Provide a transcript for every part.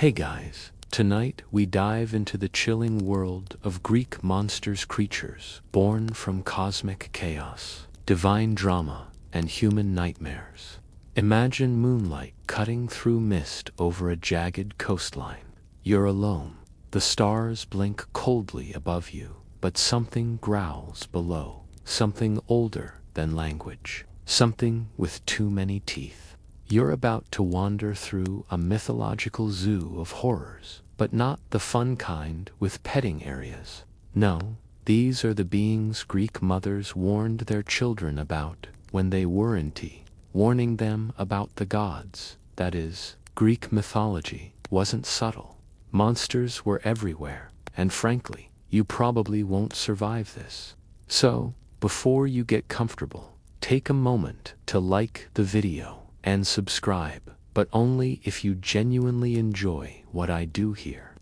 Hey guys, tonight we dive into the chilling world of Greek monsters, creatures born from cosmic chaos, divine drama, and human nightmares. Imagine moonlight cutting through mist over a jagged coastline. You're alone. The stars blink coldly above you, but something growls below. Something older than language. Something with too many teeth. You're about to wander through a mythological zoo of horrors, but not the fun kind with petting areas. No, these are the beings Greek mothers warned their children about when they weren't, warning them about the gods. That is, Greek mythology wasn't subtle. Monsters were everywhere, and frankly, you probably won't survive this. So, before you get comfortable, take a moment to like the video and subscribe, but only if you genuinely enjoy what I do here.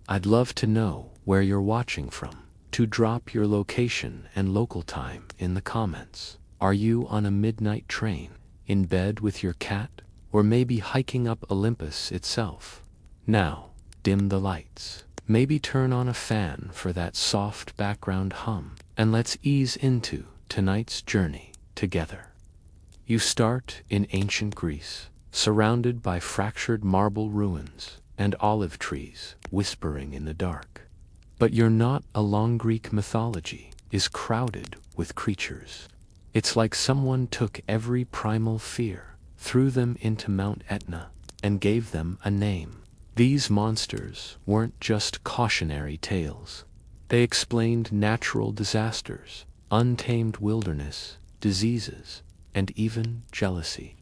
I'd love to know where you're watching from. To drop your location and local time in the comments. Are you on a midnight train, in bed with your cat, or maybe hiking up Olympus itself? Now, dim the lights. Maybe turn on a fan for that soft background hum, and let's ease into tonight's journey together. You start in ancient Greece, surrounded by fractured marble ruins and olive trees whispering in the dark. But you're not alone. Greek mythology is crowded with creatures. It's like someone took every primal fear, threw them into Mount Etna, and gave them a name. These monsters weren't just cautionary tales. They explained natural disasters, untamed wilderness, diseases, and even jealousy.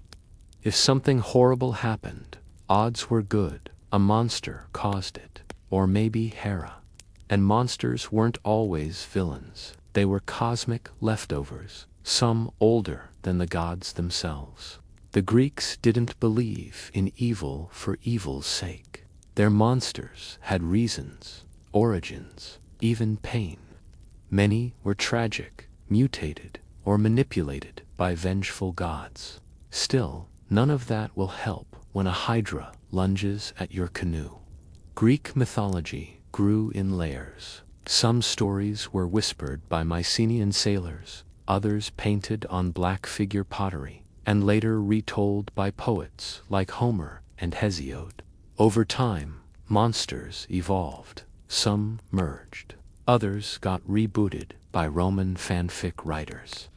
If something horrible happened, odds were good a monster caused it, or maybe Hera. And monsters weren't always villains. They were cosmic leftovers, some older than the gods themselves. The Greeks didn't believe in evil for evil's sake. Their monsters had reasons, origins, even pain. Many were tragic, mutated, or manipulated by vengeful gods. Still, none of that will help when a Hydra lunges at your canoe. Greek mythology grew in layers. Some stories were whispered by Mycenaean sailors, others painted on black figure pottery, and later retold by poets like Homer and Hesiod. Over time, monsters evolved. Some merged. Others got rebooted by Roman fanfic writers.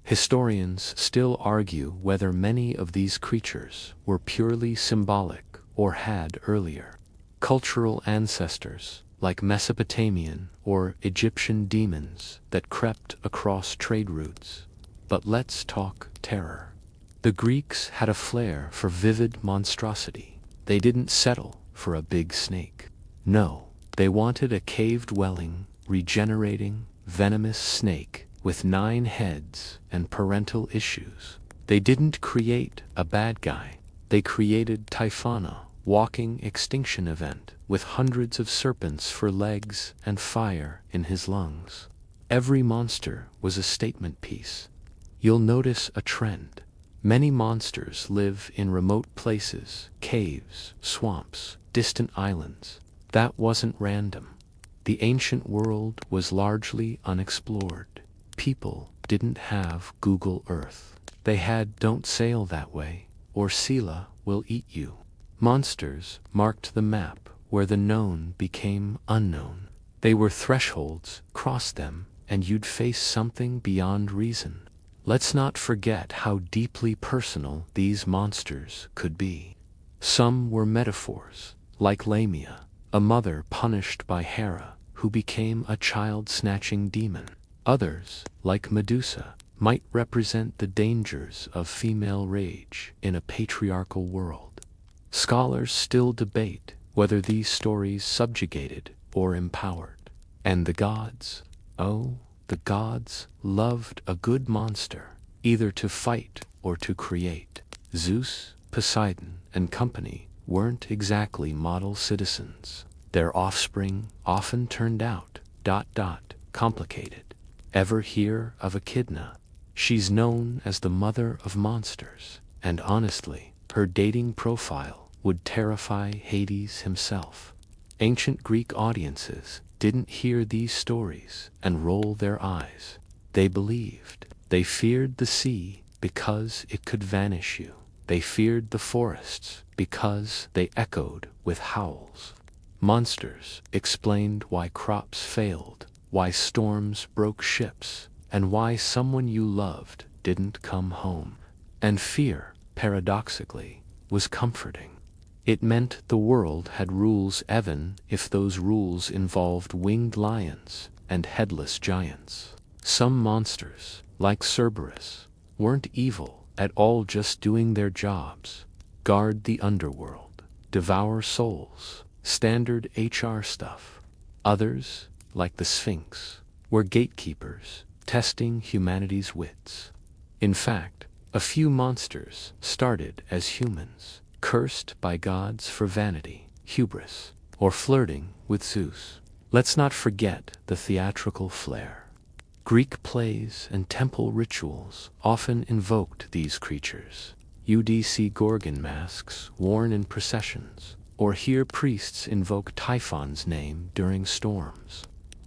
Historians still argue whether many of these creatures were purely symbolic or had earlier cultural ancestors, like Mesopotamian or Egyptian demons that crept across trade routes. But let's talk terror. The Greeks had a flair for vivid monstrosity. They didn't settle for a big snake. No, they wanted a cave-dwelling, regenerating, venomous snake with 9 heads and parental issues. They didn't create a bad guy. They created Typhona, walking extinction event, with hundreds of serpents for legs and fire in his lungs. Every monster was a statement piece. You'll notice a trend. Many monsters live in remote places, caves, swamps, distant islands. That wasn't random. The ancient world was largely unexplored. People didn't have Google Earth. They had Don't Sail That Way, or Scylla Will Eat You. Monsters marked the map where the known became unknown. They were thresholds, cross them, and you'd face something beyond reason. Let's not forget how deeply personal these monsters could be. Some were metaphors, like Lamia, a mother punished by Hera, who became a child-snatching demon. Others, like Medusa, might represent the dangers of female rage in a patriarchal world. Scholars still debate whether these stories subjugated or empowered. And the gods? Oh, the gods loved a good monster, either to fight or to create. Zeus, Poseidon, and company weren't exactly model citizens. Their offspring often turned out complicated. Ever hear of Echidna? She's known as the mother of monsters, and honestly, her dating profile would terrify Hades himself. Ancient Greek audiences didn't hear these stories and roll their eyes. They believed. They feared the sea because it could vanish you. They feared the forests because they echoed with howls. Monsters explained why crops failed, why storms broke ships, and why someone you loved didn't come home. And fear, paradoxically, was comforting. It meant the world had rules even if those rules involved winged lions and headless giants. Some monsters, like Cerberus, weren't evil at all, just doing their jobs. Guard the underworld, devour souls, standard HR stuff. Others, like the Sphinx, were gatekeepers, testing humanity's wits. In fact, a few monsters started as humans, cursed by gods for vanity, hubris, or flirting with Zeus. Let's not forget the theatrical flair. Greek plays and temple rituals often invoked these creatures. You'd see Gorgon masks worn in processions, or hear priests invoke Typhon's name during storms.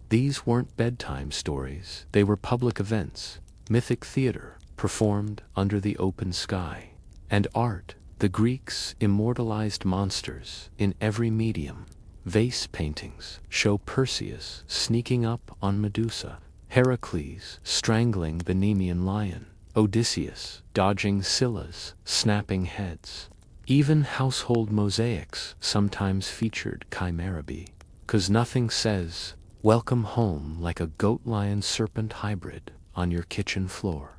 These weren't bedtime stories, they were public events, mythic theater performed under the open sky. And art, the Greeks immortalized monsters in every medium. Vase paintings show Perseus sneaking up on Medusa, Heracles strangling the Nemean lion, Odysseus dodging Scylla's snapping heads. Even household mosaics sometimes featured chimerae, 'cause nothing says welcome home like a goat-lion-serpent hybrid on your kitchen floor.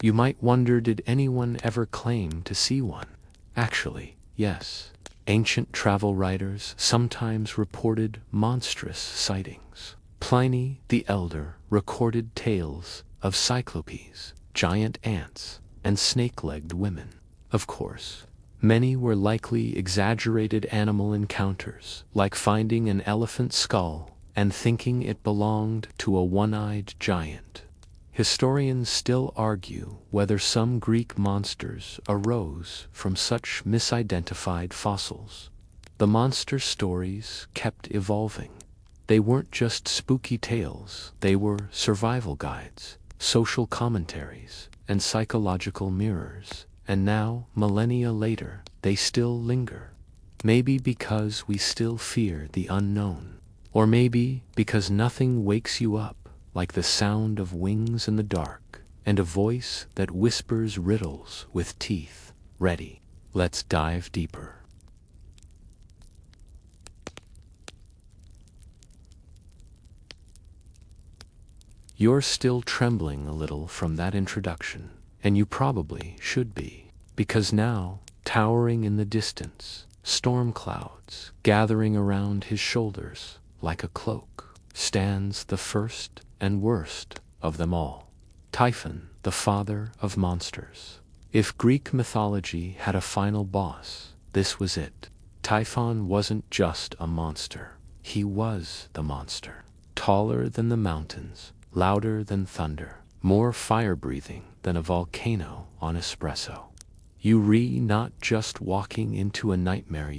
You might wonder, did anyone ever claim to see one? Actually, yes. Ancient travel writers sometimes reported monstrous sightings. Pliny the Elder recorded tales of cyclopes, giant ants, and snake-legged women. Of course, many were likely exaggerated animal encounters, like finding an elephant skull and thinking it belonged to a one-eyed giant. Historians still argue whether some Greek monsters arose from such misidentified fossils. The monster stories kept evolving. They weren't just spooky tales, they were survival guides, social commentaries, and psychological mirrors. And now, millennia later, they still linger. Maybe because we still fear the unknown. Or maybe because nothing wakes you up like the sound of wings in the dark, and a voice that whispers riddles with teeth. Ready? Let's dive deeper. You're still trembling a little from that introduction, and you probably should be, because now, towering in the distance, storm clouds gathering around his shoulders like a cloak, stands the first and worst of them all, Typhon, the father of monsters. If Greek mythology had a final boss, this was it. Typhon wasn't just a monster, he was the monster. Taller than the mountains, louder than thunder, more fire-breathing than a volcano on espresso. Not just walking into a nightmare,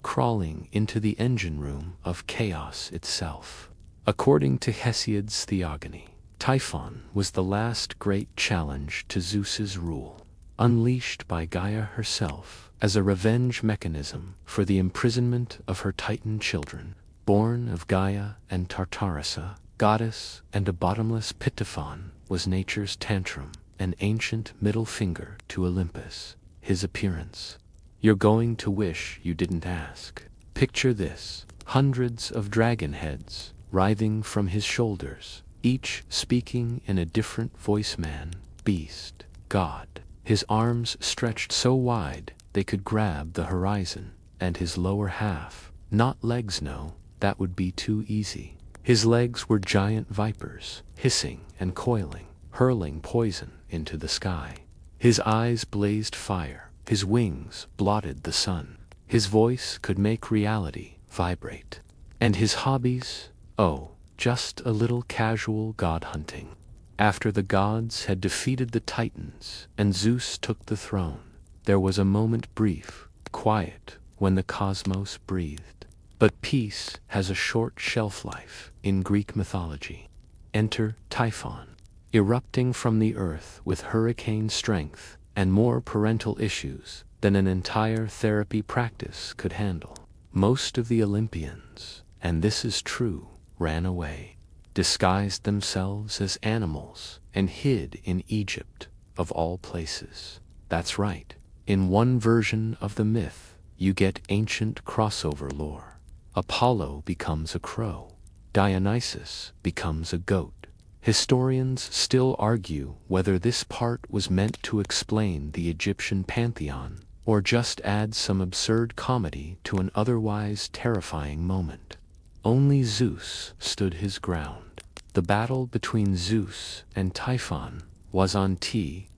crawling into the engine room of chaos itself. According to Hesiod's Theogony, Typhon was the last great challenge to Zeus's rule, unleashed by Gaia herself as a revenge mechanism for the imprisonment of her Titan children. Born of Gaia and Tartarissa, goddess and a bottomless Pitaphon, was nature's tantrum, an ancient middle finger to Olympus. His appearance. You're going to wish you didn't ask. Picture this: hundreds of dragon heads writhing from his shoulders, each speaking in a different voice, man, beast, god. His arms stretched so wide they could grab the horizon, and his lower half, not legs, no, that would be too easy. His legs were giant vipers, hissing and coiling, hurling poison into the sky. His eyes blazed fire, his wings blotted the sun. His voice could make reality vibrate. And his hobbies? Oh, just a little casual god hunting. After the gods had defeated the Titans and Zeus took the throne, there was a moment brief quiet when the cosmos breathed. But peace has a short shelf life in Greek mythology. Enter Typhon, erupting from the earth with hurricane strength and more parental issues than an entire therapy practice could handle. Most of the Olympians, and this is true, ran away, disguised themselves as animals, and hid in Egypt, of all places. That's right. In one version of the myth, you get ancient crossover lore. Apollo becomes a crow. Dionysus becomes a goat. Historians still argue whether this part was meant to explain the Egyptian pantheon or just add some absurd comedy to an otherwise terrifying moment. Only Zeus stood his ground. The battle between Zeus and Typhon was on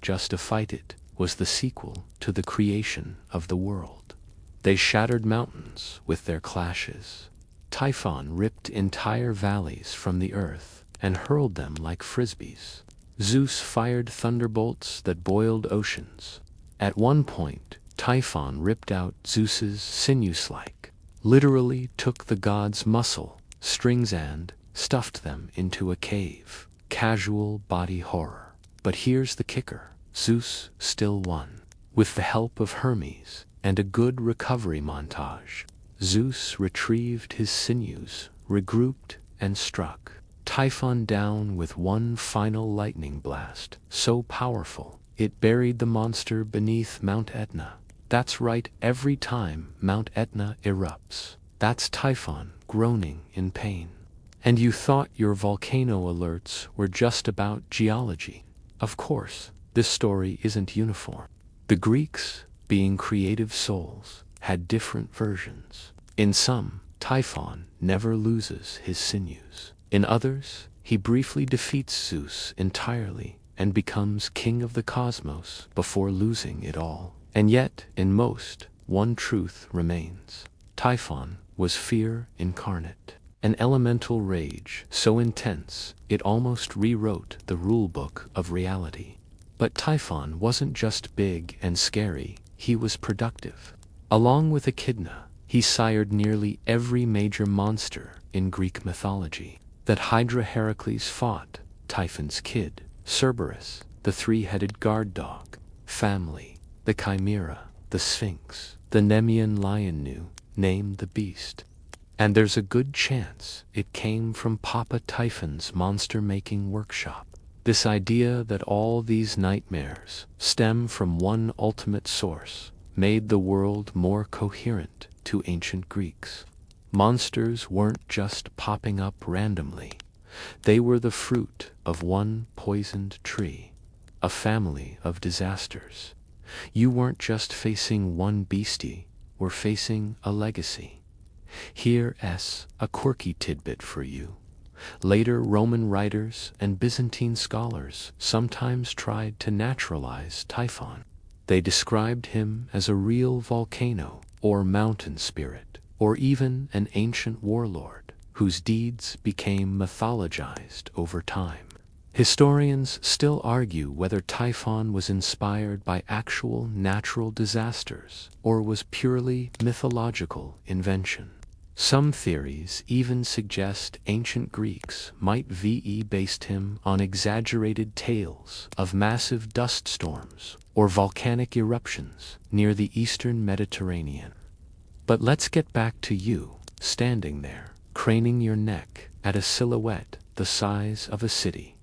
just to fight it, was the sequel to the creation of the world. They shattered mountains with their clashes. Typhon ripped entire valleys from the earth and hurled them like frisbees. Zeus fired thunderbolts that boiled oceans. At one point, Typhon ripped out Zeus's sinews-like, literally took the god's muscle, strings and stuffed them into a cave. Casual body horror. But here's the kicker. Zeus still won. With the help of Hermes and a good recovery montage, Zeus retrieved his sinews, regrouped, and struck Typhon down with one final lightning blast, so powerful it buried the monster beneath Mount Etna. That's right, every time Mount Etna erupts, that's Typhon groaning in pain. And you thought your volcano alerts were just about geology. Of course, this story isn't uniform. The Greeks, being creative souls, had different versions. In some, Typhon never loses his sinews. In others, he briefly defeats Zeus entirely and becomes king of the cosmos before losing it all. And yet, in most, one truth remains. Typhon was fear incarnate, an elemental rage so intense it almost rewrote the rulebook of reality. But Typhon wasn't just big and scary, he was productive. Along with Echidna, he sired nearly every major monster in Greek mythology. That Hydra Heracles fought, Typhon's kid, Cerberus, the three-headed guard dog, family, the Chimera, the Sphinx, the Nemean lion Nu, name the beast. And there's a good chance it came from Papa Typhon's monster-making workshop. This idea that all these nightmares stem from one ultimate source made the world more coherent to ancient Greeks. Monsters weren't just popping up randomly. They were the fruit of one poisoned tree, a family of disasters. You weren't just facing one beastie, we're facing a legacy. Here's a quirky tidbit for you. Later Roman writers and Byzantine scholars sometimes tried to naturalize Typhon. They described him as a real volcano or mountain spirit, or even an ancient warlord whose deeds became mythologized over time. Historians still argue whether Typhon was inspired by actual natural disasters or was purely mythological invention. Some theories even suggest ancient Greeks might based him on exaggerated tales of massive dust storms or volcanic eruptions near the eastern Mediterranean. But let's get back to you, standing there, craning your neck at a silhouette the size of a city.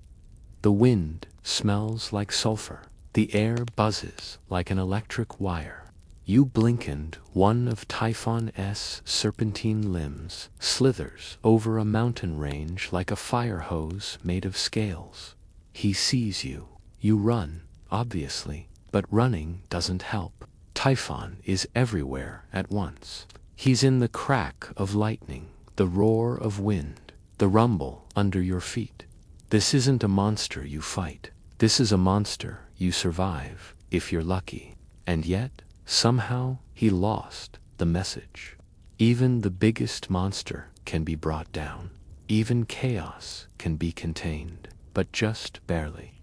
The wind smells like sulfur. The air buzzes like an electric wire. You blink and one of Typhon's serpentine limbs slithers over a mountain range like a fire hose made of scales. He sees you. You run, obviously, but running doesn't help. Typhon is everywhere at once. He's in the crack of lightning, the roar of wind, the rumble under your feet. This isn't a monster you fight. This is a monster you survive, if you're lucky. And yet, somehow, he lost the message. Even the biggest monster can be brought down. Even chaos can be contained, but just barely.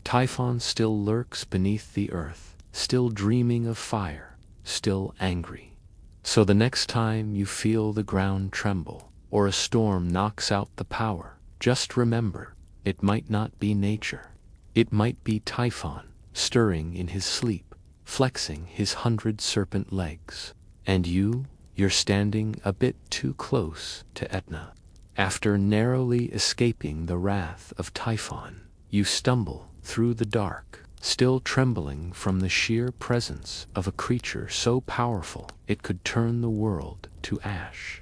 Typhon still lurks beneath the earth, still dreaming of fire, still angry. So the next time you feel the ground tremble, or a storm knocks out the power, just remember, it might not be nature. It might be Typhon, stirring in his sleep, flexing his 100 serpent legs. And you're standing a bit too close to Etna. After narrowly escaping the wrath of Typhon, you stumble through the dark, still trembling from the sheer presence of a creature so powerful it could turn the world to ash.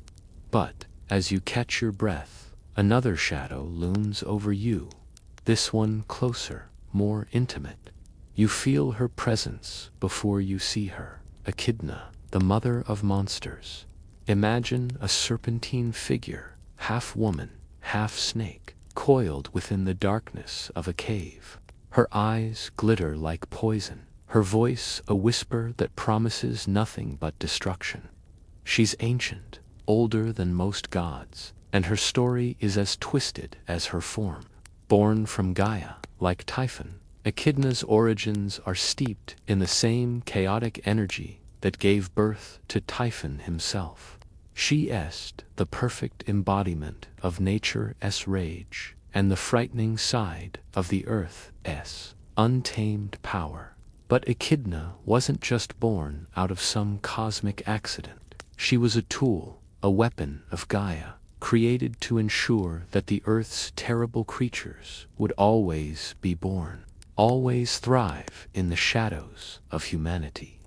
But, as you catch your breath, another shadow looms over you, this one closer, more intimate. You feel her presence before you see her, Echidna, the mother of monsters. Imagine a serpentine figure, half woman, half snake, coiled within the darkness of a cave. Her eyes glitter like poison, her voice a whisper that promises nothing but destruction. She's ancient, older than most gods, and her story is as twisted as her form. Born from Gaia, like Typhon, Echidna's origins are steeped in the same chaotic energy that gave birth to Typhon himself. She est the perfect embodiment of nature's rage, and the frightening side of the earth's untamed power. But Echidna wasn't just born out of some cosmic accident. She was a tool, a weapon of Gaia, created to ensure that the Earth's terrible creatures would always be born, always thrive in the shadows of humanity.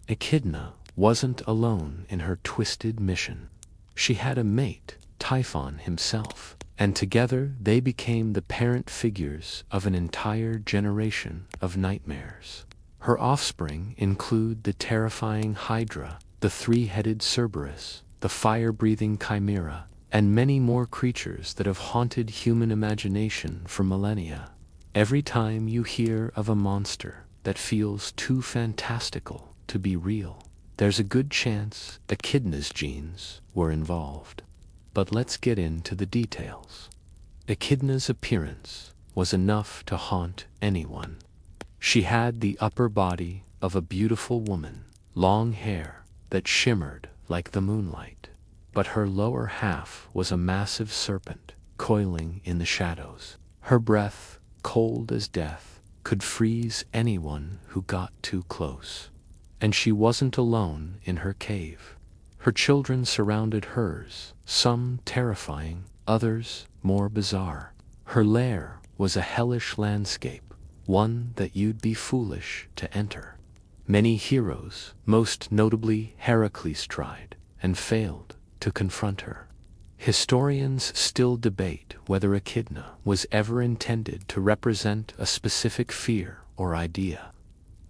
Echidna wasn't alone in her twisted mission. She had a mate, Typhon himself, and together they became the parent figures of an entire generation of nightmares. Her offspring include the terrifying Hydra, the three-headed Cerberus, the fire-breathing Chimera, and many more creatures that have haunted human imagination for millennia. Every time you hear of a monster that feels too fantastical to be real, there's a good chance Echidna's genes were involved. But let's get into the details. Echidna's appearance was enough to haunt anyone. She had the upper body of a beautiful woman, long hair that shimmered like the moonlight. But her lower half was a massive serpent, coiling in the shadows. Her breath, cold as death, could freeze anyone who got too close. And she wasn't alone in her cave. Her children surrounded hers, some terrifying, others more bizarre. Her lair was a hellish landscape, one that you'd be foolish to enter. Many heroes, most notably Heracles, tried and failed to confront her. Historians still debate whether Echidna was ever intended to represent a specific fear or idea.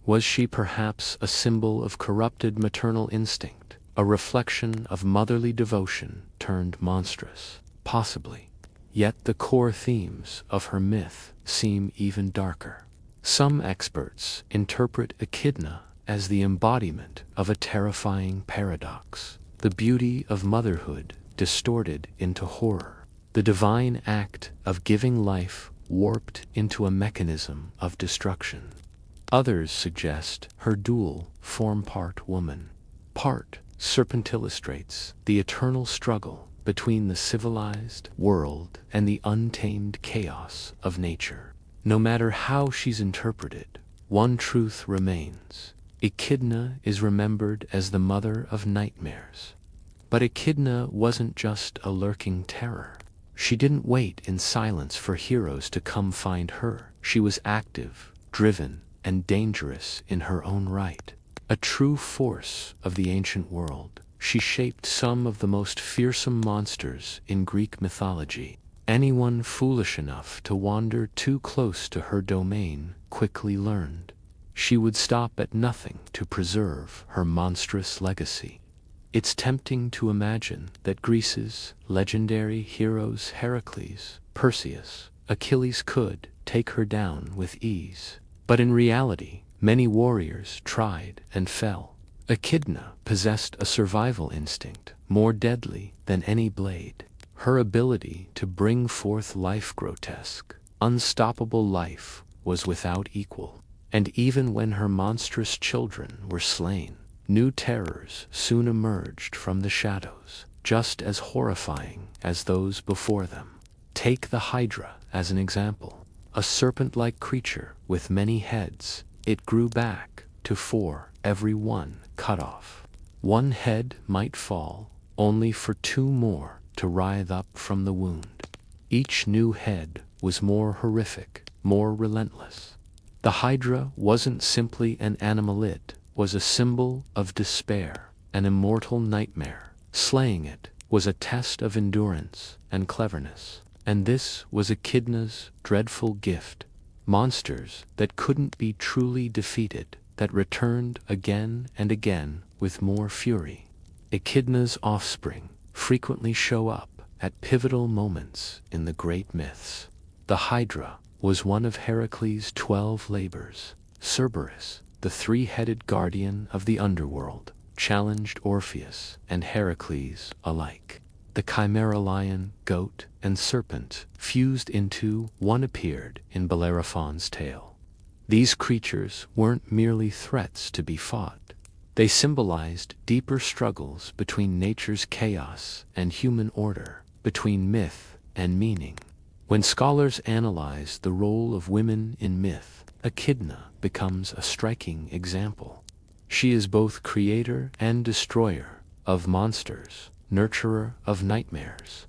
Was she perhaps a symbol of corrupted maternal instinct, a reflection of motherly devotion turned monstrous? Possibly. Yet the core themes of her myth seem even darker. Some experts interpret Echidna as the embodiment of a terrifying paradox, the beauty of motherhood distorted into horror, the divine act of giving life warped into a mechanism of destruction. Others suggest her dual form, part woman, part serpent, illustrates the eternal struggle between the civilized world and the untamed chaos of nature. No matter how she's interpreted, one truth remains. Echidna is remembered as the mother of nightmares. But Echidna wasn't just a lurking terror. She didn't wait in silence for heroes to come find her. She was active, driven, and dangerous in her own right. A true force of the ancient world, she shaped some of the most fearsome monsters in Greek mythology. Anyone foolish enough to wander too close to her domain quickly learned. She would stop at nothing to preserve her monstrous legacy. It's tempting to imagine that Greece's legendary heroes Heracles, Perseus, Achilles could take her down with ease. But in reality, many warriors tried and fell. Echidna possessed a survival instinct more deadly than any blade. Her ability to bring forth life, grotesque, unstoppable life, was without equal. And even when her monstrous children were slain, New terrors soon emerged from the shadows, just as horrifying as those before them. Take the Hydra as an example. A serpent-like creature with many heads, it grew back to 4, every one cut off. One head might fall, only for 2 more to writhe up from the wound. Each new head was more horrific, more relentless. The Hydra wasn't simply an animal, it was a symbol of despair, an immortal nightmare. Slaying it was a test of endurance and cleverness. And this was Echidna's dreadful gift. Monsters that couldn't be truly defeated, that returned again and again with more fury. Echidna's offspring frequently show up at pivotal moments in the great myths. The Hydra was one of Heracles' 12 labors. Cerberus, the 3-headed guardian of the underworld, challenged Orpheus and Heracles alike. The chimera lion, goat, and serpent fused into one appeared in Bellerophon's tale. These creatures weren't merely threats to be fought. They symbolized deeper struggles between nature's chaos and human order, between myth and meaning. When scholars analyze the role of women in myth, Echidna becomes a striking example. She is both creator and destroyer of monsters, nurturer of nightmares.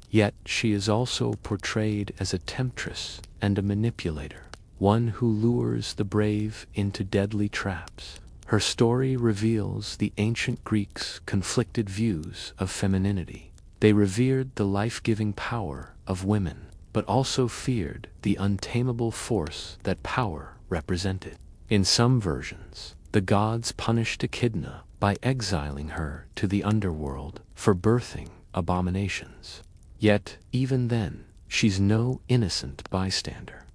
Yet she is also portrayed as a temptress and a manipulator, one who lures the brave into deadly traps. Her story reveals the ancient Greeks' conflicted views of femininity. They revered the life-giving power of women, but also feared the untamable force that power represented. In some versions, the gods punished Echidna by exiling her to the underworld for birthing abominations. Yet, even then, she's no innocent bystander.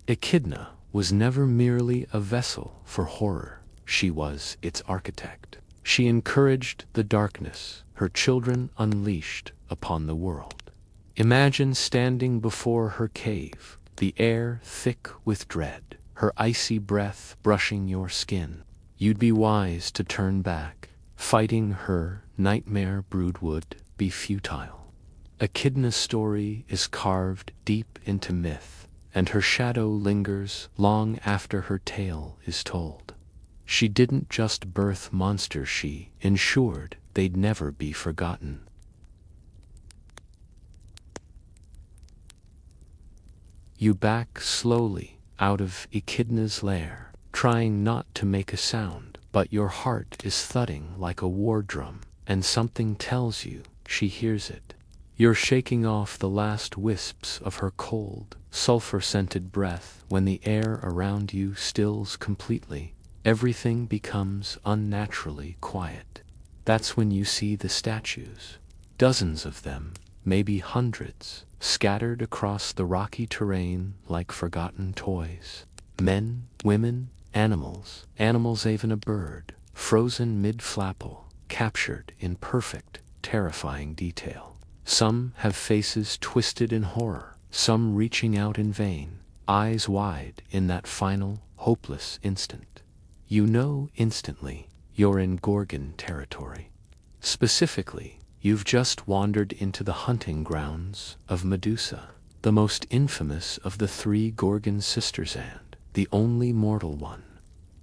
Echidna was never merely a vessel for horror. She was its architect. She encouraged the darkness her children unleashed upon the world. Imagine standing before her cave, the air thick with dread, her icy breath brushing your skin. You'd be wise to turn back. Fighting her nightmare brood would be futile. Echidna's story is carved deep into myth, and her shadow lingers long after her tale is told. She didn't just birth monsters, she ensured they'd never be forgotten. You back slowly out of Echidna's lair, trying not to make a sound, but your heart is thudding like a war drum, and something tells you she hears it. You're shaking off the last wisps of her cold, sulfur-scented breath when the air around you stills completely. Everything becomes unnaturally quiet. That's when you see the statues. Dozens of them, maybe hundreds, scattered across the rocky terrain like forgotten toys. Men, women, animals, even a bird, frozen mid-flapple, captured in perfect, terrifying detail. Some have faces twisted in horror, some reaching out in vain, eyes wide in that final, hopeless instant. You know instantly you're in Gorgon territory. Specifically, you've just wandered into the hunting grounds of Medusa, the most infamous of the 3 Gorgon sisters and the only mortal one.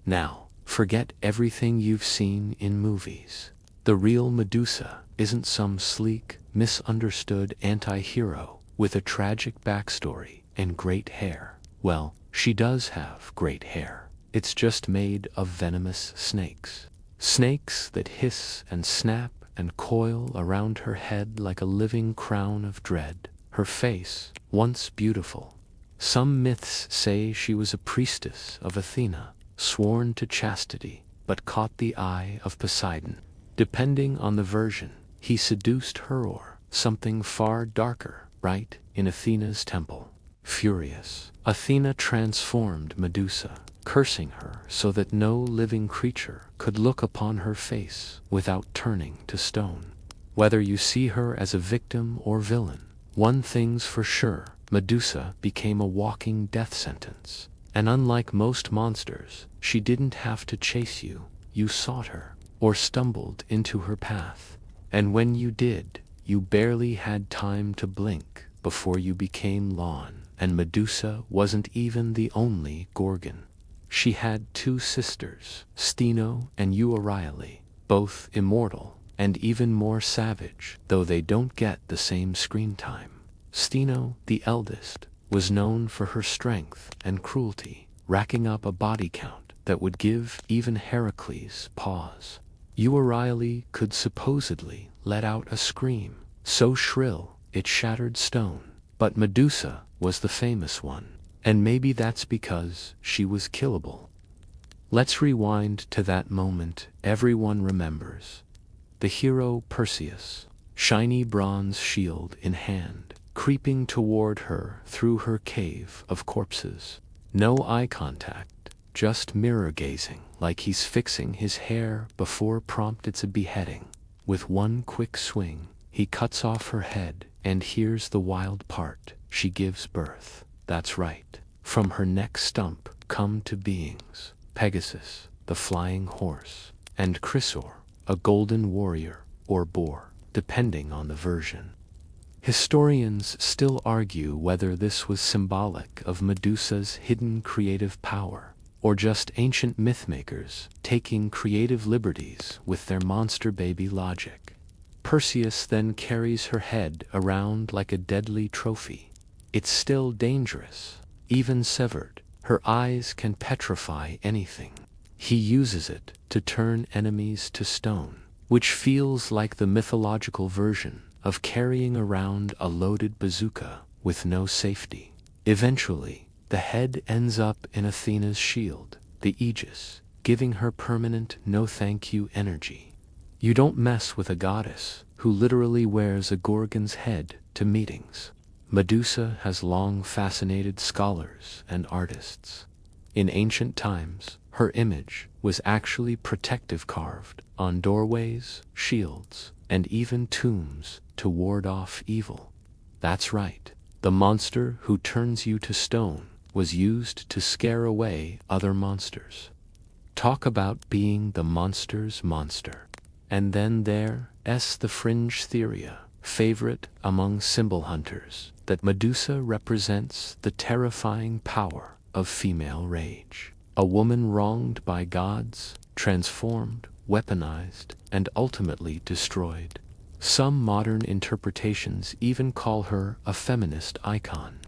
Now, forget everything you've seen in movies. The real Medusa isn't some sleek, misunderstood anti-hero with a tragic backstory and great hair. Well, she does have great hair. It's just made of venomous snakes. Snakes that hiss and snap and coil around her head like a living crown of dread. Her face, once beautiful. Some myths say she was a priestess of Athena, sworn to chastity, but caught the eye of Poseidon. Depending on the version, he seduced her or something far darker, right in Athena's temple. Furious, Athena transformed Medusa, cursing her so that no living creature could look upon her face without turning to stone. Whether you see her as a victim or villain, one thing's for sure, Medusa became a walking death sentence. And unlike most monsters, she didn't have to chase you, you sought her. or stumbled into her path. And when you did, you barely had time to blink before you became Lawn. And Medusa wasn't even the only Gorgon. She had two sisters, Steno and Euryale, both immortal and even more savage, though they don't get the same screen time. Steno, the eldest, was known for her strength and cruelty, racking up a body count that would give even Heracles pause. Euryale could supposedly let out a scream, so shrill it shattered stone, but Medusa was the famous one, and maybe that's because she was killable. Let's rewind to that moment everyone remembers. The hero Perseus, shiny bronze shield in hand, creeping toward her through her cave of corpses. No eye contact, just mirror gazing, like he's fixing his hair before it's a beheading. With one quick swing, he cuts off her head, and here's the wild part. She gives birth. That's right. From her neck stump come two beings, Pegasus, the flying horse, and Chrysaor, a golden warrior or boar, depending on the version. Historians still argue whether this was symbolic of Medusa's hidden creative power, or just ancient mythmakers taking creative liberties with their monster baby logic. Perseus then carries her head around like a deadly trophy. It's still dangerous, even severed. Her eyes can petrify anything. He uses it to turn enemies to stone, which feels like the mythological version of carrying around a loaded bazooka with no safety. Eventually, the head ends up in Athena's shield, the Aegis, giving her permanent no-thank-you energy. You don't mess with a goddess who literally wears a Gorgon's head to meetings. Medusa has long fascinated scholars and artists. In ancient times, her image was actually protective, carved on doorways, shields, and even tombs to ward off evil. That's right, the monster who turns you to stone was used to scare away other monsters. Talk about being the monster's monster. And then there's the fringe theory, favorite among symbol hunters, that Medusa represents the terrifying power of female rage. A woman wronged by gods, transformed, weaponized, and ultimately destroyed. Some modern interpretations even call her a feminist icon.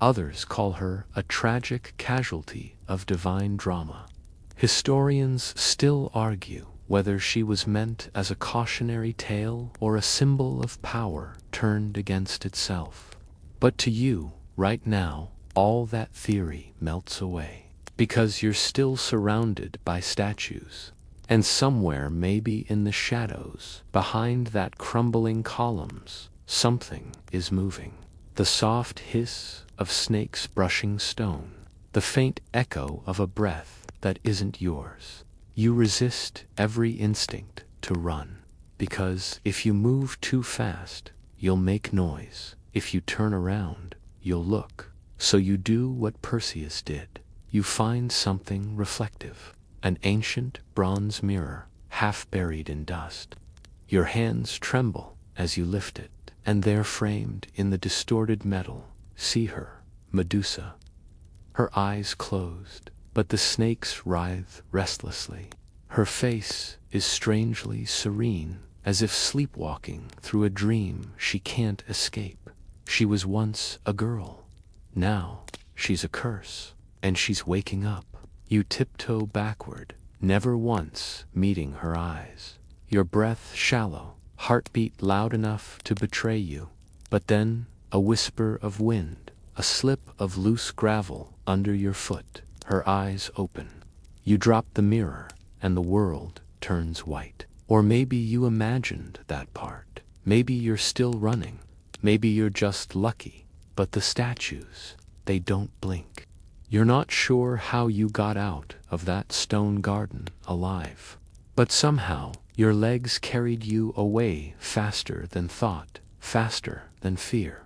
Others call her a tragic casualty of divine drama. Historians still argue whether she was meant as a cautionary tale or a symbol of power turned against itself. But to you, right now, all that theory melts away, because you're still surrounded by statues. And somewhere, maybe in the shadows, behind that crumbling columns, something is moving. The soft hiss of snakes brushing stone, the faint echo of a breath that isn't yours. You resist every instinct to run, because if you move too fast, you'll make noise. If you turn around, you'll look. So you do what Perseus did. You find something reflective, an ancient bronze mirror, half buried in dust. Your hands tremble as you lift it, and there, framed in the distorted metal, see her, Medusa. Her eyes closed, but the snakes writhe restlessly. Her face is strangely serene, as if sleepwalking through a dream she can't escape. She was once a girl. Now, she's a curse, and she's waking up. You tiptoe backward, never once meeting her eyes. Your breath shallow, heartbeat loud enough to betray you. But then, a whisper of wind, a slip of loose gravel under your foot. Her eyes open. You drop the mirror, and the world turns white. Or maybe you imagined that part. Maybe you're still running. Maybe you're just lucky. But the statues, they don't blink. You're not sure how you got out of that stone garden alive. But somehow, your legs carried you away faster than thought, faster than fear.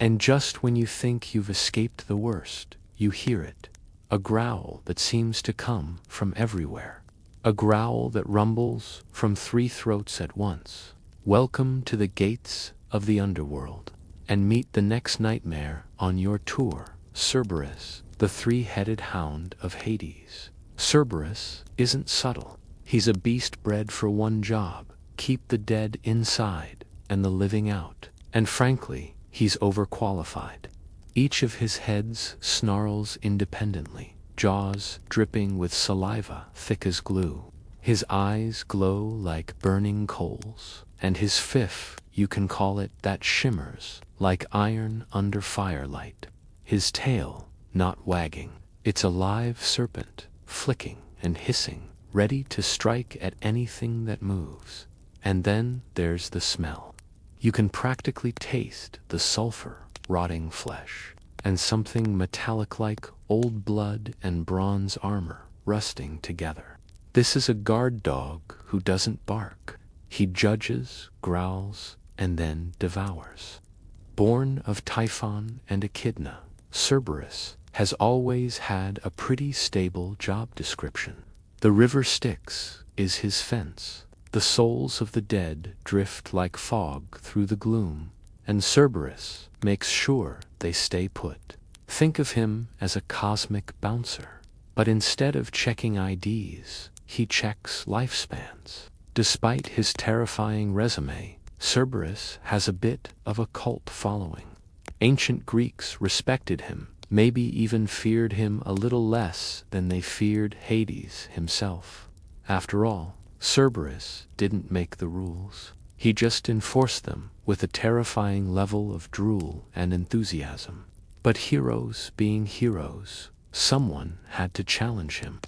And just when you think you've escaped the worst, you hear it. A growl that seems to come from everywhere. a growl that rumbles from 3 throats at once. Welcome to the gates of the underworld, and meet the next nightmare on your tour, Cerberus, the 3-headed hound of Hades. Cerberus isn't subtle. He's a beast bred for one job: keep the dead inside and the living out. And frankly, he's overqualified. Each of his heads snarls independently, jaws dripping with saliva thick as glue. His eyes glow like burning coals, and his fiff, you can call it, that shimmers like iron under firelight. His tail, not wagging, it's a live serpent, flicking and hissing, ready to strike at anything that moves. And then there's the smell. You can practically taste the sulfur, rotting flesh, and something metallic like old blood and bronze armor rusting together. This is a guard dog who doesn't bark. He judges, growls, and then devours. Born of Typhon and Echidna, Cerberus has always had a pretty stable job description. The river Styx is his fence. The souls of the dead drift like fog through the gloom, and Cerberus makes sure they stay put. Think of him as a cosmic bouncer, but instead of checking IDs, he checks lifespans. Despite his terrifying resume, Cerberus has a bit of a cult following. Ancient Greeks respected him, maybe even feared him a little less than they feared Hades himself. After all, Cerberus didn't make the rules. He just enforced them with a terrifying level of drool and enthusiasm. But heroes being heroes, someone had to challenge him.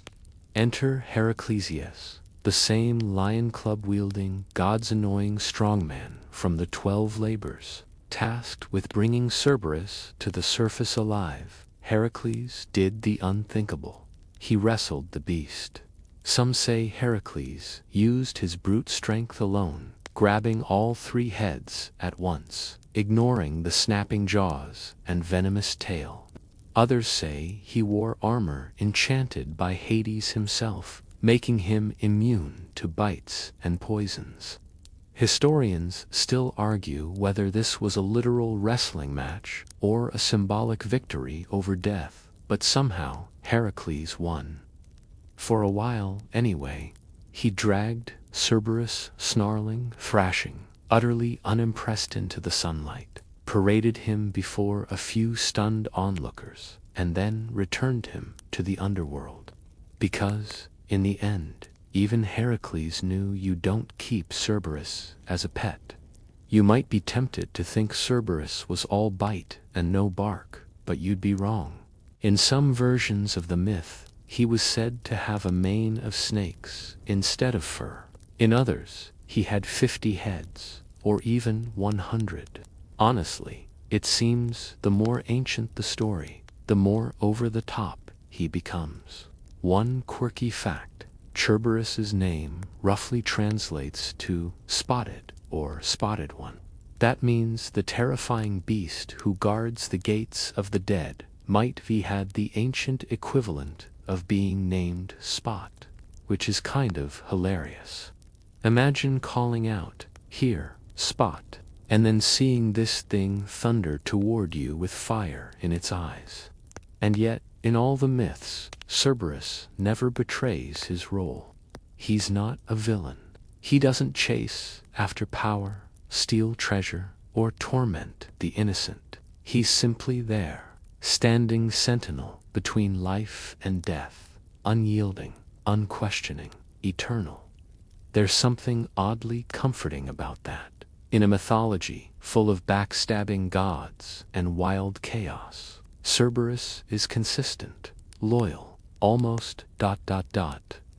Enter Heraclesias, the same lion club-wielding, gods-annoying strongman from the 12 Labors. Tasked with bringing Cerberus to the surface alive, Heracles did the unthinkable. He wrestled the beast. Some say Heracles used his brute strength alone, grabbing all 3 heads at once, ignoring the snapping jaws and venomous tail. Others say he wore armor enchanted by Hades himself, making him immune to bites and poisons. Historians still argue whether this was a literal wrestling match or a symbolic victory over death, but somehow Heracles won. For a while, anyway, he dragged Cerberus, snarling, thrashing, utterly unimpressed, into the sunlight, paraded him before a few stunned onlookers, and then returned him to the underworld. Because, in the end, even Heracles knew you don't keep Cerberus as a pet. You might be tempted to think Cerberus was all bite and no bark, but you'd be wrong. In some versions of the myth, he was said to have a mane of snakes instead of fur. In others, he had 50 heads, or even 100. Honestly, it seems the more ancient the story, the more over the top he becomes. One quirky fact: Cerberus's name roughly translates to spotted or spotted one. That means the terrifying beast who guards the gates of the dead might have had the ancient equivalent of being named Spot, which is kind of hilarious. Imagine calling out, "Here, Spot," and then seeing this thing thunder toward you with fire in its eyes. And yet, in all the myths, Cerberus never betrays his role. He's not a villain. He doesn't chase after power, steal treasure, or torment the innocent. He's simply there, standing sentinel between life and death, unyielding, unquestioning, eternal. There's something oddly comforting about that. In a mythology full of backstabbing gods and wild chaos, Cerberus is consistent, loyal, almost ...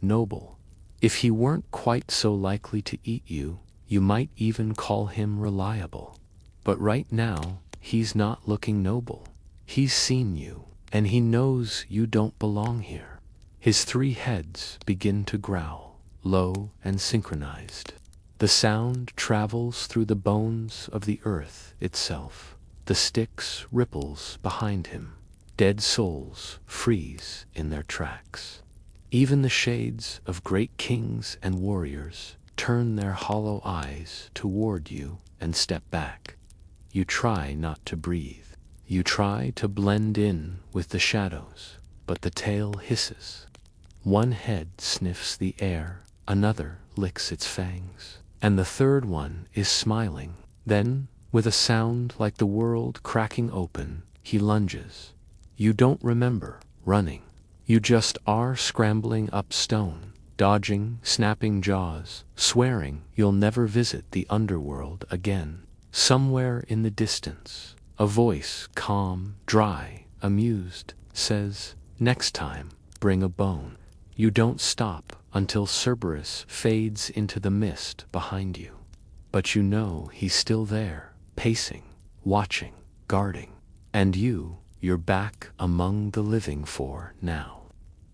noble. If he weren't quite so likely to eat you, you might even call him reliable. But right now, he's not looking noble. He's seen you, and he knows you don't belong here. His 3 heads begin to growl, low and synchronized. The sound travels through the bones of the earth itself. The Styx ripples behind him. Dead souls freeze in their tracks. Even the shades of great kings and warriors turn their hollow eyes toward you and step back. You try not to breathe. You try to blend in with the shadows, but the tail hisses. One head sniffs the air, another licks its fangs, and the third one is smiling. Then, with a sound like the world cracking open, he lunges. You don't remember running. You just are scrambling up stone, dodging, snapping jaws, swearing you'll never visit the underworld again. Somewhere in the distance, a voice, calm, dry, amused, says, "Next time, bring a bone." You don't stop until Cerberus fades into the mist behind you. But you know he's still there, pacing, watching, guarding. And you're back among the living for now.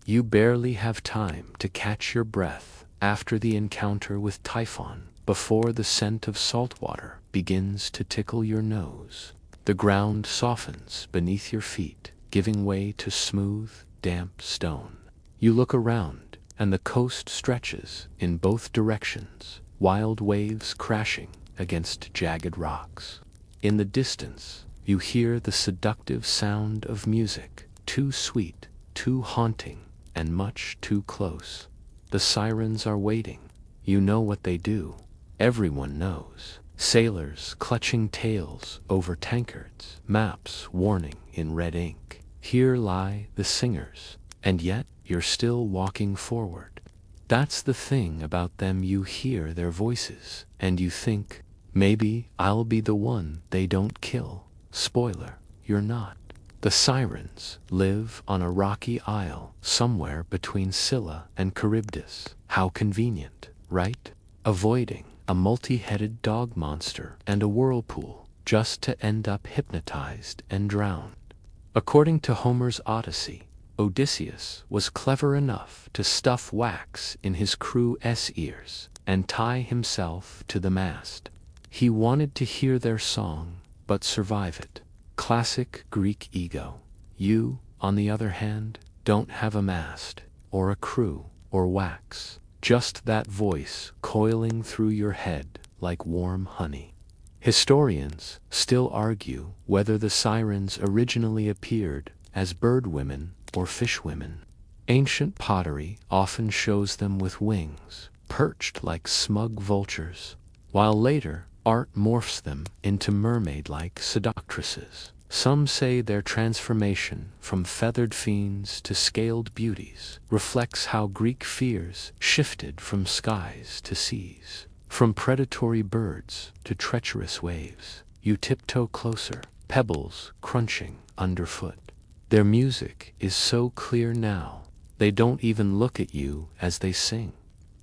You barely have time to catch your breath after the encounter with Typhon, before the scent of salt water begins to tickle your nose. The ground softens beneath your feet, giving way to smooth, damp stone. You look around, and the coast stretches in both directions, wild waves crashing against jagged rocks. In the distance, you hear the seductive sound of music, too sweet, too haunting, and much too close. The sirens are waiting. You know what they do. Everyone knows. Sailors clutching tails over tankards, maps warning in red ink. Here lie the singers, and yet you're still walking forward. That's the thing about them, you hear their voices, and you think, maybe I'll be the one they don't kill. Spoiler, you're not. The sirens live on a rocky isle somewhere between Scylla and Charybdis. How convenient, right? Avoiding a multi-headed dog monster and a whirlpool, just to end up hypnotized and drowned. According to Homer's Odyssey, Odysseus was clever enough to stuff wax in his crew's ears and tie himself to the mast. He wanted to hear their song, but survive it. Classic Greek ego. You, on the other hand, don't have a mast, or a crew, or wax. Just that voice coiling through your head like warm honey. Historians still argue whether the sirens originally appeared as bird women or fish women. Ancient pottery often shows them with wings, perched like smug vultures, while later art morphs them into mermaid-like seductresses. Some say their transformation from feathered fiends to scaled beauties reflects how Greek fears shifted from skies to seas, from predatory birds to treacherous waves. You tiptoe closer, pebbles crunching underfoot. Their music is so clear now, they don't even look at you as they sing.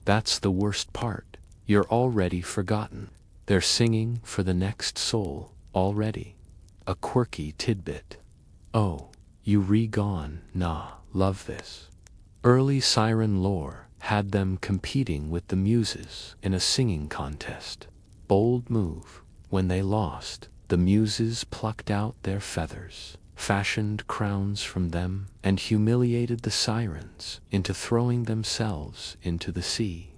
That's the worst part. You're already forgotten. They're singing for the next soul already. A quirky tidbit. Oh, you re-gone, nah, love this. Early siren lore had them competing with the muses in a singing contest. Bold move. When they lost, the muses plucked out their feathers, fashioned crowns from them, and humiliated the sirens into throwing themselves into the sea.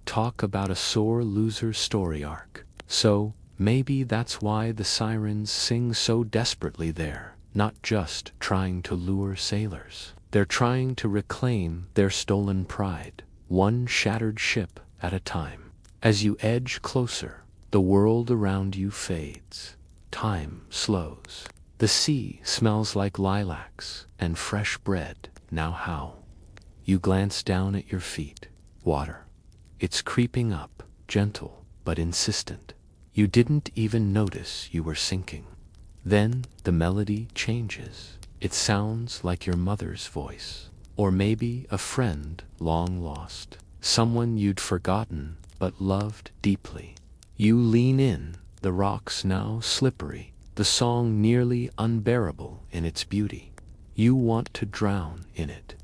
Talk about a sore loser story arc. So, maybe that's why the sirens sing so desperately there, not just trying to lure sailors. They're trying to reclaim their stolen pride, one shattered ship at a time. As you edge closer, the world around you fades. Time slows. The sea smells like lilacs and fresh bread. Now how? You glance down at your feet. Water. It's creeping up, gentle but insistent. You didn't even notice you were sinking. Then the melody changes. It sounds like your mother's voice, or maybe a friend long lost, someone you'd forgotten but loved deeply. You lean in, the rocks now slippery, the song nearly unbearable in its beauty. You want to drown in it.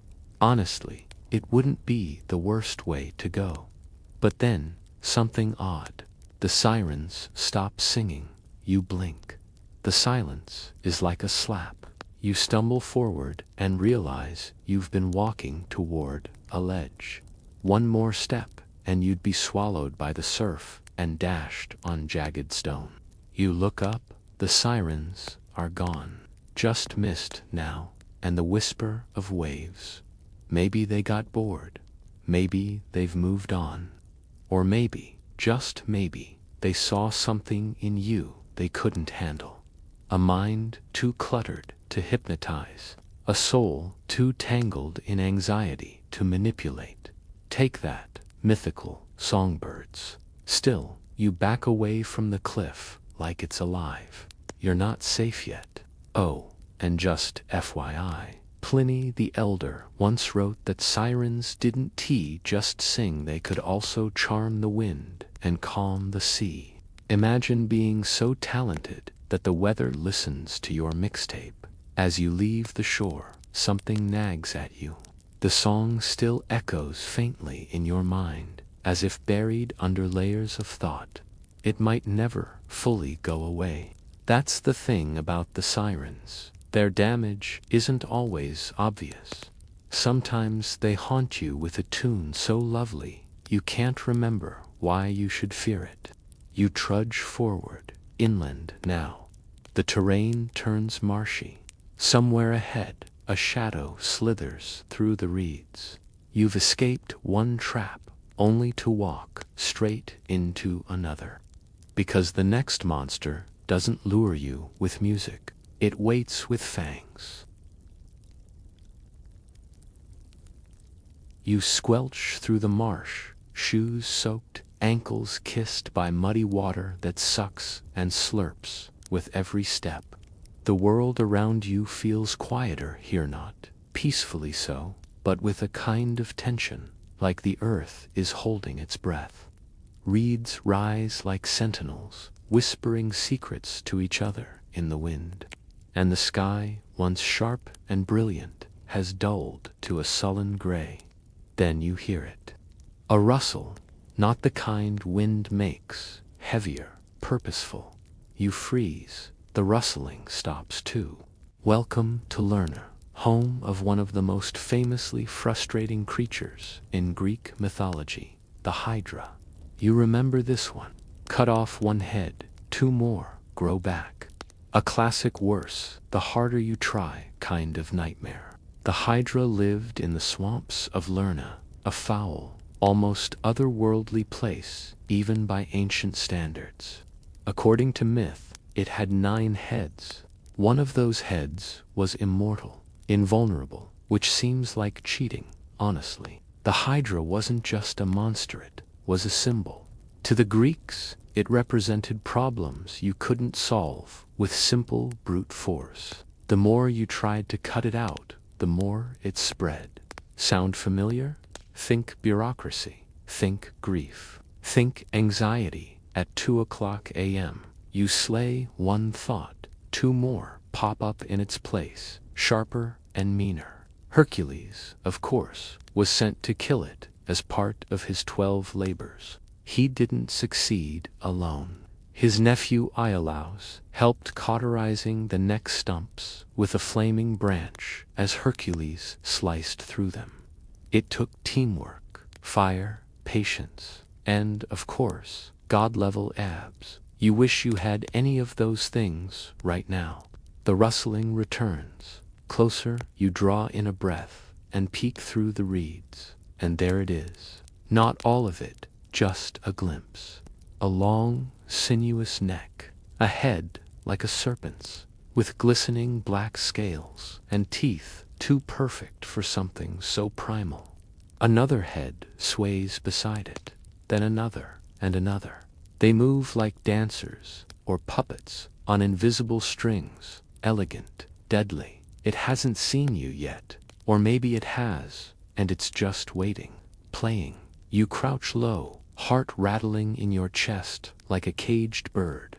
Honestly, it wouldn't be the worst way to go. But then, something odd. The sirens stop singing. You blink. The silence is like a slap. You stumble forward and realize you've been walking toward a ledge. One more step, and you'd be swallowed by the surf and dashed on jagged stone. You look up, the sirens are gone. Just mist now, and the whisper of waves. Maybe they got bored. Maybe they've moved on. Or maybe, just maybe, they saw something in you they couldn't handle. A mind too cluttered to hypnotize. A soul too tangled in anxiety to manipulate. Take that, mythical songbirds. Still, you back away from the cliff like it's alive. You're not safe yet. Oh, and just FYI, Pliny the Elder once wrote that sirens didn't just sing, they could also charm the wind and calm the sea. Imagine being so talented that the weather listens to your mixtape. As you leave the shore, something nags at you. The song still echoes faintly in your mind, as if buried under layers of thought. It might never fully go away. That's the thing about the sirens. Their damage isn't always obvious. Sometimes they haunt you with a tune so lovely, you can't remember why you should fear it. You trudge forward, inland now. The terrain turns marshy. Somewhere ahead, a shadow slithers through the reeds. You've escaped one trap, only to walk straight into another. Because the next monster doesn't lure you with music. It waits with fangs. You squelch through the marsh, shoes soaked, ankles kissed by muddy water that sucks and slurps with every step. The world around you feels quieter here, not peacefully so, but with a kind of tension, like the earth is holding its breath. Reeds rise like sentinels, whispering secrets to each other in the wind. And the sky, once sharp and brilliant, has dulled to a sullen gray. Then you hear it. A rustle, not the kind wind makes, heavier, purposeful. You freeze. The rustling stops too. Welcome to Lerna, home of one of the most famously frustrating creatures in Greek mythology, the Hydra. You remember this one. Cut off one head, two more grow back. A classic worse, the harder you try kind of nightmare. The Hydra lived in the swamps of Lerna, a foul, almost otherworldly place, even by ancient standards. According to myth, it had 9 heads. One of those heads was immortal, invulnerable, which seems like cheating, honestly. The Hydra wasn't just a monster, it was a symbol. To the Greeks, it represented problems you couldn't solve with simple brute force. The more you tried to cut it out, the more it spread. Sound familiar? Think bureaucracy. Think grief. Think anxiety at 2:00 a.m. You slay one thought, 2 more pop up in its place, sharper and meaner. Hercules, of course, was sent to kill it as part of his 12 labors. He didn't succeed alone. His nephew Iolaus helped cauterizing the neck stumps with a flaming branch as Hercules sliced through them. It took teamwork, fire, patience, and, of course, god-level abs. You wish you had any of those things right now. The rustling returns. Closer, you draw in a breath and peek through the reeds. And there it is. Not all of it, just a glimpse. A long, sinuous neck. A head like a serpent's, with glistening black scales and teeth too perfect for something so primal. Another head sways beside it, then another and another. They move like dancers or puppets on invisible strings, elegant, deadly. It hasn't seen you yet, or maybe it has, and it's just waiting, playing. You crouch low, heart rattling in your chest like a caged bird.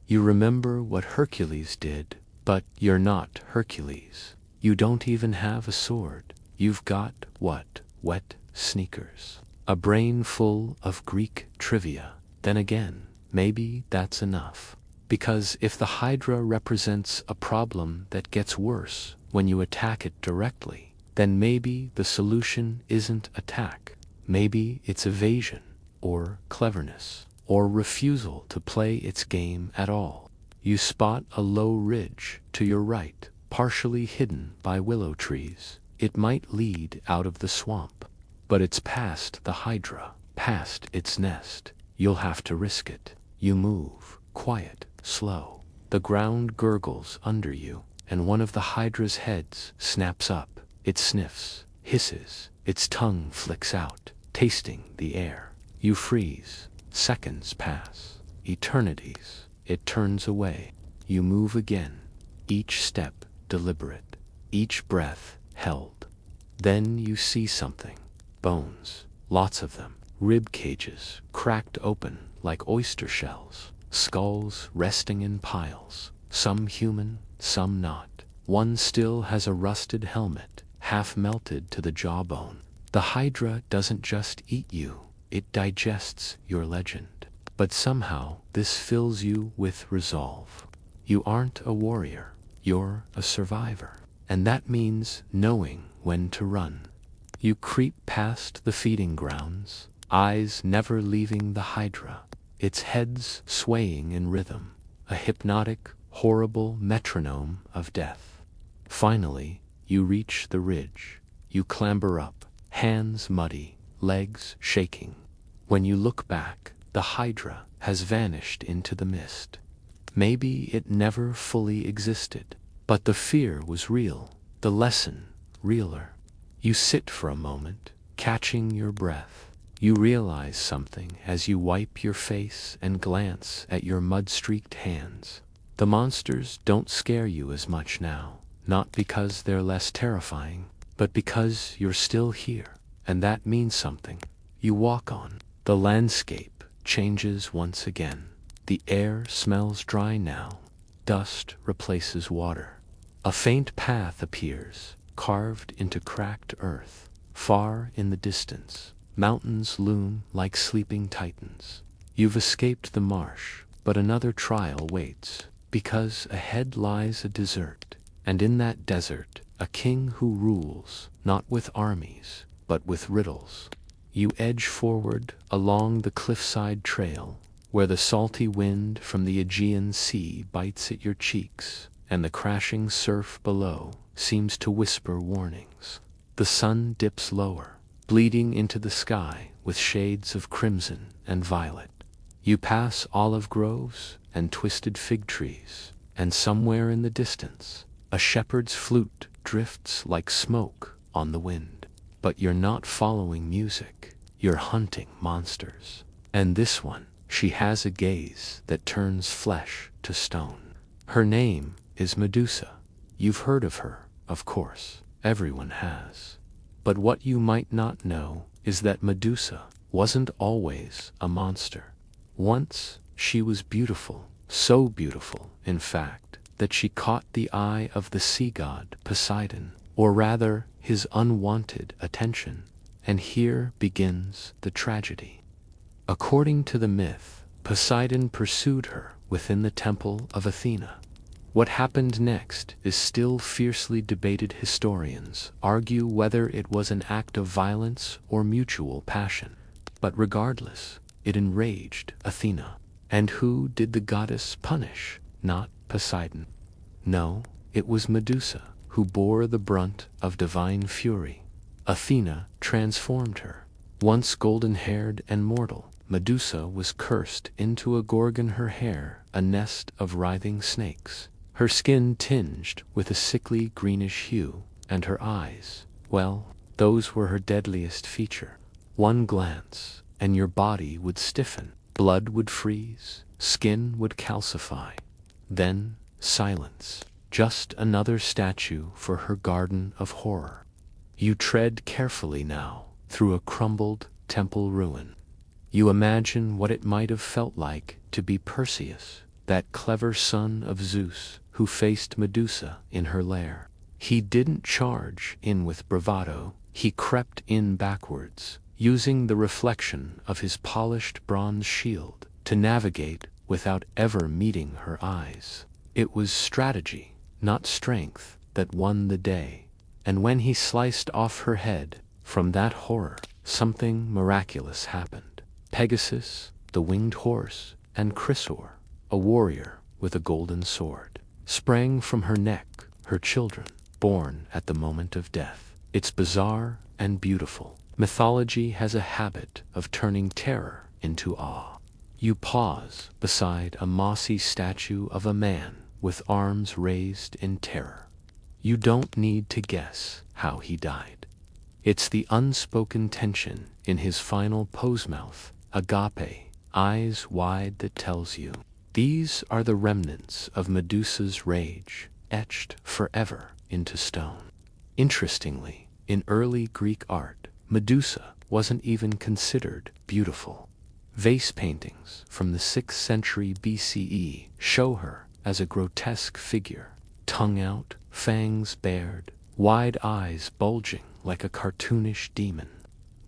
You remember what Hercules did, but you're not Hercules. You don't even have a sword. You've got what? Wet sneakers. A brain full of Greek trivia. Then again, maybe that's enough. Because if the Hydra represents a problem that gets worse when you attack it directly, then maybe the solution isn't attack. Maybe it's evasion, or cleverness, or refusal to play its game at all. You spot a low ridge to your right, partially hidden by willow trees. It might lead out of the swamp, but it's past the Hydra, past its nest. You'll have to risk it. You move, quiet, slow. The ground gurgles under you, and one of the Hydra's heads snaps up. It sniffs, hisses, its tongue flicks out, tasting the air. You freeze. Seconds pass. Eternities. It turns away. You move again. Each step deliberate. Each breath held. Then you see something. Bones. Lots of them. Rib cages cracked open like oyster shells. Skulls resting in piles. Some human, some not. One still has a rusted helmet, half melted to the jawbone. The Hydra doesn't just eat you, it digests your legend. But somehow this fills you with resolve. You aren't a warrior, you're a survivor. And that means knowing when to run. You creep past the feeding grounds, eyes never leaving the Hydra, its heads swaying in rhythm, a hypnotic, horrible metronome of death. Finally, you reach the ridge. You clamber up, hands muddy, legs shaking. When you look back, the Hydra has vanished into the mist. Maybe it never fully existed, but the fear was real, the lesson realer. You sit for a moment, catching your breath. You realize something as you wipe your face and glance at your mud-streaked hands. The monsters don't scare you as much now, not because they're less terrifying, but because you're still here, and that means something. You walk on. The landscape changes once again. The air smells dry now. Dust replaces water. A faint path appears, carved into cracked earth. Far in the distance, mountains loom like sleeping titans. You've escaped the marsh, but another trial waits, because ahead lies a desert, and in that desert, a king who rules, not with armies, but with riddles. You edge forward along the cliffside trail, where the salty wind from the Aegean Sea bites at your cheeks, and the crashing surf below seems to whisper warnings. The sun dips lower, bleeding into the sky with shades of crimson and violet. You pass olive groves and twisted fig trees, and somewhere in the distance, a shepherd's flute drifts like smoke on the wind. But you're not following music, you're hunting monsters. And this one, she has a gaze that turns flesh to stone. Her name is Medusa. You've heard of her, of course. Everyone has. But what you might not know is that Medusa wasn't always a monster. Once, she was beautiful, so beautiful, in fact, that she caught the eye of the sea god Poseidon, or rather, his unwanted attention. And here begins the tragedy. According to the myth, Poseidon pursued her within the temple of Athena. What happened next is still fiercely debated. Historians argue whether it was an act of violence or mutual passion. But regardless, it enraged Athena. And who did the goddess punish? Not Poseidon. No, it was Medusa, who bore the brunt of divine fury. Athena transformed her. Once golden-haired and mortal, Medusa was cursed into a gorgon, her hair a nest of writhing snakes. Her skin tinged with a sickly greenish hue, and her eyes, well, those were her deadliest feature. One glance, and your body would stiffen, blood would freeze, skin would calcify. Then, silence, just another statue for her garden of horror. You tread carefully now, through a crumbled temple ruin. You imagine what it might have felt like to be Perseus, that clever son of Zeus, who faced Medusa in her lair. He didn't charge in with bravado, he crept in backwards, using the reflection of his polished bronze shield to navigate without ever meeting her eyes. It was strategy, not strength, that won the day. And when he sliced off her head, from that horror, something miraculous happened. Pegasus, the winged horse, and Chrysor, a warrior with a golden sword, sprang from her neck, her children, born at the moment of death. It's bizarre and beautiful. Mythology has a habit of turning terror into awe. You pause beside a mossy statue of a man with arms raised in terror. You don't need to guess how he died. It's the unspoken tension in his final pose mouth, agape, eyes wide, that tells you. These are the remnants of Medusa's rage, etched forever into stone. Interestingly, in early Greek art, Medusa wasn't even considered beautiful. Vase paintings from the 6th century BCE show her as a grotesque figure, tongue out, fangs bared, wide eyes bulging like a cartoonish demon.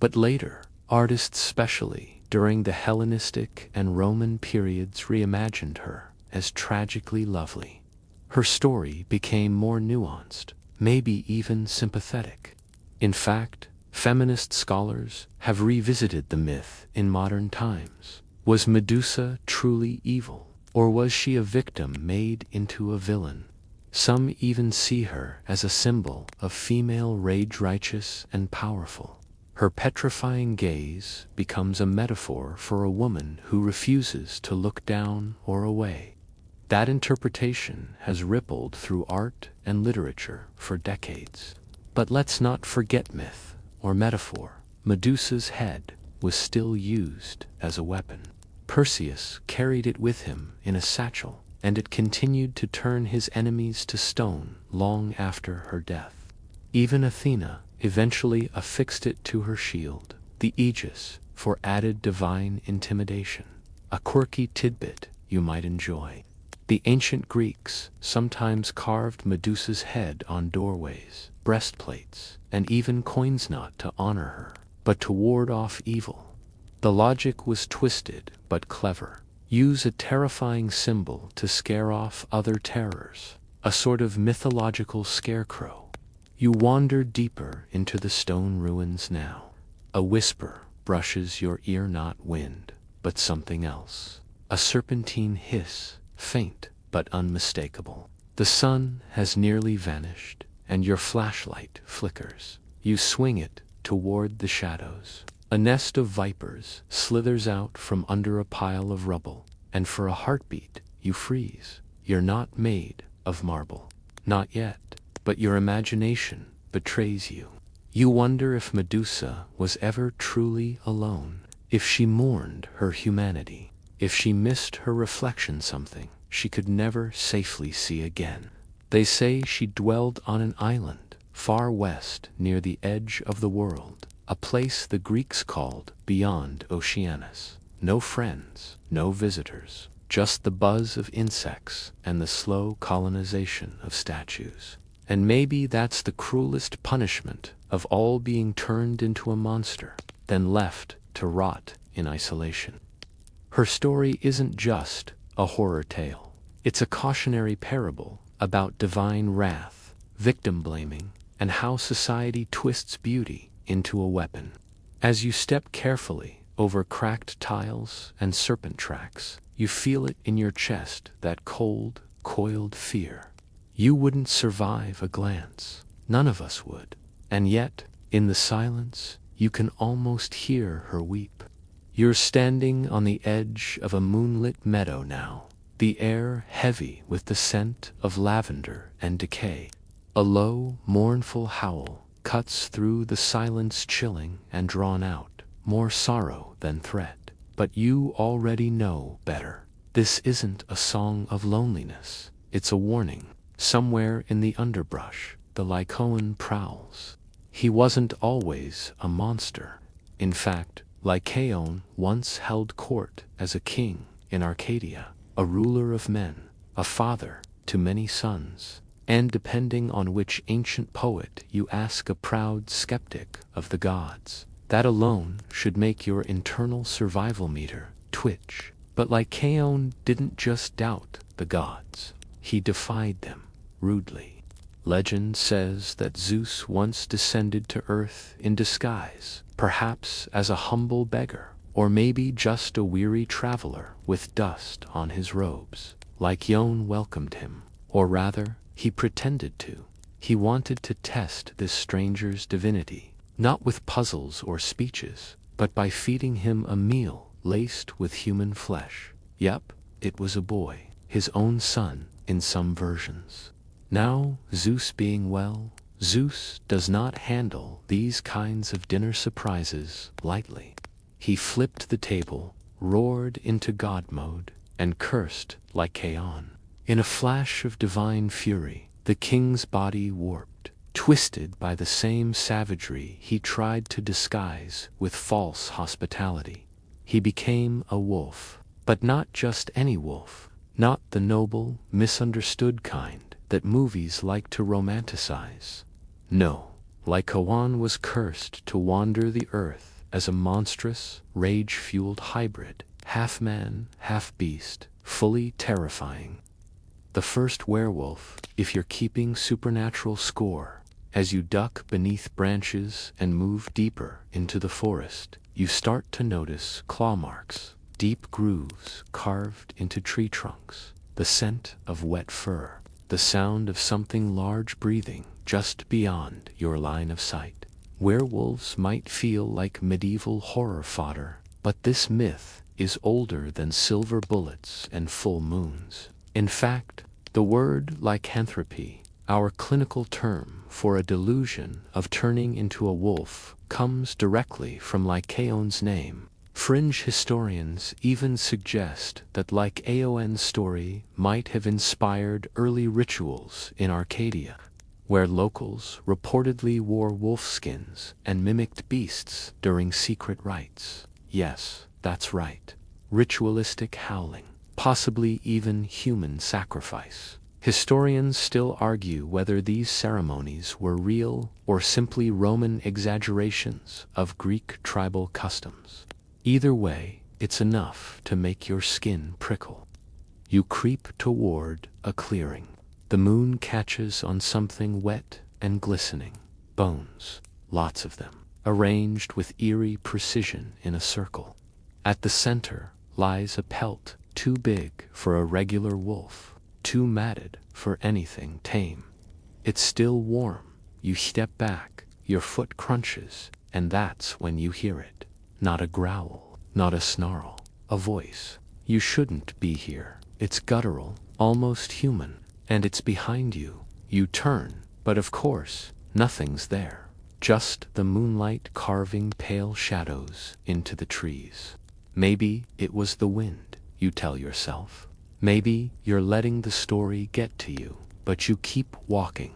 But later, artists, especially during the Hellenistic and Roman periods, reimagined her as tragically lovely. Her story became more nuanced, maybe even sympathetic. In fact, feminist scholars have revisited the myth in modern times. Was Medusa truly evil, or was she a victim made into a villain? Some even see her as a symbol of female rage, righteous and powerful. Her petrifying gaze becomes a metaphor for a woman who refuses to look down or away. That interpretation has rippled through art and literature for decades. But let's not forget myth or metaphor. Medusa's head was still used as a weapon. Perseus carried it with him in a satchel, and it continued to turn his enemies to stone long after her death. Even Athena eventually affixed it to her shield, the aegis, for added divine intimidation. A quirky tidbit you might enjoy. The ancient Greeks sometimes carved Medusa's head on doorways, breastplates, and even coins, not to honor her, but to ward off evil. The logic was twisted but clever. Use a terrifying symbol to scare off other terrors, a sort of mythological scarecrow. You wander deeper into the stone ruins now. A whisper brushes your ear, not wind, but something else. A serpentine hiss, faint but unmistakable. The sun has nearly vanished, and your flashlight flickers. You swing it toward the shadows. A nest of vipers slithers out from under a pile of rubble, and for a heartbeat you freeze. You're not made of marble. Not yet, but your imagination betrays you. You wonder if Medusa was ever truly alone, if she mourned her humanity, if she missed her reflection, something she could never safely see again. They say she dwelled on an island far west near the edge of the world, a place the Greeks called beyond Oceanus. No friends, no visitors, just the buzz of insects and the slow colonization of statues. And maybe that's the cruelest punishment of all, being turned into a monster, then left to rot in isolation. Her story isn't just a horror tale. It's a cautionary parable about divine wrath, victim blaming, and how society twists beauty into a weapon. As you step carefully over cracked tiles and serpent tracks, you feel it in your chest, that cold, coiled fear. You wouldn't survive a glance. None of us would. And yet, in the silence, you can almost hear her weep. You're standing on the edge of a moonlit meadow now, the air heavy with the scent of lavender and decay. A low, mournful howl cuts through the silence, chilling and drawn out, more sorrow than threat. But you already know better. This isn't a song of loneliness. It's a warning. Somewhere in the underbrush, the Lycaon prowls. He wasn't always a monster. In fact, Lycaon once held court as a king in Arcadia, a ruler of men, a father to many sons, and depending on which ancient poet you ask, a proud skeptic of the gods. That alone should make your internal survival meter twitch. But Lycaon didn't just doubt the gods. He defied them rudely. Legend says that Zeus once descended to earth in disguise, perhaps as a humble beggar, or maybe just a weary traveler with dust on his robes. Lycaon welcomed him, or rather, he pretended to. He wanted to test this stranger's divinity, not with puzzles or speeches, but by feeding him a meal laced with human flesh. Yep, it was a boy, his own son in some versions. Now, Zeus being well, Zeus does not handle these kinds of dinner surprises lightly. He flipped the table, roared into God mode, and cursed Lycaon. In a flash of divine fury, the king's body warped, twisted by the same savagery he tried to disguise with false hospitality. He became a wolf, but not just any wolf, not the noble, misunderstood kind that movies like to romanticize. No, Lycaon was cursed to wander the earth as a monstrous, rage-fueled hybrid, half man, half beast, fully terrifying. The first werewolf, if you're keeping supernatural score. As you duck beneath branches and move deeper into the forest, you start to notice claw marks, deep grooves carved into tree trunks, the scent of wet fur, the sound of something large breathing just beyond your line of sight. Werewolves might feel like medieval horror fodder, but this myth is older than silver bullets and full moons. In fact, the word lycanthropy, our clinical term for a delusion of turning into a wolf, comes directly from Lycaon's name. Fringe historians even suggest that Lycaon's story might have inspired early rituals in Arcadia, where locals reportedly wore wolf skins and mimicked beasts during secret rites. Yes, that's right. Ritualistic howling, possibly even human sacrifice. Historians still argue whether these ceremonies were real or simply Roman exaggerations of Greek tribal customs. Either way, it's enough to make your skin prickle. You creep toward a clearing. The moon catches on something wet and glistening. Bones, lots of them, arranged with eerie precision in a circle. At the center lies a pelt too big for a regular wolf, too matted for anything tame. It's still warm. You step back, your foot crunches, and that's when you hear it. Not a growl, not a snarl, a voice. You shouldn't be here. It's guttural, almost human, and it's behind you. You turn, but of course, nothing's there. Just the moonlight carving pale shadows into the trees. Maybe it was the wind, you tell yourself. Maybe you're letting the story get to you, but you keep walking.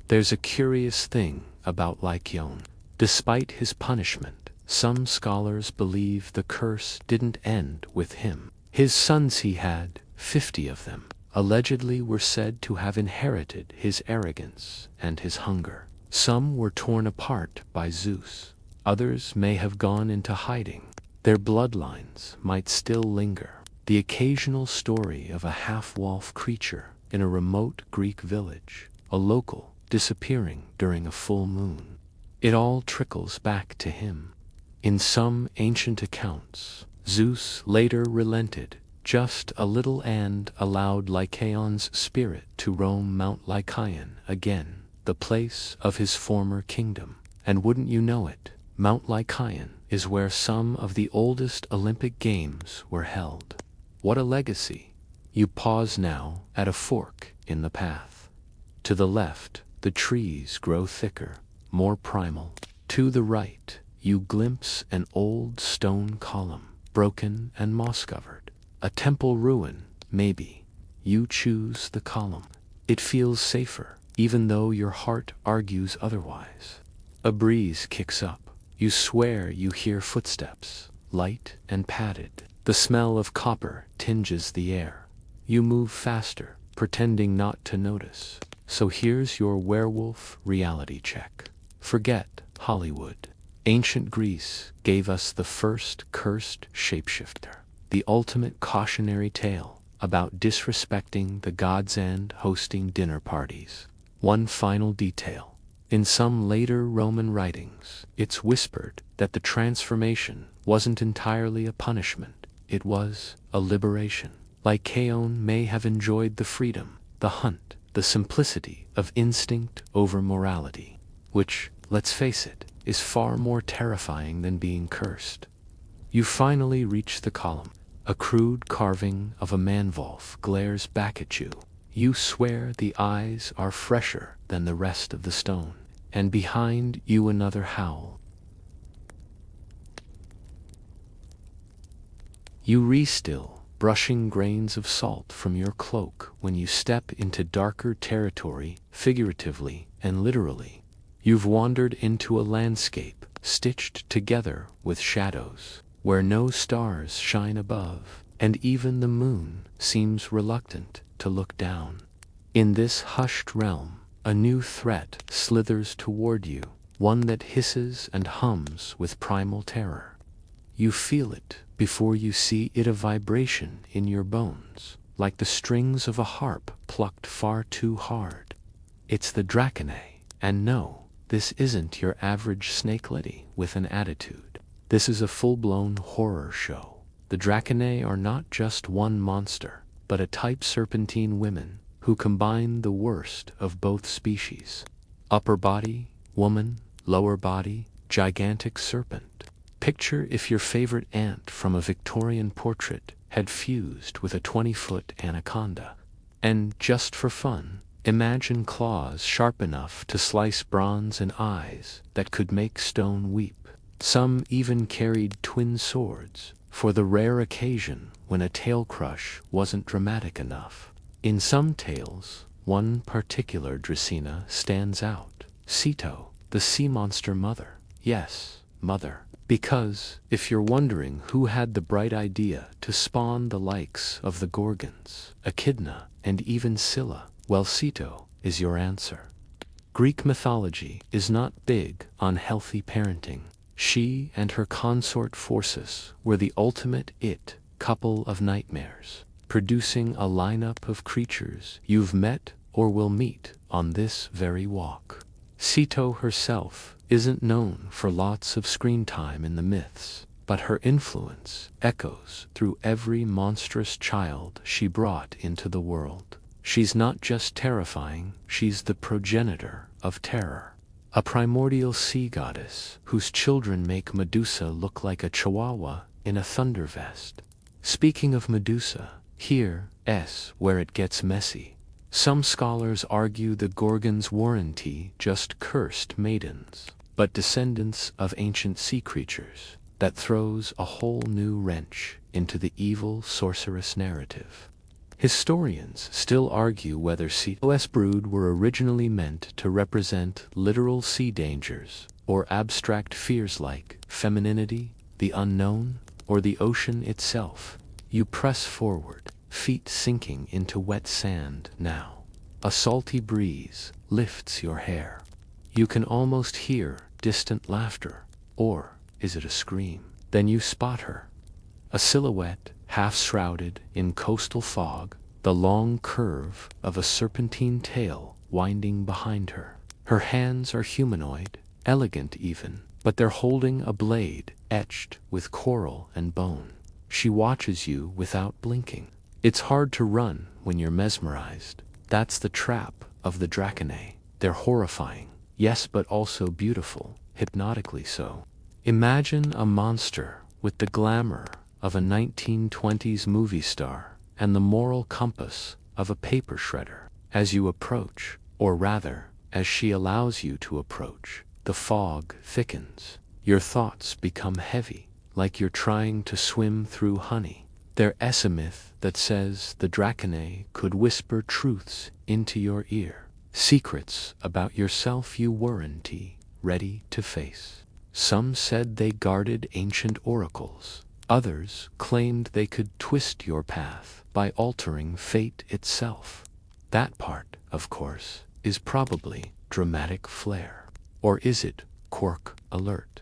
There's a curious thing about Lycaon. Despite his punishment, some scholars believe the curse didn't end with him. His sons, he had 50 of them, allegedly were said to have inherited his arrogance and his hunger. Some were torn apart by Zeus. Others may have gone into hiding. Their bloodlines might still linger. The occasional story of a half-wolf creature in a remote Greek village, a local disappearing during a full moon. It all trickles back to him. In some ancient accounts, Zeus later relented just a little and allowed Lycaon's spirit to roam Mount Lycaon again, the place of his former kingdom. And wouldn't you know it, Mount Lycaon is where some of the oldest Olympic Games were held. What a legacy! You pause now at a fork in the path. To the left, the trees grow thicker, more primal. To the right, you glimpse an old stone column, broken and moss-covered. A temple ruin, maybe. You choose the column. It feels safer, even though your heart argues otherwise. A breeze kicks up. You swear you hear footsteps, light and padded. The smell of copper tinges the air. You move faster, pretending not to notice. So here's your werewolf reality check. Forget Hollywood. Ancient Greece gave us the first cursed shapeshifter, the ultimate cautionary tale about disrespecting the gods and hosting dinner parties. One final detail. In some later Roman writings, it's whispered that the transformation wasn't entirely a punishment, it was a liberation. Lycaon may have enjoyed the freedom, the hunt, the simplicity of instinct over morality, which, let's face it, is far more terrifying than being cursed. You finally reach the column. A crude carving of a manvolf glares back at you. You swear the eyes are fresher than the rest of the stone, and behind you another howl. You re-still, brushing grains of salt from your cloak when you step into darker territory, figuratively and literally. You've wandered into a landscape stitched together with shadows, where no stars shine above, and even the moon seems reluctant to look down. In this hushed realm, a new threat slithers toward you, one that hisses and hums with primal terror. You feel it before you see it, a vibration in your bones, like the strings of a harp plucked far too hard. It's the Dracanae, and no, this isn't your average snake lady with an attitude. This is a full-blown horror show. The Dracanae are not just one monster, but a type serpentine women who combine the worst of both species. Upper body, woman; lower body, gigantic serpent. Picture if your favorite aunt from a Victorian portrait had fused with a 20-foot anaconda. And just for fun, imagine claws sharp enough to slice bronze and eyes that could make stone weep. Some even carried twin swords, for the rare occasion when a tail crush wasn't dramatic enough. In some tales, one particular Dracena stands out. Ceto, the sea monster mother. Yes, mother. Because, if you're wondering who had the bright idea to spawn the likes of the Gorgons, Echidna, and even Scylla, well, Ceto is your answer. Greek mythology is not big on healthy parenting. She and her consort Phorcys were the ultimate couple of nightmares, producing a lineup of creatures you've met or will meet on this very walk. Ceto herself isn't known for lots of screen time in the myths, but her influence echoes through every monstrous child she brought into the world. She's not just terrifying, she's the progenitor of terror. A primordial sea goddess whose children make Medusa look like a chihuahua in a thunder vest. Speaking of Medusa, here's where it gets messy. Some scholars argue the Gorgons weren't just cursed maidens, but descendants of ancient sea creatures. That throws a whole new wrench into the evil sorceress narrative. Historians still argue whether Ceto's brood were originally meant to represent literal sea dangers, or abstract fears like femininity, the unknown, or the ocean itself. You press forward, feet sinking into wet sand now. A salty breeze lifts your hair. You can almost hear distant laughter, or is it a scream? Then you spot her. A silhouette, half shrouded in coastal fog, the long curve of a serpentine tail winding behind her. Her hands are humanoid, elegant even, but they're holding a blade etched with coral and bone. She watches you without blinking. It's hard to run when you're mesmerized. That's the trap of the Dracanae. They're horrifying, yes, but also beautiful, hypnotically so. Imagine a monster with the glamour of a 1920s movie star and the moral compass of a paper shredder. As you approach, or rather, as she allows you to approach, the fog thickens. Your thoughts become heavy, like you're trying to swim through honey. There's a myth that says the Dracanae could whisper truths into your ear, secrets about yourself you weren't ready to face. Some said they guarded ancient oracles. Others claimed they could twist your path by altering fate itself. That part, of course, is probably dramatic flair. Or is it quirk alert?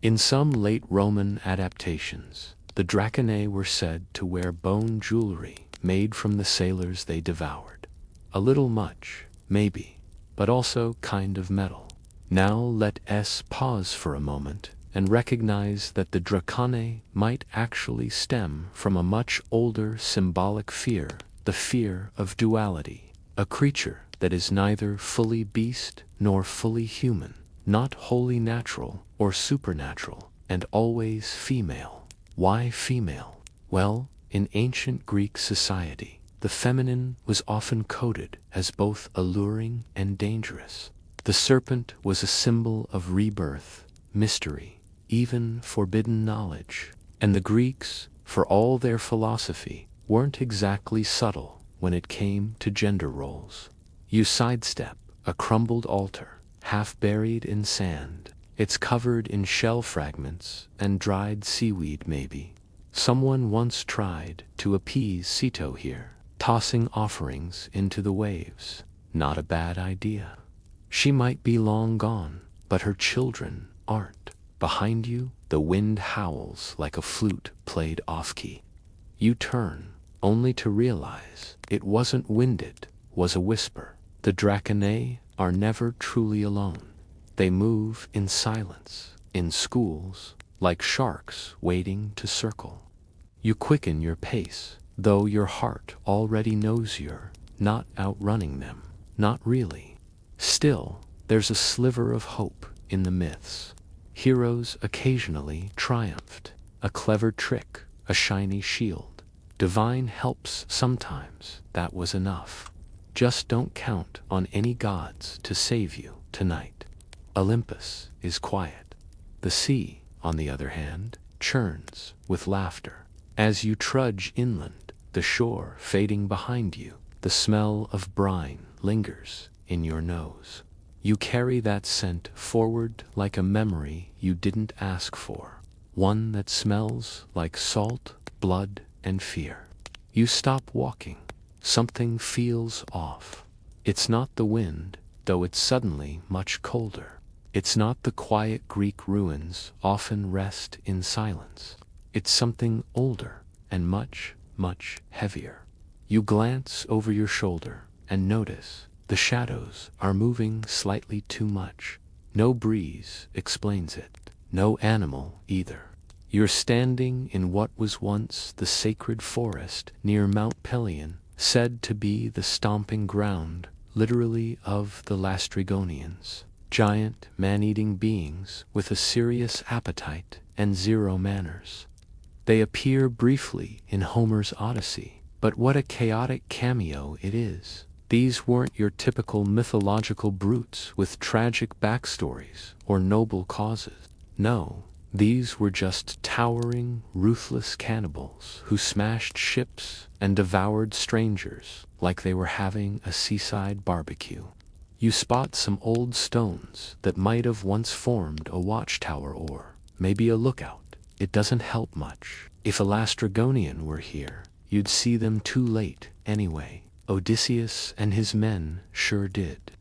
In some late Roman adaptations, the Dracanae were said to wear bone jewelry made from the sailors they devoured. A little much, maybe, but also kind of metal. Now let us pause for a moment and recognize that the Dracone might actually stem from a much older symbolic fear, the fear of duality, a creature that is neither fully beast nor fully human, not wholly natural or supernatural, and always female. Why female? Well, in ancient Greek society, the feminine was often coded as both alluring and dangerous. The serpent was a symbol of rebirth, mystery, even forbidden knowledge. And the Greeks, for all their philosophy, weren't exactly subtle when it came to gender roles. You sidestep a crumbled altar, half buried in sand. It's covered in shell fragments and dried seaweed maybe. Someone once tried to appease Sito here, tossing offerings into the waves. Not a bad idea. She might be long gone, but her children aren't. Behind you, the wind howls like a flute played off-key. You turn, only to realize it wasn't winded, was a whisper. The Dracone are never truly alone. They move in silence, in schools, like sharks waiting to circle. You quicken your pace, though your heart already knows you're not outrunning them. Not really. Still, there's a sliver of hope in the myths. Heroes occasionally triumphed. A clever trick, a shiny shield. Divine helps sometimes, that was enough. Just don't count on any gods to save you tonight. Olympus is quiet. The sea, on the other hand, churns with laughter. As you trudge inland, the shore fading behind you, the smell of brine lingers in your nose. You carry that scent forward like a memory you didn't ask for, one that smells like salt, blood, and fear. You stop walking. Something feels off. It's not the wind, though it's suddenly much colder. It's not the quiet Greek ruins often rest in silence. It's something older and much, much heavier. You glance over your shoulder and notice the shadows are moving slightly too much. No breeze explains it. No animal either. You're standing in what was once the sacred forest near Mount Pelion, said to be the stomping ground, literally, of the Lastrygonians. Giant, man-eating beings with a serious appetite and zero manners. They appear briefly in Homer's Odyssey, but what a chaotic cameo it is. These weren't your typical mythological brutes with tragic backstories or noble causes. No, these were just towering, ruthless cannibals who smashed ships and devoured strangers like they were having a seaside barbecue. You spot some old stones that might have once formed a watchtower or maybe a lookout. It doesn't help much. If a Lastrygonian were here, you'd see them too late anyway. Odysseus and his men sure did.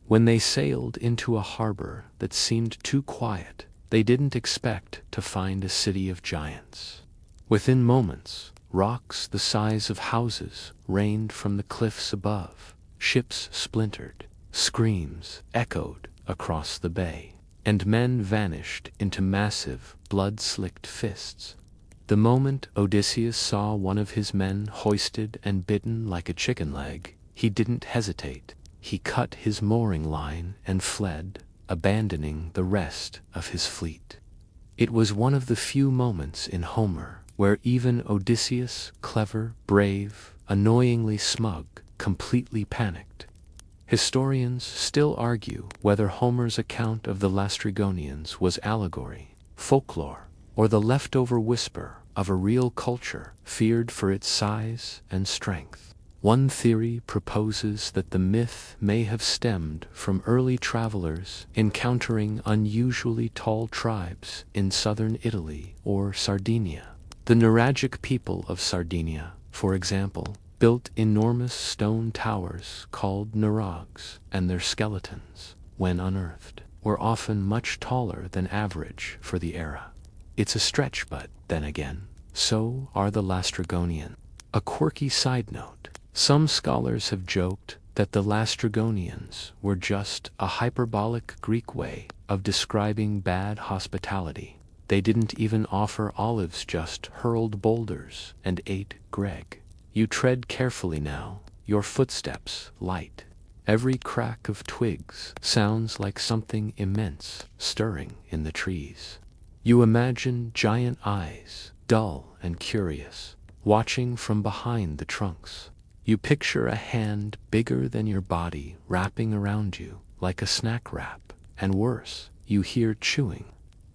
When they sailed into a harbor that seemed too quiet, they didn't expect to find a city of giants. Within moments, rocks the size of houses rained from the cliffs above. Ships splintered. Screams echoed across the bay. And men vanished into massive, blood-slicked fists. The moment Odysseus saw one of his men hoisted and bitten like a chicken leg, he didn't hesitate. He cut his mooring line and fled, abandoning the rest of his fleet. It was one of the few moments in Homer where even Odysseus, clever, brave, annoyingly smug, completely panicked. Historians still argue whether Homer's account of the Lastrygonians was allegory, folklore, or the leftover whisper of a real culture feared for its size and strength. One theory proposes that the myth may have stemmed from early travelers encountering unusually tall tribes in southern Italy or Sardinia. The Nuragic people of Sardinia, for example, built enormous stone towers called nurags, and their skeletons, when unearthed, were often much taller than average for the era. It's a stretch, but then again, so are the Lastrygonians. A quirky side note, some scholars have joked that the Lastrygonians were just a hyperbolic Greek way of describing bad hospitality. They didn't even offer olives, just hurled boulders and ate Greg. You tread carefully now, your footsteps light. Every crack of twigs sounds like something immense stirring in the trees. You imagine giant eyes, dull and curious, watching from behind the trunks. You picture a hand bigger than your body wrapping around you like a snack wrap, and worse, you hear chewing.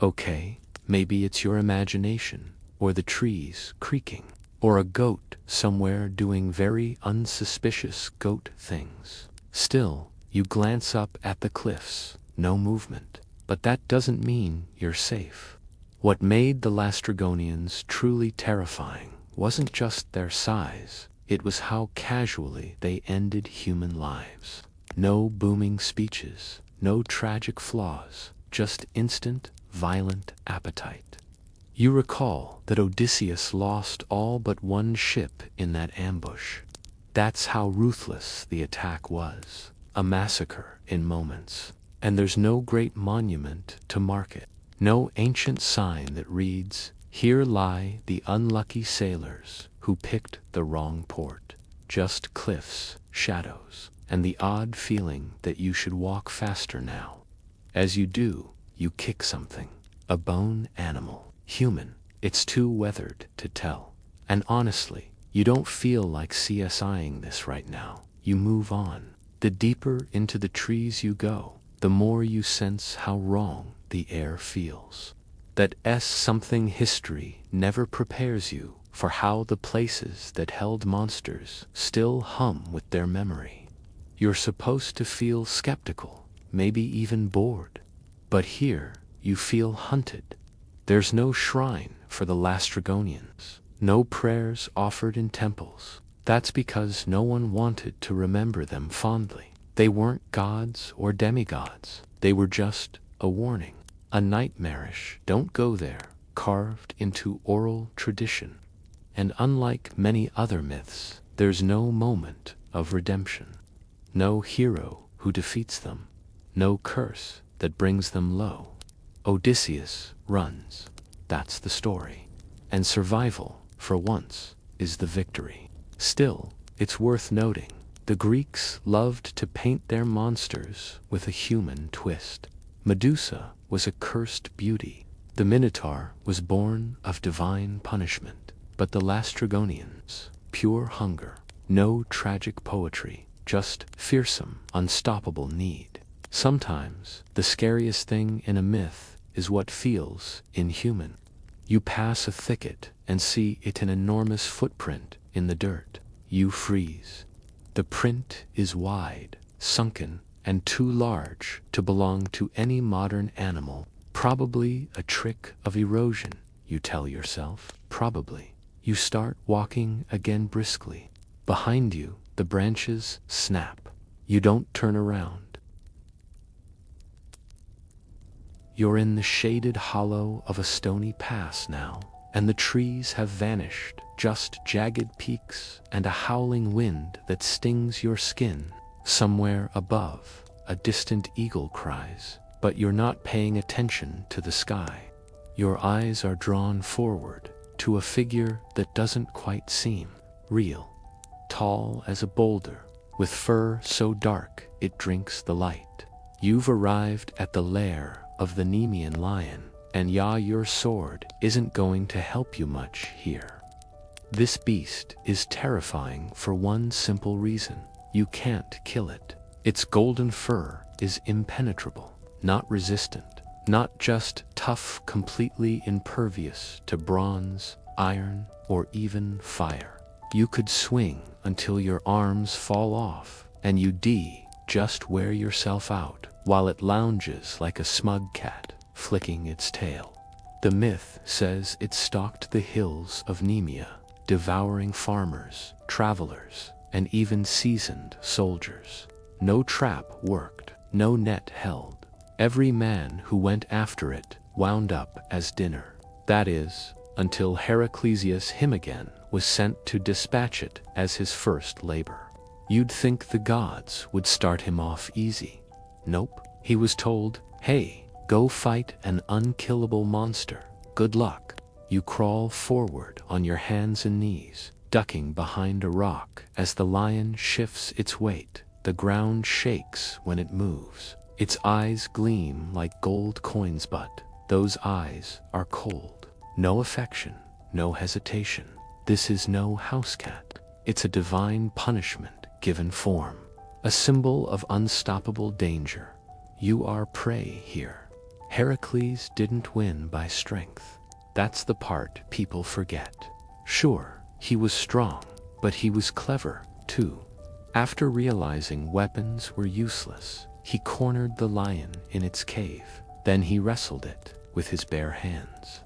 Okay, maybe it's your imagination, or the trees creaking, or a goat somewhere doing very unsuspicious goat things. Still, you glance up at the cliffs, no movement, but that doesn't mean you're safe. What made the Lastrygonians truly terrifying wasn't just their size, it was how casually they ended human lives. No booming speeches, no tragic flaws, just instant, violent appetite. You recall that Odysseus lost all but one ship in that ambush. That's how ruthless the attack was, a massacre in moments. And there's no great monument to mark it, no ancient sign that reads, "Here lie the unlucky sailors who picked the wrong port." Just cliffs, shadows, and the odd feeling that you should walk faster now. As you do, you kick something, a bone animal, human. It's too weathered to tell. And honestly, you don't feel like CSIing this right now. You move on. The deeper into the trees you go, the more you sense how wrong the air feels. That something history never prepares you for how the places that held monsters still hum with their memory. You're supposed to feel skeptical, maybe even bored. But here, you feel hunted. There's no shrine for the Lastrygonians, no prayers offered in temples. That's because no one wanted to remember them fondly. They weren't gods or demigods. They were just a warning, a nightmarish "don't go there" carved into oral tradition. And unlike many other myths, there's no moment of redemption. No hero who defeats them. No curse that brings them low. Odysseus runs. That's the story. And survival, for once, is the victory. Still, it's worth noting, the Greeks loved to paint their monsters with a human twist. Medusa was a cursed beauty. The Minotaur was born of divine punishment. But the Lastrygonians, pure hunger, no tragic poetry, just fearsome, unstoppable need. Sometimes, the scariest thing in a myth is what feels inhuman. You pass a thicket and see an enormous footprint in the dirt. You freeze. The print is wide, sunken, and too large to belong to any modern animal. Probably a trick of erosion, you tell yourself. Probably. You start walking again briskly. Behind you, the branches snap. You don't turn around. You're in the shaded hollow of a stony pass now, and the trees have vanished, just jagged peaks and a howling wind that stings your skin. Somewhere above, a distant eagle cries, but you're not paying attention to the sky. Your eyes are drawn forward, to a figure that doesn't quite seem real. Tall as a boulder, with fur so dark it drinks the light. You've arrived at the lair of the Nemean lion, and your sword isn't going to help you much here. This beast is terrifying for one simple reason. You can't kill it. Its golden fur is impenetrable, not resistant. Not just tough, completely impervious to bronze, iron, or even fire. You could swing until your arms fall off, and you just wear yourself out, while it lounges like a smug cat, flicking its tail. The myth says it stalked the hills of Nemea, devouring farmers, travelers, and even seasoned soldiers. No trap worked, no net held. Every man who went after it wound up as dinner. That is, until Heraclesius Him again was sent to dispatch it as his first labor. You'd think the gods would start him off easy. Nope. He was told, hey, go fight an unkillable monster. Good luck. You crawl forward on your hands and knees, ducking behind a rock as the lion shifts its weight. The ground shakes when it moves. Its eyes gleam like gold coins, but those eyes are cold. No affection, no hesitation. This is no house cat. It's a divine punishment given form, a symbol of unstoppable danger. You are prey here. Heracles didn't win by strength. That's the part people forget. Sure, he was strong, but he was clever, too. After realizing weapons were useless, he cornered the lion in its cave. Then he wrestled it with his bare hands.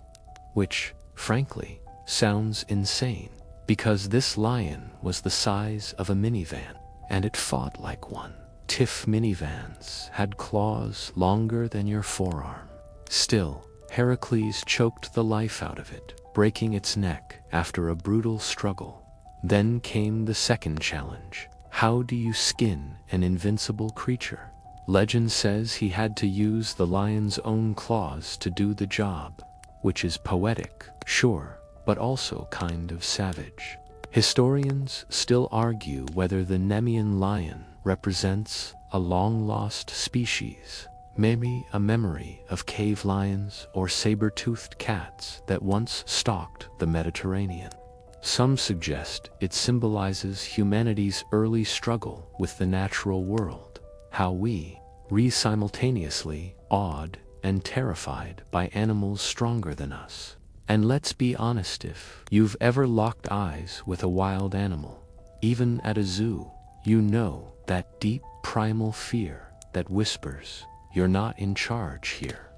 Which, frankly, sounds insane, because this lion was the size of a minivan, and it fought like one. TIFF minivans had claws longer than your forearm. Still, Heracles choked the life out of it, breaking its neck after a brutal struggle. Then came the second challenge. How do you skin an invincible creature? Legend says he had to use the lion's own claws to do the job, which is poetic, sure, but also kind of savage. Historians still argue whether the Nemean lion represents a long-lost species, maybe a memory of cave lions or saber-toothed cats that once stalked the Mediterranean. Some suggest it symbolizes humanity's early struggle with the natural world, how we simultaneously awed and terrified by animals stronger than us. And let's be honest, if you've ever locked eyes with a wild animal, even at a zoo, you know that deep primal fear that whispers, you're not in charge here.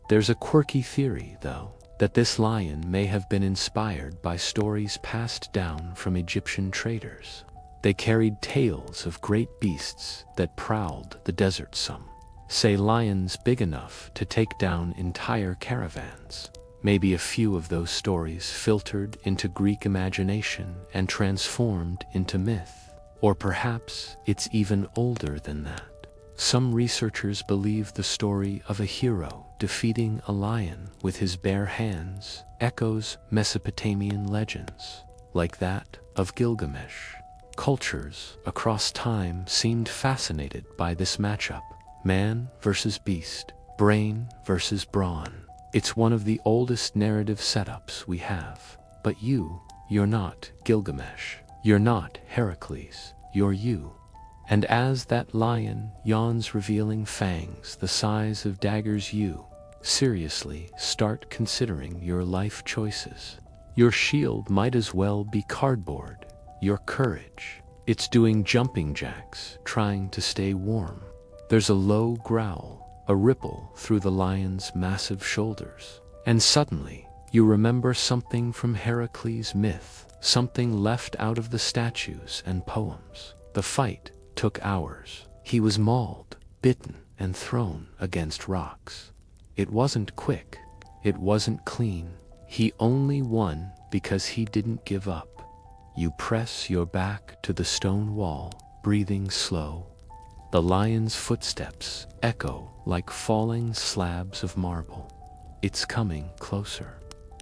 There's a quirky theory, though, that this lion may have been inspired by stories passed down from Egyptian traders. They carried tales of great beasts that prowled the desert. Some say lions big enough to take down entire caravans. Maybe a few of those stories filtered into Greek imagination and transformed into myth. Or perhaps it's even older than that. Some researchers believe the story of a hero defeating a lion with his bare hands echoes Mesopotamian legends, like that of Gilgamesh. Cultures across time seemed fascinated by this matchup, man versus beast, brain versus brawn. It's one of the oldest narrative setups we have. But you're not Gilgamesh. You're not Heracles. You're you. And as that lion yawns, revealing fangs the size of daggers, you seriously start considering your life choices. Your shield might as well be cardboard. Your courage, it's doing jumping jacks, trying to stay warm. There's a low growl, a ripple through the lion's massive shoulders. And suddenly, you remember something from Heracles' myth, something left out of the statues and poems. The fight took hours. He was mauled, bitten, and thrown against rocks. It wasn't quick. It wasn't clean. He only won because he didn't give up. You press your back to the stone wall, breathing slow. The lion's footsteps echo like falling slabs of marble. It's coming closer.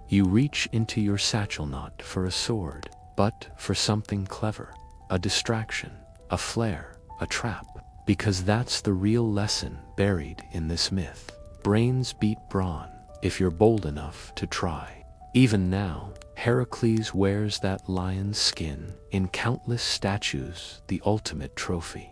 You reach into your satchel, not for a sword, but for something clever, a distraction, a flare, a trap, because that's the real lesson buried in this myth. Brains beat brawn, if you're bold enough to try. Even now, Heracles wears that lion's skin in countless statues, the ultimate trophy.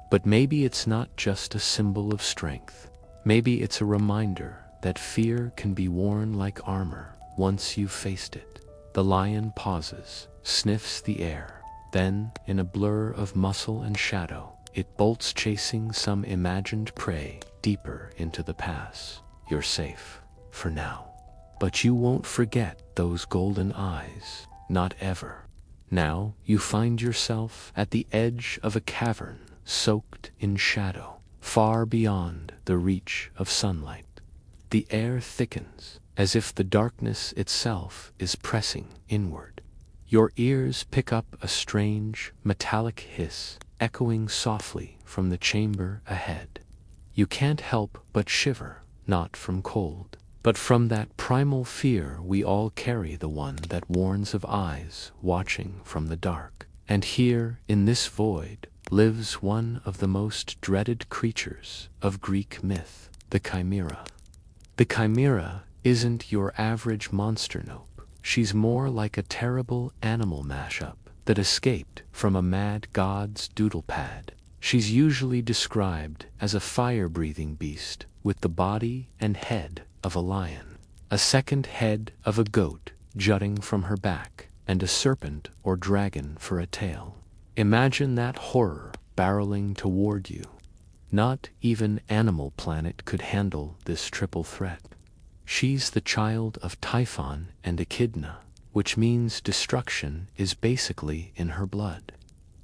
But maybe it's not just a symbol of strength. Maybe it's a reminder that fear can be worn like armor once you've faced it. The lion pauses, sniffs the air, then, in a blur of muscle and shadow, it bolts, chasing some imagined prey deeper into the pass. You're safe, for now. But you won't forget those golden eyes, not ever. Now you find yourself at the edge of a cavern, soaked in shadow, far beyond the reach of sunlight. The air thickens, as if the darkness itself is pressing inward. Your ears pick up a strange, metallic hiss, echoing softly from the chamber ahead. You can't help but shiver, not from cold, but from that primal fear we all carry, the one that warns of eyes watching from the dark. And here, in this void, lives one of the most dreaded creatures of Greek myth, the Chimera. The Chimera isn't your average monster, nope. She's more like a terrible animal mashup that escaped from a mad god's doodle pad. She's usually described as a fire-breathing beast with the body and head of a lion, a second head of a goat jutting from her back, and a serpent or dragon for a tail. Imagine that horror barreling toward you. Not even Animal Planet could handle this triple threat. She's the child of Typhon and Echidna, which means destruction is basically in her blood.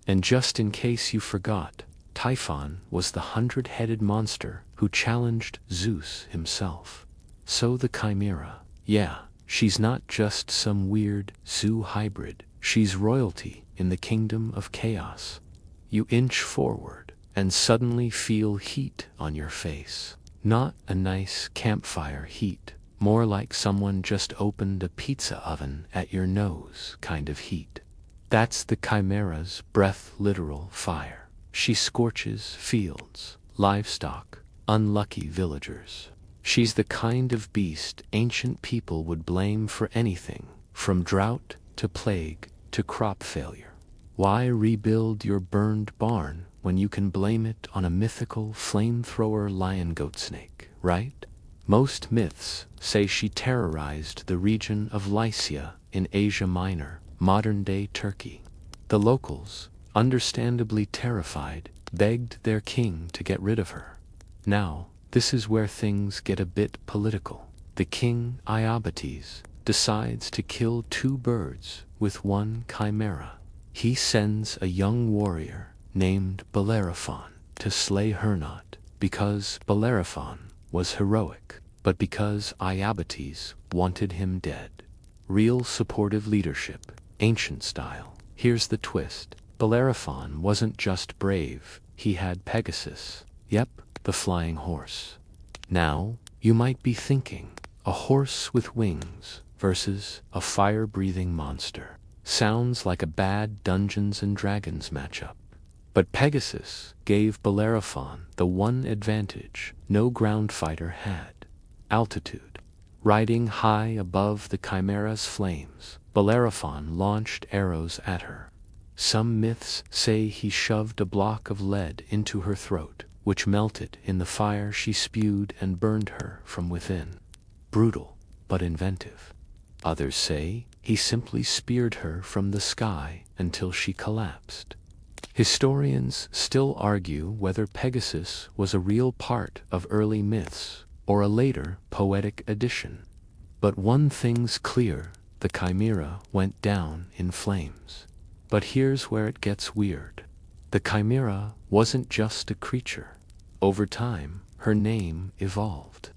And just in case you forgot, Typhon was the 100-headed monster who challenged Zeus himself. So the Chimera, yeah, she's not just some weird zoo hybrid, she's royalty in the kingdom of chaos. You inch forward and suddenly feel heat on your face. Not a nice campfire heat, more like someone just opened a pizza oven at your nose kind of heat. That's the Chimera's breath, literal fire. She scorches fields, livestock, unlucky villagers. She's the kind of beast ancient people would blame for anything, from drought to plague to crop failure. Why rebuild your burned barn when you can blame it on a mythical flamethrower lion goat snake, right? Most myths say she terrorized the region of Lycia in Asia Minor, modern-day Turkey. The locals, understandably terrified, begged their king to get rid of her. Now, this is where things get a bit political. The king, Iobates, decides to kill two birds with one chimera. He sends a young warrior named Bellerophon to slay her, not because Bellerophon was heroic, but because Iobates wanted him dead. Real supportive leadership, ancient style. Here's the twist. Bellerophon wasn't just brave, he had Pegasus. Yep, the flying horse. Now, you might be thinking, a horse with wings versus a fire-breathing monster. Sounds like a bad Dungeons and Dragons matchup. But Pegasus gave Bellerophon the one advantage no ground fighter had: altitude. Riding high above the Chimera's flames, Bellerophon launched arrows at her. Some myths say he shoved a block of lead into her throat, which melted in the fire she spewed and burned her from within. Brutal, but inventive. Others say he simply speared her from the sky until she collapsed. Historians still argue whether Pegasus was a real part of early myths or a later poetic addition. But one thing's clear, the Chimera went down in flames. But here's where it gets weird. The Chimera wasn't just a creature. Over time, her name evolved.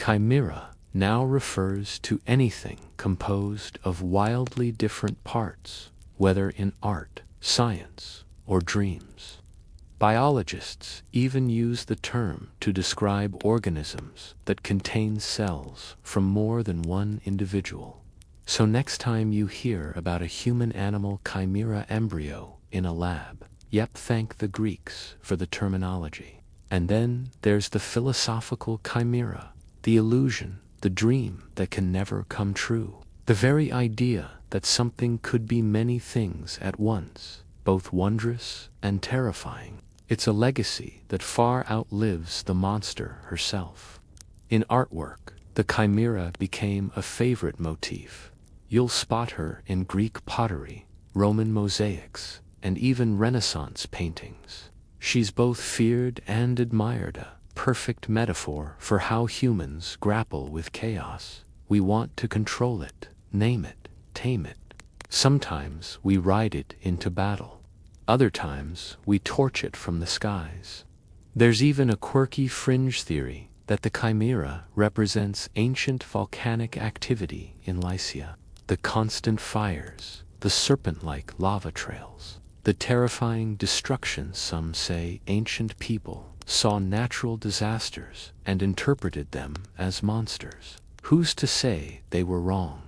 Chimera now refers to anything composed of wildly different parts, whether in art, science, or dreams. Biologists even use the term to describe organisms that contain cells from more than one individual. So next time you hear about a human-animal chimera embryo in a lab, yep, thank the Greeks for the terminology. And then there's the philosophical chimera, the illusion, the dream that can never come true. The very idea that something could be many things at once, both wondrous and terrifying. It's a legacy that far outlives the monster herself. In artwork, the chimera became a favorite motif. You'll spot her in Greek pottery, Roman mosaics, and even Renaissance paintings. She's both feared and admired, a perfect metaphor for how humans grapple with chaos. We want to control it, name it, tame it. Sometimes we ride it into battle. Other times we torch it from the skies. There's even a quirky fringe theory that the chimera represents ancient volcanic activity in Lycia. The constant fires, the serpent-like lava trails. The terrifying destruction. Some say ancient people saw natural disasters and interpreted them as monsters. Who's to say they were wrong?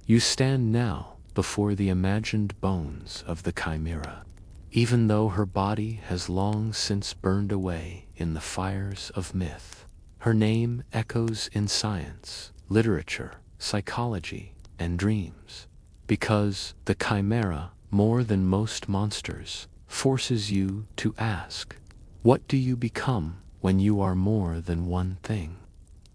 You stand now before the imagined bones of the chimera, even though her body has long since burned away in the fires of myth. Her name echoes in science, literature, psychology, and dreams, because the chimera, more than most monsters, forces you to ask, what do you become when you are more than one thing?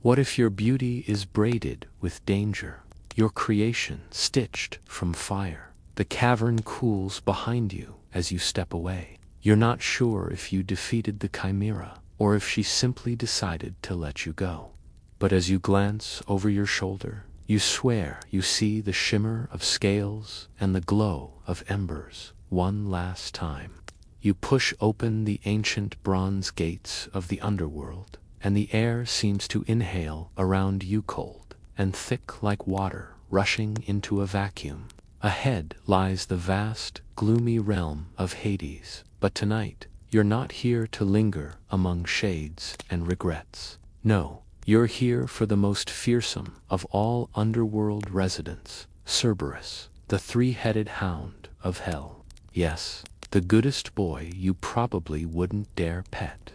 What if your beauty is braided with danger, your creation stitched from fire? The cavern cools behind you as you step away. You're not sure if you defeated the chimera or if she simply decided to let you go. But as you glance over your shoulder, you swear you see the shimmer of scales and the glow of embers one last time. You push open the ancient bronze gates of the underworld, and the air seems to inhale around you, cold and thick like water rushing into a vacuum. Ahead lies the vast, gloomy realm of Hades, but tonight you're not here to linger among shades and regrets. No, you're here for the most fearsome of all underworld residents, Cerberus, the three-headed hound of hell. Yes, the goodest boy you probably wouldn't dare pet.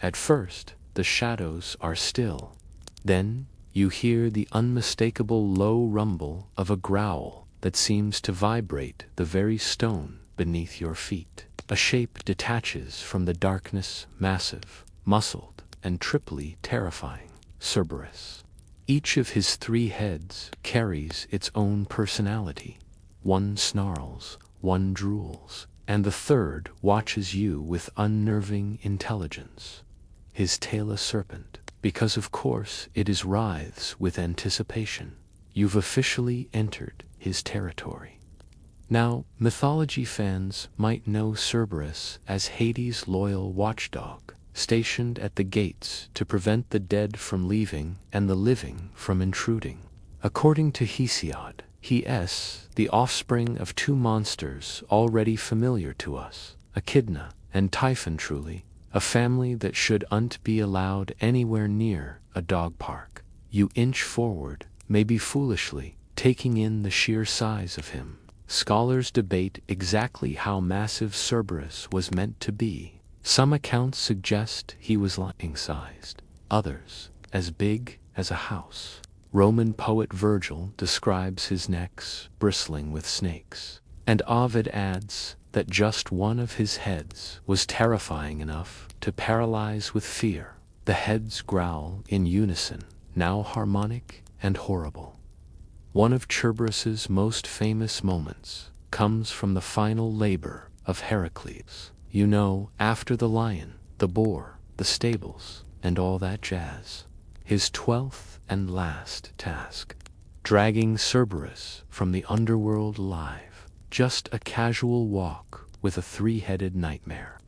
At first, the shadows are still. Then, you hear the unmistakable low rumble of a growl that seems to vibrate the very stone beneath your feet. A shape detaches from the darkness, massive, muscled, and triply terrifying. Cerberus. Each of his three heads carries its own personality. One snarls, one drools, and the third watches you with unnerving intelligence. His tail a serpent, because of course it is writhes with anticipation. You've officially entered his territory. Now, mythology fans might know Cerberus as Hades' loyal watchdog, stationed at the gates to prevent the dead from leaving and the living from intruding. According to Hesiod, he is the offspring of two monsters already familiar to us, Echidna and Typhon. Truly, a family that shouldn't be allowed anywhere near a dog park. You inch forward, maybe foolishly, taking in the sheer size of him. Scholars debate exactly how massive Cerberus was meant to be. Some accounts suggest he was lion-sized, others as big as a house. Roman poet Virgil describes his necks bristling with snakes, and Ovid adds that just one of his heads was terrifying enough to paralyze with fear. The heads growl in unison, now harmonic and horrible. One of Cerberus's most famous moments comes from the final labor of Heracles. You know, after the lion, the boar, the stables, and all that jazz. His 12th and last task, dragging Cerberus from the underworld alive. Just a casual walk with a three-headed nightmare.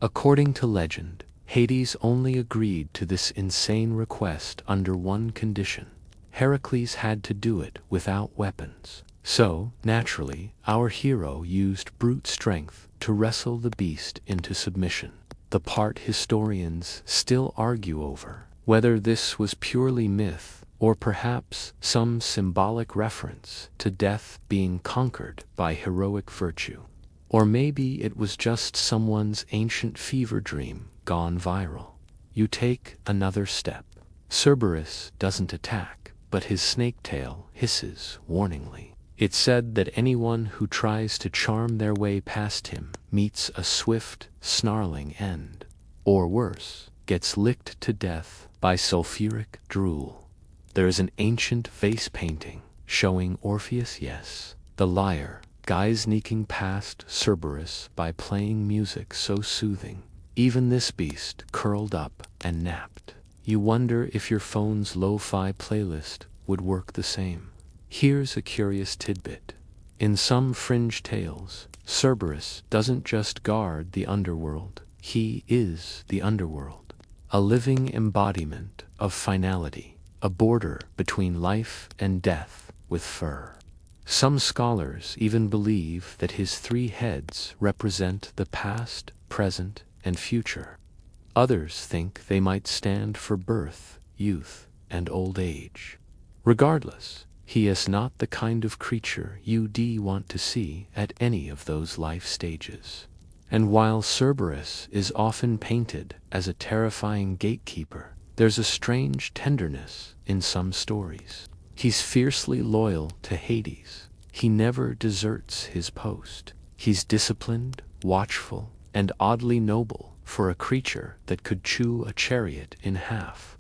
According to legend, Hades only agreed to this insane request under one condition. Heracles had to do it without weapons. So, naturally, our hero used brute strength to wrestle the beast into submission. The part historians still argue over, whether this was purely myth or perhaps some symbolic reference to death being conquered by heroic virtue. Or maybe it was just someone's ancient fever dream gone viral. You take another step. Cerberus doesn't attack, but his snake tail hisses warningly. It's said that anyone who tries to charm their way past him meets a swift, snarling end. Or worse, gets licked to death by sulfuric drool. There is an ancient vase painting showing Orpheus, yes, the lyre, guy sneaking past Cerberus by playing music so soothing. Even this beast curled up and napped. You wonder if your phone's lo-fi playlist would work the same. Here's a curious tidbit. In some fringe tales, Cerberus doesn't just guard the underworld, he is the underworld. A living embodiment of finality, a border between life and death with fur. Some scholars even believe that his 3 heads represent the past, present, and future. Others think they might stand for birth, youth, and old age. Regardless, he is not the kind of creature you'd want to see at any of those life stages. And while Cerberus is often painted as a terrifying gatekeeper, there's a strange tenderness in some stories. He's fiercely loyal to Hades. He never deserts his post. He's disciplined, watchful, and oddly noble for a creature that could chew a chariot in half.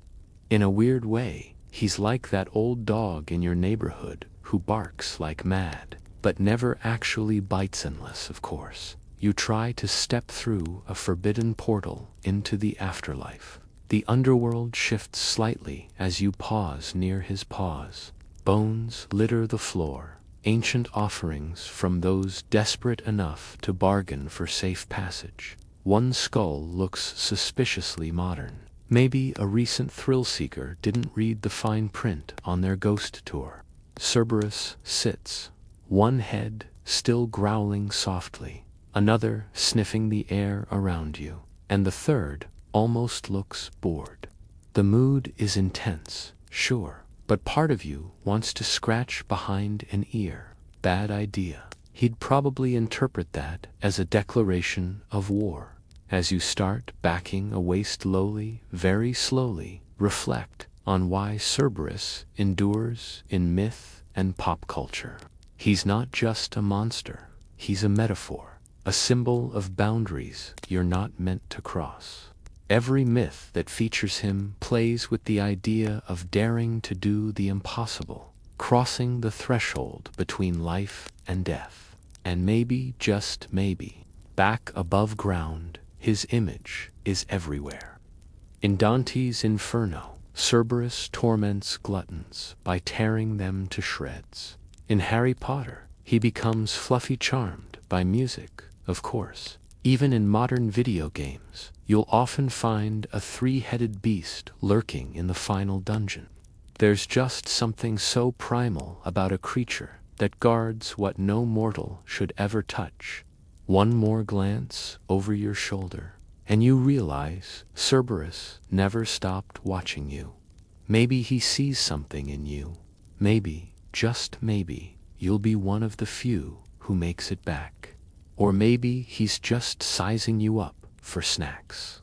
In a weird way, he's like that old dog in your neighborhood who barks like mad, but never actually bites unless, of course, you try to step through a forbidden portal into the afterlife. The underworld shifts slightly as you pause near his paws. Bones litter the floor, ancient offerings from those desperate enough to bargain for safe passage. One skull looks suspiciously modern. Maybe a recent thrill-seeker didn't read the fine print on their ghost tour. Cerberus sits, one head still growling softly, another sniffing the air around you, and the third almost looks bored. The mood is intense, sure, but part of you wants to scratch behind an ear. Bad idea. He'd probably interpret that as a declaration of war. As you start backing away slowly, very slowly, reflect on why Cerberus endures in myth and pop culture. He's not just a monster, he's a metaphor, a symbol of boundaries you're not meant to cross. Every myth that features him plays with the idea of daring to do the impossible, crossing the threshold between life and death. And maybe, just maybe, back above ground, his image is everywhere. In Dante's Inferno, Cerberus torments gluttons by tearing them to shreds. In Harry Potter, he becomes fluffy charmed by music, of course. Even in modern video games, you'll often find a 3-headed beast lurking in the final dungeon. There's just something so primal about a creature that guards what no mortal should ever touch. One more glance over your shoulder, and you realize Cerberus never stopped watching you. Maybe he sees something in you. Maybe, just maybe, you'll be one of the few who makes it back. Or maybe he's just sizing you up for snacks.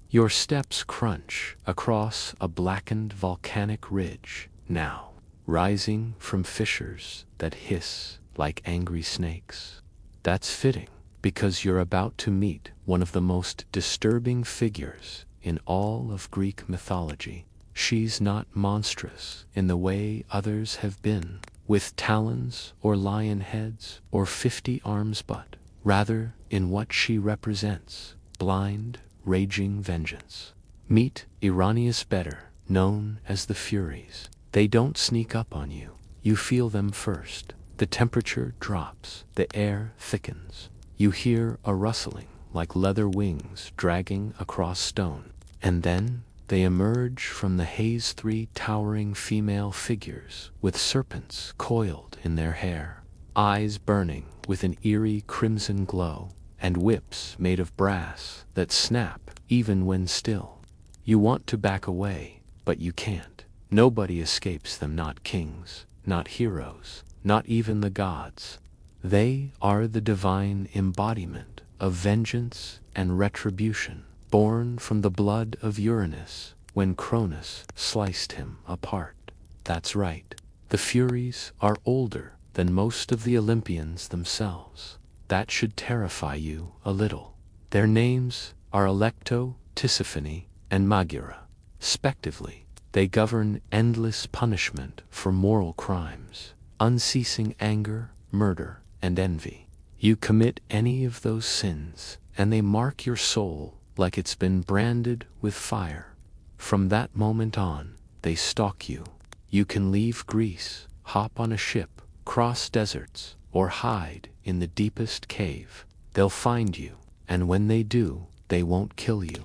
Your steps crunch across a blackened volcanic ridge now, rising from fissures that hiss like angry snakes. That's fitting, because you're about to meet one of the most disturbing figures in all of Greek mythology. She's not monstrous in the way others have been, with talons or lion heads or 50 arms, but rather in what she represents: blind, raging vengeance. Meet Iranius better, known as the Furies. They don't sneak up on you. You feel them first. The temperature drops, the air thickens. You hear a rustling like leather wings dragging across stone. And then they emerge from the haze, 3 towering female figures with serpents coiled in their hair, eyes burning with an eerie crimson glow, and whips made of brass that snap even when still. You want to back away, but you can't. Nobody escapes them, not kings, not heroes, not even the gods. They are the divine embodiment of vengeance and retribution, born from the blood of Uranus when Cronus sliced him apart. That's right, the Furies are older than most of the Olympians themselves. That should terrify you a little. Their names are Alecto, Tisiphone, and Maghera, respectively. They govern endless punishment for moral crimes, unceasing anger, murder, and envy. You commit any of those sins, and they mark your soul like it's been branded with fire. From that moment on, they stalk you. You can leave Greece, hop on a ship, cross deserts, or hide in the deepest cave. They'll find you, and when they do, they won't kill you.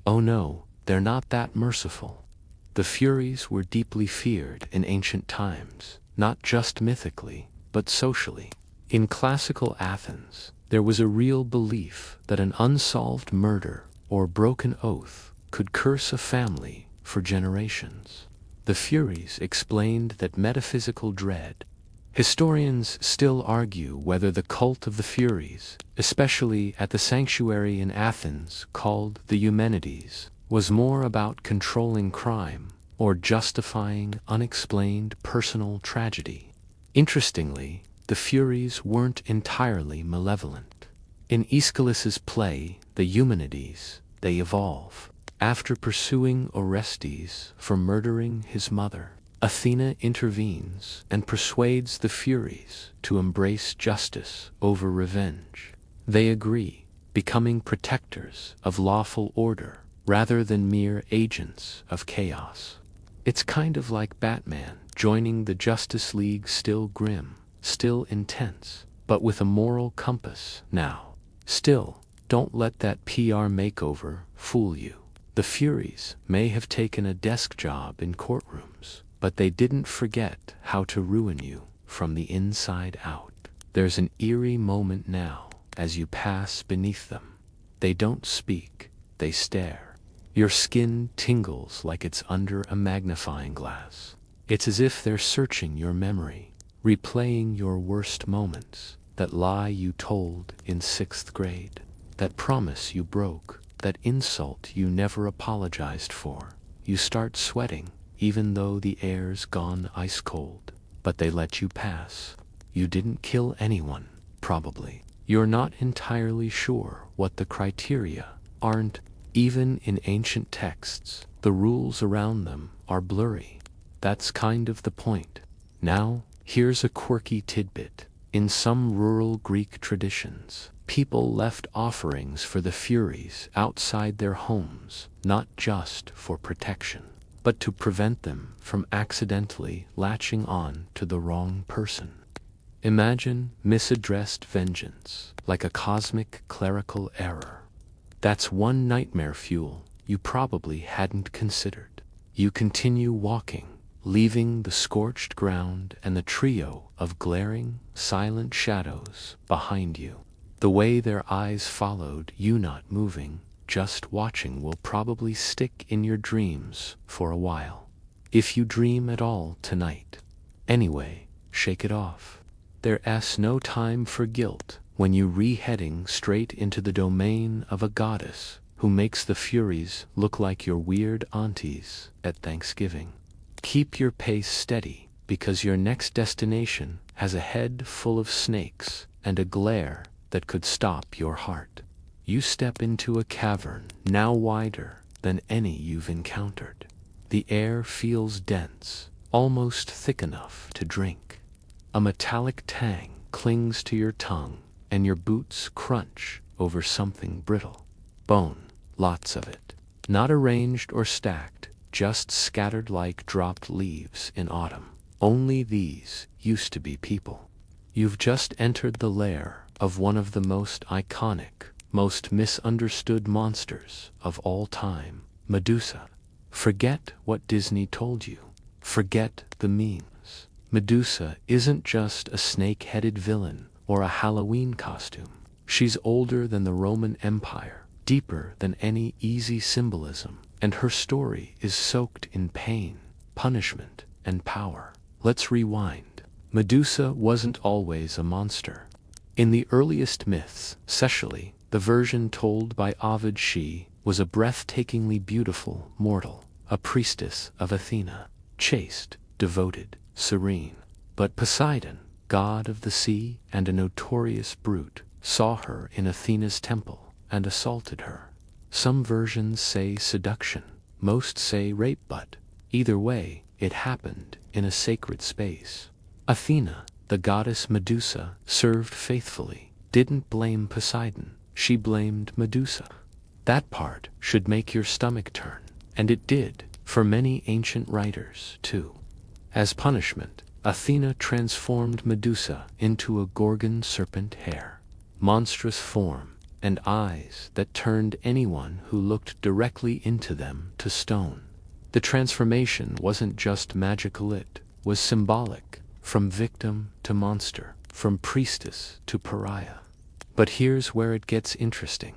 Oh no, they're not that merciful. The Furies were deeply feared in ancient times, not just mythically, but socially. In classical Athens, there was a real belief that an unsolved murder or broken oath could curse a family for generations. The Furies explained that metaphysical dread. Historians still argue whether the cult of the Furies, especially at the sanctuary in Athens called the Eumenides, was more about controlling crime or justifying unexplained personal tragedy. Interestingly, the Furies weren't entirely malevolent. In Aeschylus's play, the Eumenides, they evolve. After pursuing Orestes for murdering his mother, Athena intervenes and persuades the Furies to embrace justice over revenge. They agree, becoming protectors of lawful order rather than mere agents of chaos. It's kind of like Batman joining the Justice League, still grim, still intense, but with a moral compass now. Still, don't let that PR makeover fool you. The Furies may have taken a desk job in courtrooms, but they didn't forget how to ruin you from the inside out. There's an eerie moment now as you pass beneath them. They don't speak, they stare. Your skin tingles like it's under a magnifying glass. It's as if they're searching your memory, replaying your worst moments, that lie you told in 6th grade, that promise you broke, that insult you never apologized for. You start sweating, even though the air's gone ice cold, but they let you pass. You didn't kill anyone, probably. You're not entirely sure what the criteria aren't. Even in ancient texts, the rules around them are blurry. That's kind of the point. Now, here's a quirky tidbit. In some rural Greek traditions, people left offerings for the Furies outside their homes, not just for protection, but to prevent them from accidentally latching on to the wrong person. Imagine misaddressed vengeance, like a cosmic clerical error. That's one nightmare fuel you probably hadn't considered. You continue walking, leaving the scorched ground and the trio of glaring, silent shadows behind you. The way their eyes followed you not moving, just watching, will probably stick in your dreams for a while. If you dream at all tonight. Anyway, shake it off. There's no time for guilt when you heading straight into the domain of a goddess who makes the Furies look like your weird aunties at Thanksgiving. Keep your pace steady, because your next destination has a head full of snakes and a glare that could stop your heart. You step into a cavern now wider than any you've encountered. The air feels dense, almost thick enough to drink. A metallic tang clings to your tongue, and your boots crunch over something brittle. Bone, lots of it. Not arranged or stacked, just scattered like dropped leaves in autumn. Only these used to be people. You've just entered the lair of one of the most iconic, most misunderstood monsters of all time, Medusa. Forget what Disney told you. Forget the memes. Medusa isn't just a snake-headed villain or a Halloween costume. She's older than the Roman Empire, deeper than any easy symbolism, and her story is soaked in pain, punishment, and power. Let's rewind. Medusa wasn't always a monster. In the earliest myths, Cecily, the version told by Ovid, she was a breathtakingly beautiful mortal, a priestess of Athena, chaste, devoted, serene. But Poseidon, god of the sea and a notorious brute, saw her in Athena's temple and assaulted her. Some versions say seduction, most say rape, but either way, it happened in a sacred space. Athena, the goddess Medusa, served faithfully, didn't blame Poseidon, she blamed Medusa. That part should make your stomach turn, and it did, for many ancient writers, too. As punishment, Athena transformed Medusa into a gorgon serpent hair, monstrous form, and eyes that turned anyone who looked directly into them to stone. The transformation wasn't just magical, it was symbolic, from victim to monster, from priestess to pariah. But here's where it gets interesting.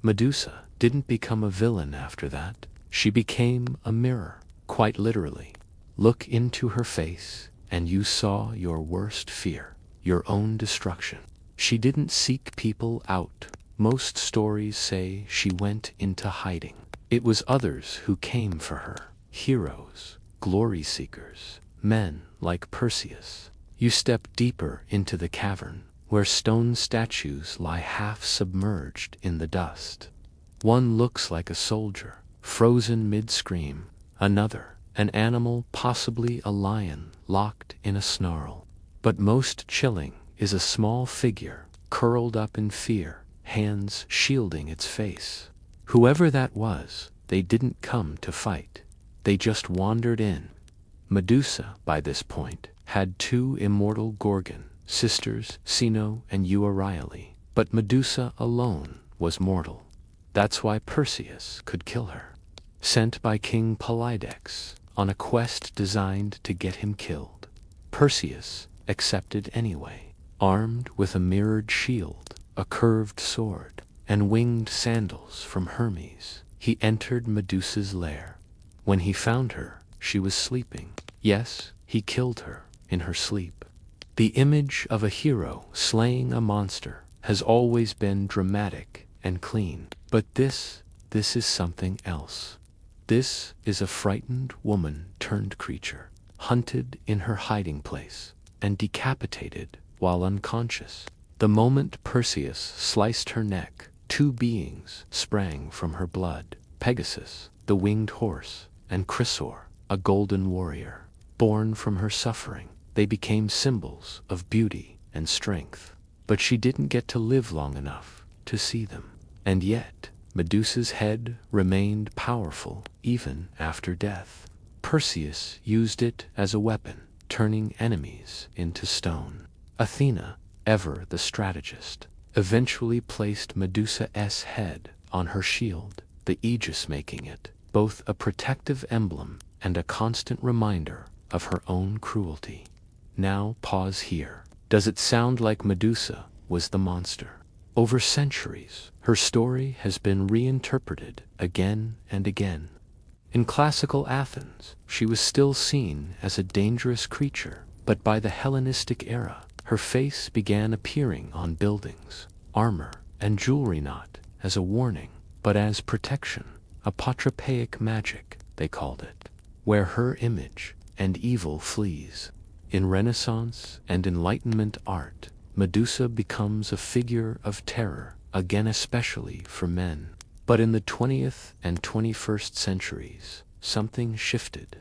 Medusa didn't become a villain after that. She became a mirror, quite literally. Look into her face, and you saw your worst fear, your own destruction. She didn't seek people out. Most stories say she went into hiding. It was others who came for her. Heroes, glory seekers, men like Perseus. You step deeper into the cavern, where stone statues lie half submerged in the dust. One looks like a soldier, frozen mid-scream. Another, an animal, possibly a lion, locked in a snarl. But most chilling is a small figure, curled up in fear, hands shielding its face. Whoever that was, they didn't come to fight. They just wandered in. Medusa, by this point, had two immortal Gorgon sisters, Sino and Euryale, but Medusa alone was mortal. That's why Perseus could kill her. Sent by King Polydex on a quest designed to get him killed, Perseus accepted anyway. Armed with a mirrored shield, a curved sword, and winged sandals from Hermes, he entered Medusa's lair. When he found her, she was sleeping. Yes, he killed her in her sleep. The image of a hero slaying a monster has always been dramatic and clean. But this is something else. This is a frightened woman turned creature, hunted in her hiding place, and decapitated while unconscious. The moment Perseus sliced her neck, two beings sprang from her blood: Pegasus, the winged horse, and Chrysaor, a golden warrior. Born from her suffering, they became symbols of beauty and strength. But she didn't get to live long enough to see them. And yet, Medusa's head remained powerful even after death. Perseus used it as a weapon, turning enemies into stone. Athena, ever the strategist, eventually placed Medusa's head on her shield, the aegis, making it both a protective emblem and a constant reminder of her own cruelty. Now pause here. Does it sound like Medusa was the monster? Over centuries, her story has been reinterpreted again and again. In classical Athens, she was still seen as a dangerous creature, but by the Hellenistic era, her face began appearing on buildings, armor, and jewelry, not as a warning, but as protection. Apotropaic magic, they called it, where her image and evil flees. In Renaissance and Enlightenment art, Medusa becomes a figure of terror, again especially for men. But in the 20th and 21st centuries, something shifted.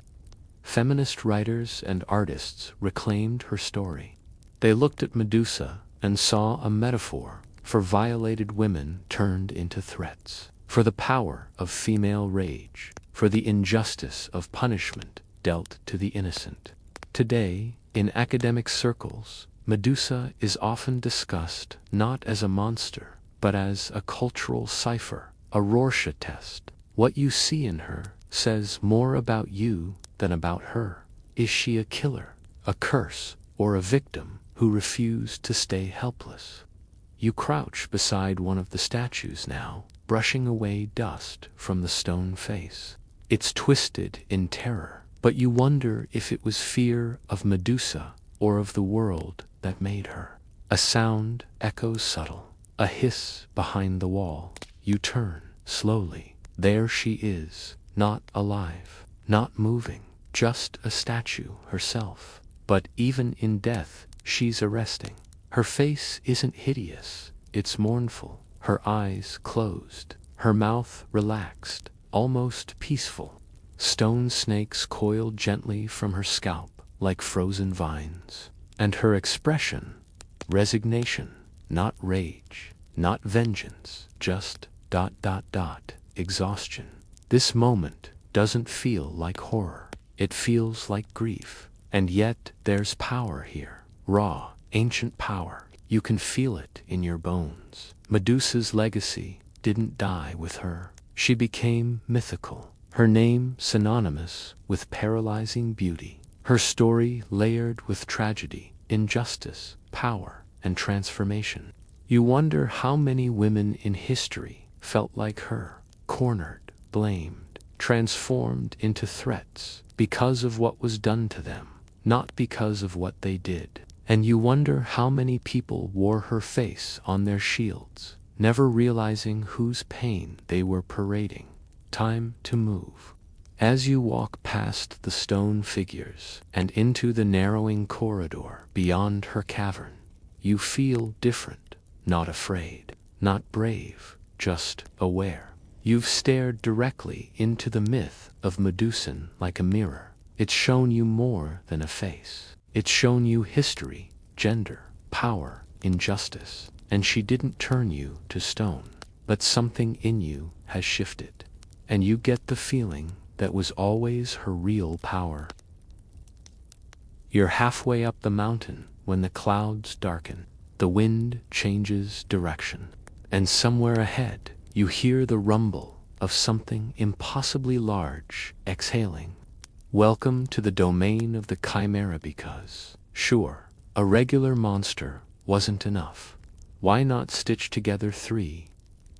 Feminist writers and artists reclaimed her story. They looked at Medusa and saw a metaphor for violated women turned into threats, for the power of female rage, for the injustice of punishment dealt to the innocent. Today, in academic circles, Medusa is often discussed not as a monster, but as a cultural cipher, a Rorschach test. What you see in her says more about you than about her. Is she a killer, a curse, or a victim who refused to stay helpless? You crouch beside one of the statues now, brushing away dust from the stone face. It's twisted in terror, but you wonder if it was fear of Medusa or of the world that made her. A sound echoes subtle, a hiss behind the wall. You turn, slowly. There she is, not alive, not moving, just a statue herself. But even in death, she's arresting. Her face isn't hideous, it's mournful, her eyes closed, her mouth relaxed, almost peaceful. Stone snakes coil gently from her scalp like frozen vines. And her expression, resignation, not rage, not vengeance, just ... exhaustion. This moment doesn't feel like horror, it feels like grief. And yet there's power here, raw, ancient power. You can feel it in your bones. Medusa's legacy didn't die with her. She became mythical. Her name synonymous with paralyzing beauty. Her story layered with tragedy, injustice, power, and transformation. You wonder how many women in history felt like her, cornered, blamed, transformed into threats because of what was done to them, not because of what they did. And you wonder how many people wore her face on their shields, never realizing whose pain they were parading. Time to move. As you walk past the stone figures and into the narrowing corridor beyond her cavern, you feel different, not afraid, not brave, just aware. You've stared directly into the myth of Medusa like a mirror. It's shown you more than a face. It's shown you history, gender, power, injustice. And she didn't turn you to stone, but something in you has shifted. And you get the feeling that was always her real power. You're halfway up the mountain when the clouds darken. The wind changes direction. And somewhere ahead, you hear the rumble of something impossibly large exhaling. Welcome to the domain of the chimera because, sure, a regular monster wasn't enough. Why not stitch together three?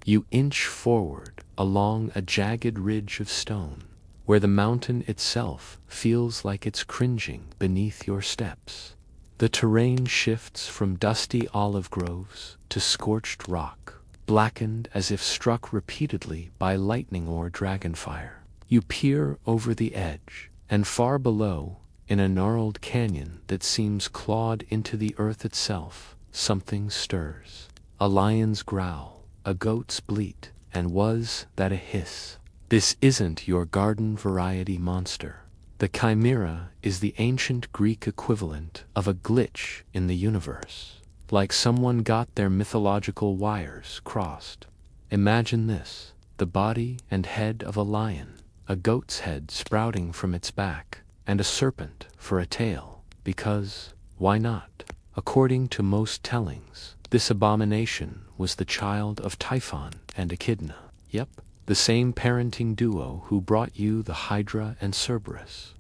You inch forward along a jagged ridge of stone, where the mountain itself feels like it's cringing beneath your steps. The terrain shifts from dusty olive groves to scorched rock, blackened as if struck repeatedly by lightning or dragonfire. You peer over the edge, and far below, in a gnarled canyon that seems clawed into the earth itself, something stirs. A lion's growl, a goat's bleat, and was that a hiss? This isn't your garden variety monster. The chimera is the ancient Greek equivalent of a glitch in the universe, like someone got their mythological wires crossed. Imagine this: the body and head of a lion, a goat's head sprouting from its back, and a serpent for a tail, because, why not? According to most tellings, this abomination was the child of Typhon and Echidna. Yep, the same parenting duo who brought you the Hydra and Cerberus.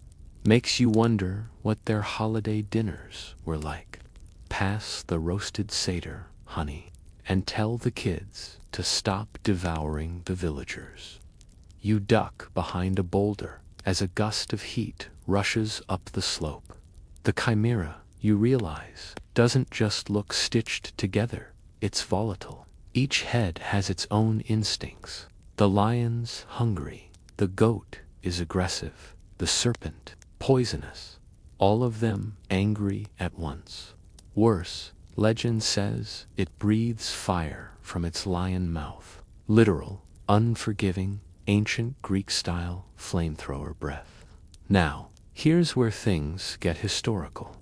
Makes you wonder what their holiday dinners were like. Pass the roasted satyr, honey, and tell the kids to stop devouring the villagers. You duck behind a boulder as a gust of heat rushes up the slope. The chimera, you realize, doesn't just look stitched together, it's volatile. Each head has its own instincts. The lion's hungry, the goat is aggressive, the serpent poisonous, all of them angry at once. Worse, legend says it breathes fire from its lion mouth. Literal, unforgiving, ancient Greek-style flamethrower breath. Now, here's where things get historical.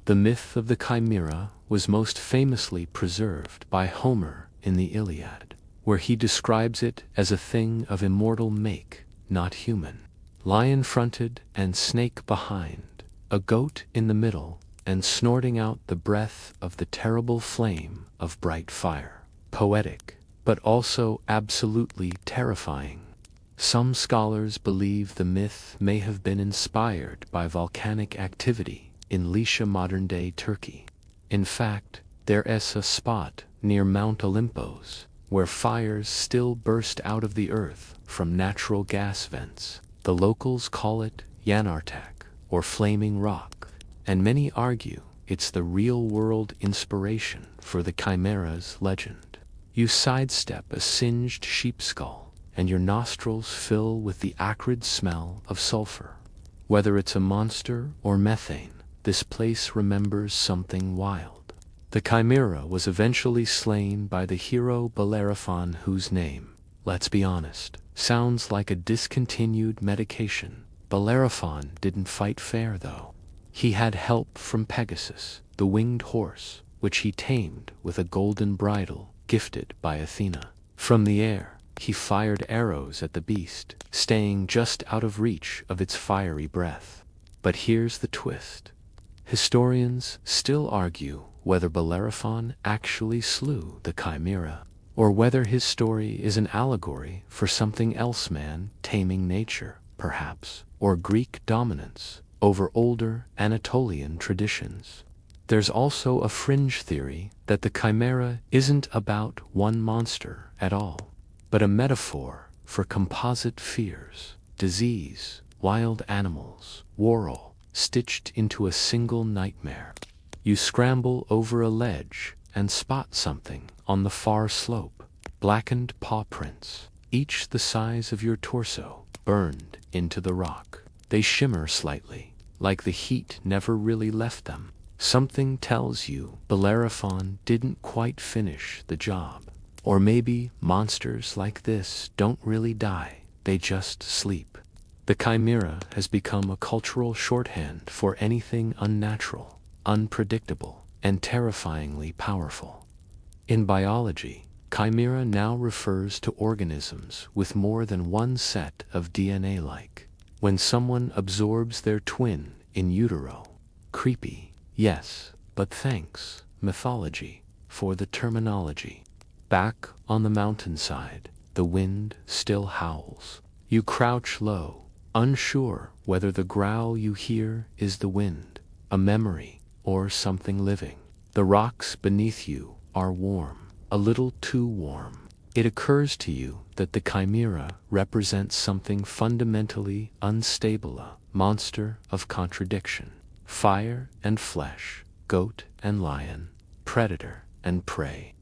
The myth of the chimera was most famously preserved by Homer in the Iliad, where he describes it as a thing of immortal make, not human. Lion fronted and snake behind, a goat in the middle, and snorting out the breath of the terrible flame of bright fire. Poetic, but also absolutely terrifying. Some scholars believe the myth may have been inspired by volcanic activity in Lycia, modern-day Turkey. In fact, there is a spot near Mount Olympos where fires still burst out of the earth from natural gas vents. The locals call it Yanartak, or flaming rock, and many argue it's the real-world inspiration for the chimera's legend. You sidestep a singed sheep skull, and your nostrils fill with the acrid smell of sulfur. Whether it's a monster or methane, this place remembers something wild. The chimera was eventually slain by the hero Bellerophon, whose name, let's be honest, sounds like a discontinued medication. Bellerophon didn't fight fair, though. He had help from Pegasus, the winged horse, which he tamed with a golden bridle gifted by Athena. From the air, he fired arrows at the beast, staying just out of reach of its fiery breath. But here's the twist. Historians still argue whether Bellerophon actually slew the chimera, or whether his story is an allegory for something else, man taming nature, perhaps, or Greek dominance over older Anatolian traditions. There's also a fringe theory that the chimera isn't about one monster at all, but a metaphor for composite fears, disease, wild animals, war all stitched into a single nightmare. You scramble over a ledge and spot something on the far slope, blackened paw prints, each the size of your torso, burned into the rock. They shimmer slightly, like the heat never really left them. Something tells you Bellerophon didn't quite finish the job. Or maybe monsters like this don't really die, they just sleep. The chimera has become a cultural shorthand for anything unnatural, unpredictable, and terrifyingly powerful. In biology, chimera now refers to organisms with more than one set of DNA, like when someone absorbs their twin in utero. Creepy, yes, but thanks, mythology, for the terminology. Back on the mountainside, the wind still howls. You crouch low, unsure whether the growl you hear is the wind, a memory, or something living. The rocks beneath you are warm, a little too warm. It occurs to you that the chimera represents something fundamentally unstable, a monster of contradiction. Fire and flesh, goat and lion, predator and prey.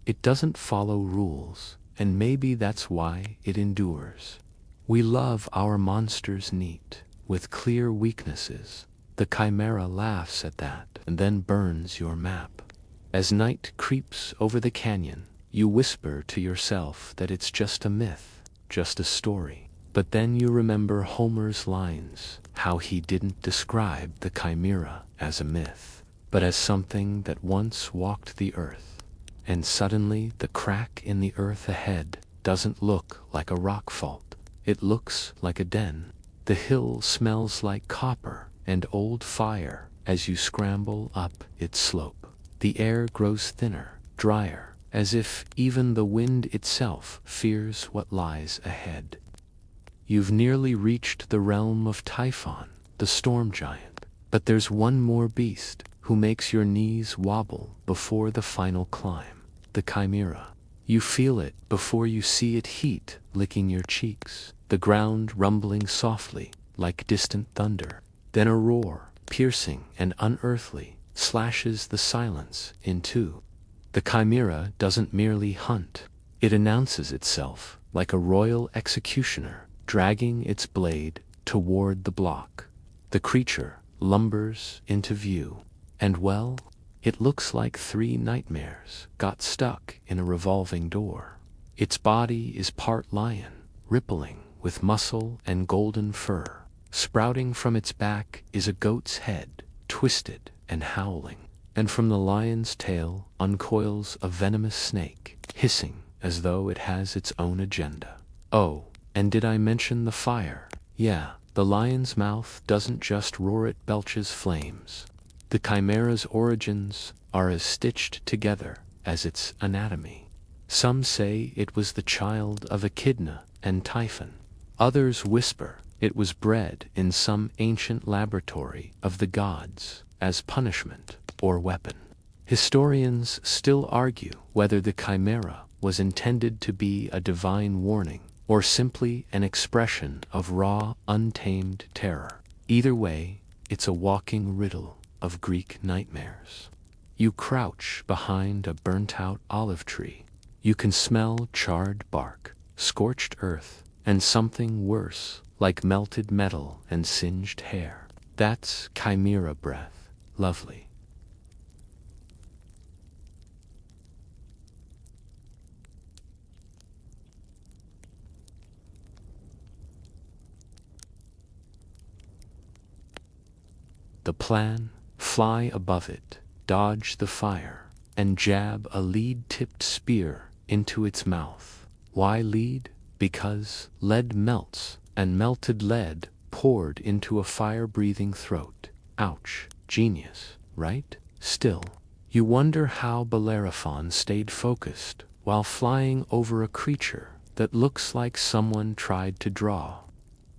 It doesn't follow rules, and maybe that's why it endures. We love our monsters neat, with clear weaknesses. The chimera laughs at that and then burns your map. As night creeps over the canyon, you whisper to yourself that it's just a myth, just a story. But then you remember Homer's lines, how he didn't describe the chimera as a myth, but as something that once walked the earth. And suddenly the crack in the earth ahead doesn't look like a rock fault. It looks like a den. The hill smells like copper and old fire as you scramble up its slope. The air grows thinner, drier, as if even the wind itself fears what lies ahead. You've nearly reached the realm of Typhon, the storm giant, but there's one more beast who makes your knees wobble before the final climb, the chimera. You feel it before you see it, heat licking your cheeks, the ground rumbling softly like distant thunder. Then a roar, piercing and unearthly, slashes the silence in two. The chimera doesn't merely hunt, it announces itself like a royal executioner, dragging its blade toward the block. The creature lumbers into view, and well, it looks like three nightmares got stuck in a revolving door. Its body is part lion, rippling with muscle and golden fur. Sprouting from its back is a goat's head, twisted and howling, and from the lion's tail uncoils a venomous snake, hissing as though it has its own agenda. Oh, and did I mention the fire? Yeah, the lion's mouth doesn't just roar, it belches flames. The chimera's origins are as stitched together as its anatomy. Some say it was the child of Echidna and Typhon. Others whisper it was bred in some ancient laboratory of the gods as punishment or weapon. Historians still argue whether the chimera was intended to be a divine warning or simply an expression of raw, untamed terror. Either way, it's a walking riddle of Greek nightmares. You crouch behind a burnt-out olive tree. You can smell charred bark, scorched earth, and something worse, like melted metal and singed hair. That's chimera breath. Lovely. The plan? Fly above it, dodge the fire, and jab a lead-tipped spear into its mouth. Why lead? Because lead melts, and melted lead poured into a fire-breathing throat. Ouch. Genius, right? Still, you wonder how Bellerophon stayed focused while flying over a creature that looks like someone tried to draw.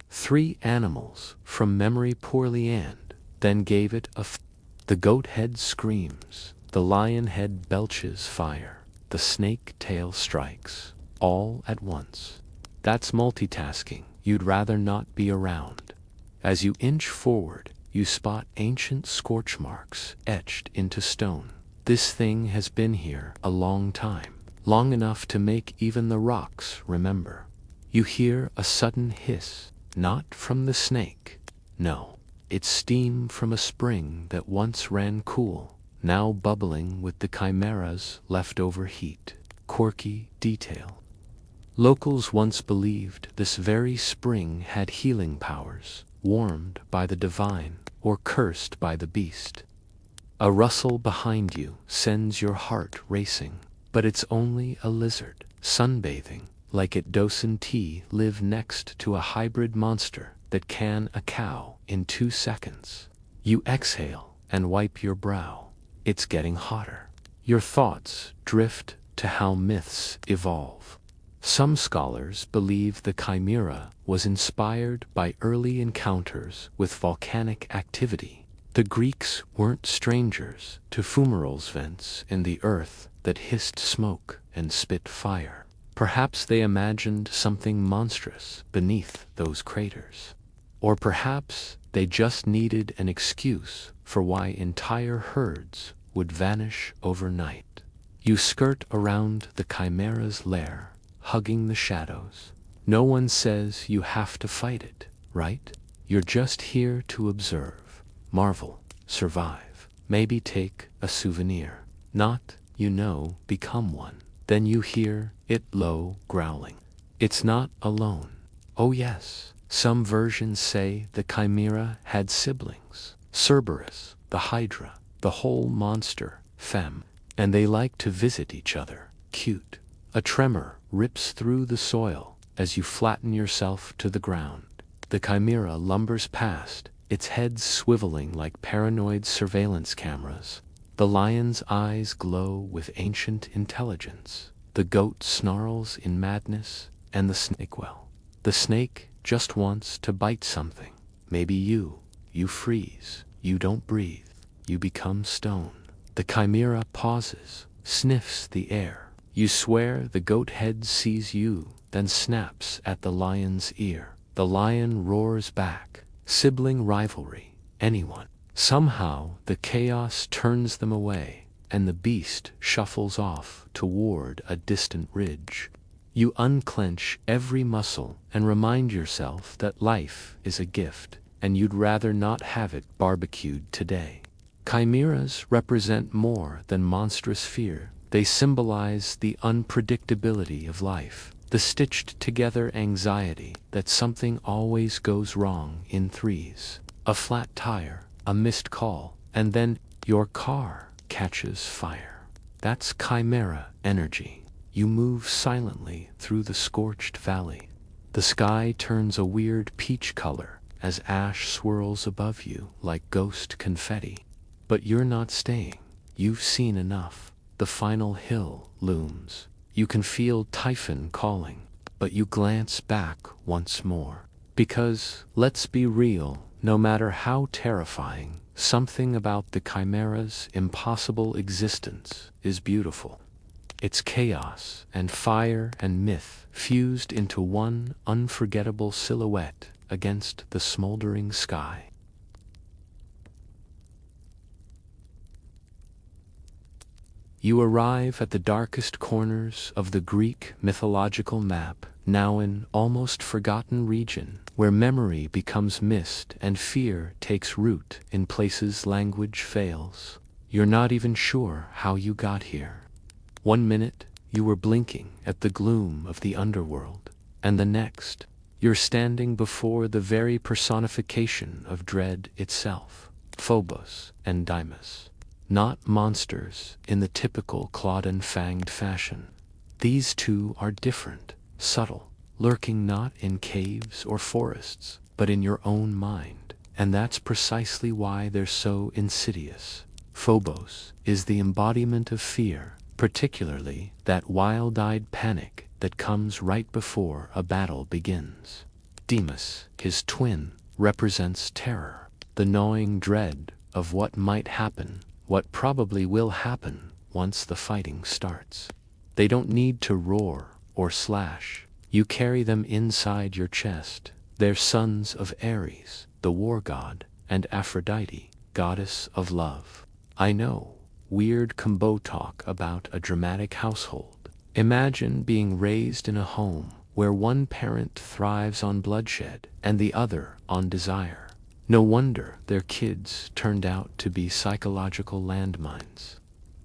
3 animals from memory poorly and then gave it a the goat head screams, the lion head belches fire, the snake tail strikes, all at once. That's multitasking you'd rather not be around. As you inch forward, you spot ancient scorch marks etched into stone. This thing has been here a long time, long enough to make even the rocks remember. You hear a sudden hiss, not from the snake. No, it's steam from a spring that once ran cool, now bubbling with the chimera's leftover heat. Quirky detail. Locals once believed this very spring had healing powers, warmed by the divine or cursed by the beast. A rustle behind you sends your heart racing, but it's only a lizard, sunbathing, like it docent live next to a hybrid monster that can a cow in 2 seconds. You exhale and wipe your brow. It's getting hotter. Your thoughts drift to how myths evolve. Some scholars believe the chimera was inspired by early encounters with volcanic activity. The Greeks weren't strangers to fumaroles vents in the earth that hissed smoke and spit fire. Perhaps they imagined something monstrous beneath those craters. Or perhaps they just needed an excuse for why entire herds would vanish overnight. You skirt around the chimera's lair, hugging the shadows. No one says you have to fight it, right? You're just here to observe, marvel, survive, maybe take a souvenir. Not, become one. Then you hear it low growling. It's not alone. Oh yes, some versions say the chimera had siblings. Cerberus, the Hydra, the whole monster, femme, and they like to visit each other. Cute. A tremor rips through the soil as you flatten yourself to the ground. The chimera lumbers past, its head swiveling like paranoid surveillance cameras. The lion's eyes glow with ancient intelligence. The goat snarls in madness, and the snake, well, the snake just wants to bite something. Maybe you freeze, you don't breathe, you become stone. The chimera pauses, sniffs the air. You swear the goat head sees you, then snaps at the lion's ear. The lion roars back. Sibling rivalry, anyone. Somehow the chaos turns them away, and the beast shuffles off toward a distant ridge. You unclench every muscle and remind yourself that life is a gift, and you'd rather not have it barbecued today. Chimeras represent more than monstrous fear. They symbolize the unpredictability of life, the stitched-together anxiety that something always goes wrong in threes. A flat tire, a missed call, and then your car catches fire. That's chimera energy. You move silently through the scorched valley. The sky turns a weird peach color as ash swirls above you like ghost confetti. But you're not staying. You've seen enough. The final hill looms. You can feel Typhon calling, but you glance back once more. Because, let's be real, no matter how terrifying, something about the chimera's impossible existence is beautiful. It's chaos and fire and myth fused into one unforgettable silhouette against the smoldering sky. You arrive at the darkest corners of the Greek mythological map, now an almost forgotten region, where memory becomes mist and fear takes root in places language fails. You're not even sure how you got here. One minute, you were blinking at the gloom of the underworld, and the next, you're standing before the very personification of dread itself, Phobos and Deimos. Not monsters in the typical clawed and fanged fashion. These two are different, subtle, lurking not in caves or forests, but in your own mind, and that's precisely why they're so insidious. Phobos is the embodiment of fear, particularly that wild-eyed panic that comes right before a battle begins. Demas, his twin, represents terror, the gnawing dread of what might happen, what probably will happen once the fighting starts. They don't need to roar or slash. You carry them inside your chest. They're sons of Ares, the war god, and Aphrodite, goddess of love. I know, weird combo talk about a dramatic household. Imagine being raised in a home where one parent thrives on bloodshed and the other on desire. No wonder their kids turned out to be psychological landmines.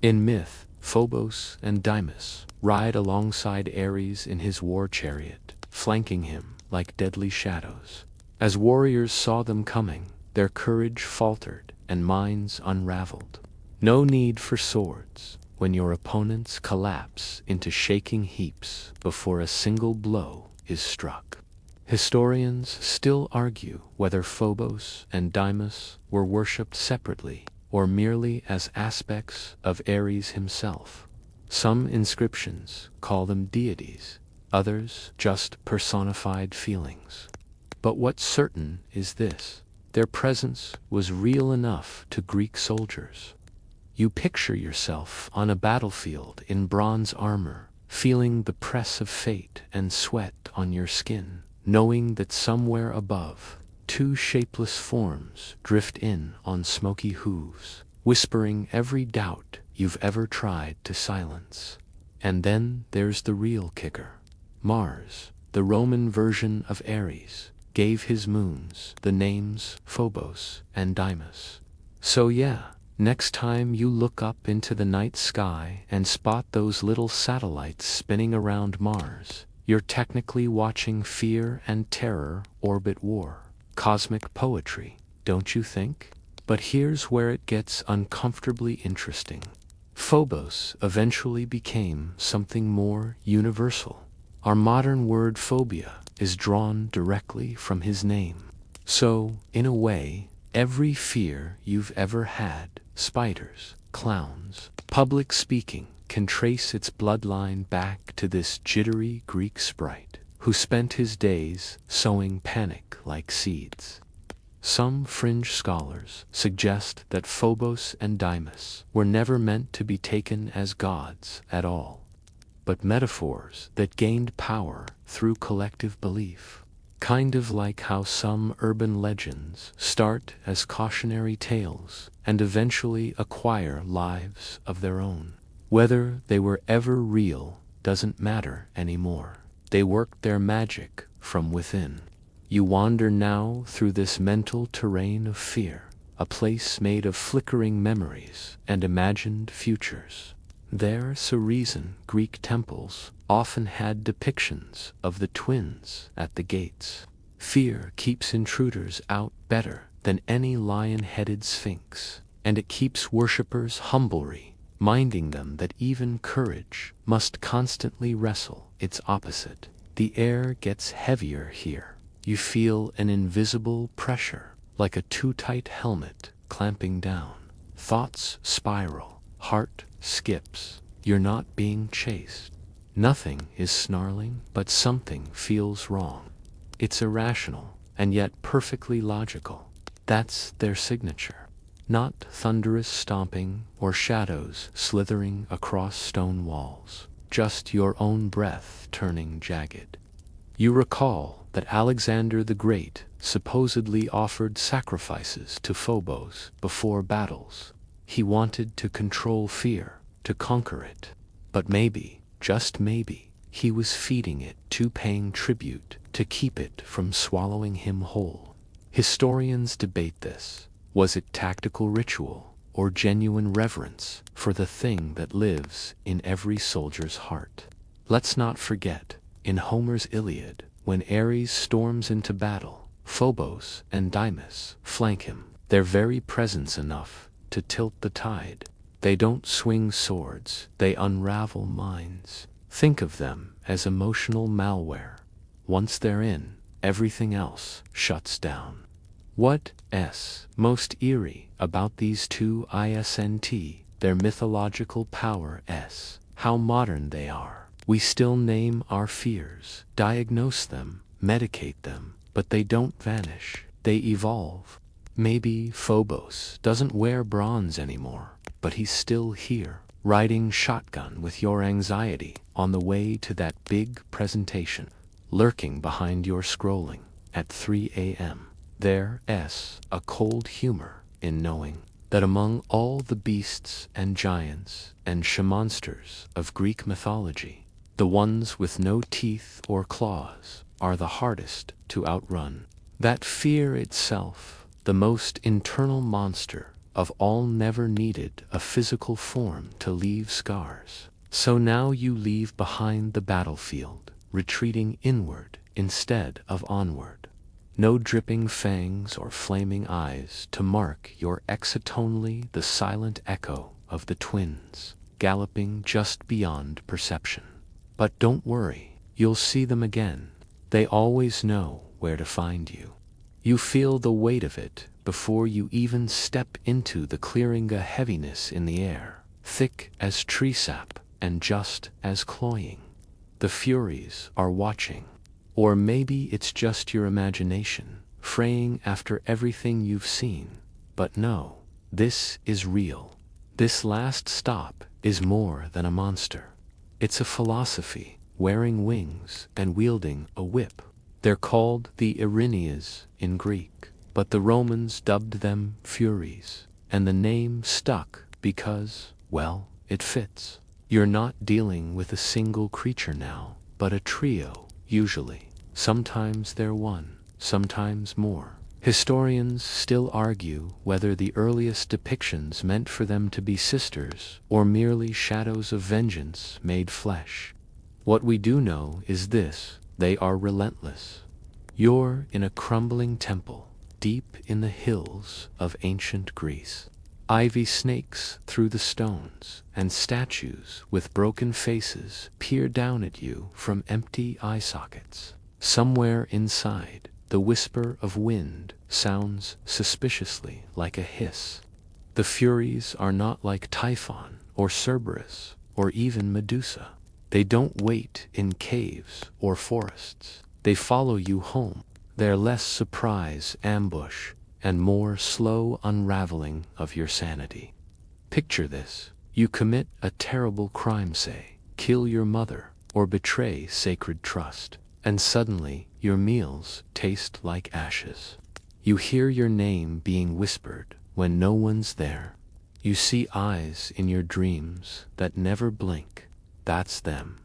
In myth, Phobos and Deimos ride alongside Ares in his war chariot, flanking him like deadly shadows. As warriors saw them coming, their courage faltered and minds unraveled. No need for swords when your opponents collapse into shaking heaps before a single blow is struck. Historians still argue whether Phobos and Deimos were worshipped separately or merely as aspects of Ares himself. Some inscriptions call them deities, others just personified feelings. But what's certain is this: their presence was real enough to Greek soldiers. You picture yourself on a battlefield in bronze armor, feeling the press of fate and sweat on your skin, knowing that somewhere above, two shapeless forms drift in on smoky hooves, whispering every doubt you've ever tried to silence. And then there's the real kicker. Mars, the Roman version of Ares, gave his moons the names Phobos and Deimos. So yeah, next time you look up into the night sky and spot those little satellites spinning around Mars, you're technically watching fear and terror orbit war. Cosmic poetry, don't you think? But here's where it gets uncomfortably interesting. Phobos eventually became something more universal. Our modern word phobia is drawn directly from his name. So, in a way, every fear you've ever had, spiders, clowns, public speaking, can trace its bloodline back to this jittery Greek sprite who spent his days sowing panic like seeds. Some fringe scholars suggest that Phobos and Deimos were never meant to be taken as gods at all, but metaphors that gained power through collective belief. Kind of like how some urban legends start as cautionary tales and eventually acquire lives of their own. Whether they were ever real doesn't matter anymore. They worked their magic from within. You wander now through this mental terrain of fear, a place made of flickering memories and imagined futures. There's a reason Greek temples often had depictions of the twins at the gates. Fear keeps intruders out better than any lion-headed sphinx, and it keeps worshippers humbly, minding them that even courage must constantly wrestle its opposite. The air gets heavier here. You feel an invisible pressure, like a too-tight helmet clamping down. Thoughts spiral, heart skips. You're not being chased. Nothing is snarling, but something feels wrong. It's irrational, and yet perfectly logical. That's their signature. Not thunderous stomping or shadows slithering across stone walls, just your own breath turning jagged. You recall that Alexander the Great supposedly offered sacrifices to Phobos before battles. He wanted to control fear, to conquer it. But maybe, just maybe, he was feeding it to paying tribute to keep it from swallowing him whole. Historians debate this. Was it tactical ritual or genuine reverence for the thing that lives in every soldier's heart? Let's not forget, in Homer's Iliad, when Ares storms into battle, Phobos and Deimos flank him. Their very presence enough to tilt the tide. They don't swing swords, they unravel minds. Think of them as emotional malware. Once they're in, everything else shuts down. What's most eerie about these two isn't their mythological power, how modern they are. We still name our fears, diagnose them, medicate them, but they don't vanish, they evolve. Maybe Phobos doesn't wear bronze anymore, but he's still here, riding shotgun with your anxiety on the way to that big presentation, lurking behind your scrolling at 3 a.m. There's a cold humor in knowing that among all the beasts and giants and she-monsters of Greek mythology, the ones with no teeth or claws are the hardest to outrun. That fear itself, the most internal monster of all, never needed a physical form to leave scars. So now you leave behind the battlefield, retreating inward instead of onward. No dripping fangs or flaming eyes to mark your exit, only the silent echo of the twins, galloping just beyond perception. But don't worry, you'll see them again. They always know where to find you. You feel the weight of it before you even step into the clearing, a heaviness in the air, thick as tree sap and just as cloying. The Furies are watching. Or maybe it's just your imagination, fraying after everything you've seen. But no, this is real. This last stop is more than a monster. It's a philosophy, wearing wings and wielding a whip. They're called the Erinyes in Greek, but the Romans dubbed them Furies, and the name stuck because, well, it fits. You're not dealing with a single creature now, but a trio, usually. Sometimes they're one, sometimes more. Historians still argue whether the earliest depictions meant for them to be sisters or merely shadows of vengeance made flesh. What we do know is this: they are relentless. You're in a crumbling temple, deep in the hills of ancient Greece. Ivy snakes through the stones, and statues with broken faces peer down at you from empty eye sockets. Somewhere inside, the whisper of wind sounds suspiciously like a hiss. The Furies are not like Typhon or Cerberus or even Medusa. They don't wait in caves or forests. They follow you home. They're less surprise, ambush, and more slow unraveling of your sanity. Picture this: you commit a terrible crime, say, kill your mother, or betray sacred trust. And suddenly, your meals taste like ashes. You hear your name being whispered when no one's there. You see eyes in your dreams that never blink. That's them.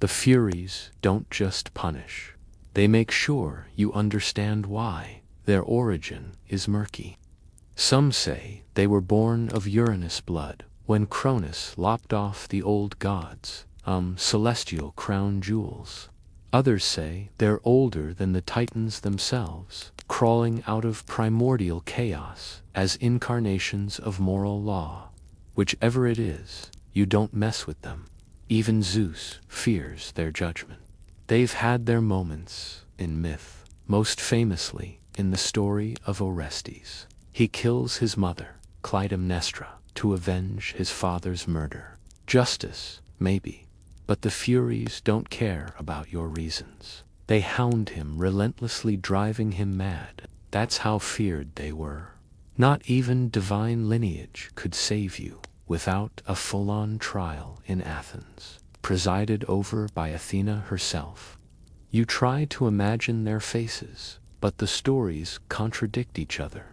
The Furies don't just punish. They make sure you understand why. Their origin is murky. Some say they were born of Uranus blood, when Cronus lopped off the old gods' celestial crown jewels. Others say they're older than the Titans themselves, crawling out of primordial chaos as incarnations of moral law. Whichever it is, you don't mess with them. Even Zeus fears their judgment. They've had their moments in myth, most famously in the story of Orestes. He kills his mother, Clytemnestra, to avenge his father's murder. Justice, maybe. But the Furies don't care about your reasons. They hound him, relentlessly driving him mad. That's how feared they were. Not even divine lineage could save you without a full-on trial in Athens, presided over by Athena herself. You try to imagine their faces, but the stories contradict each other.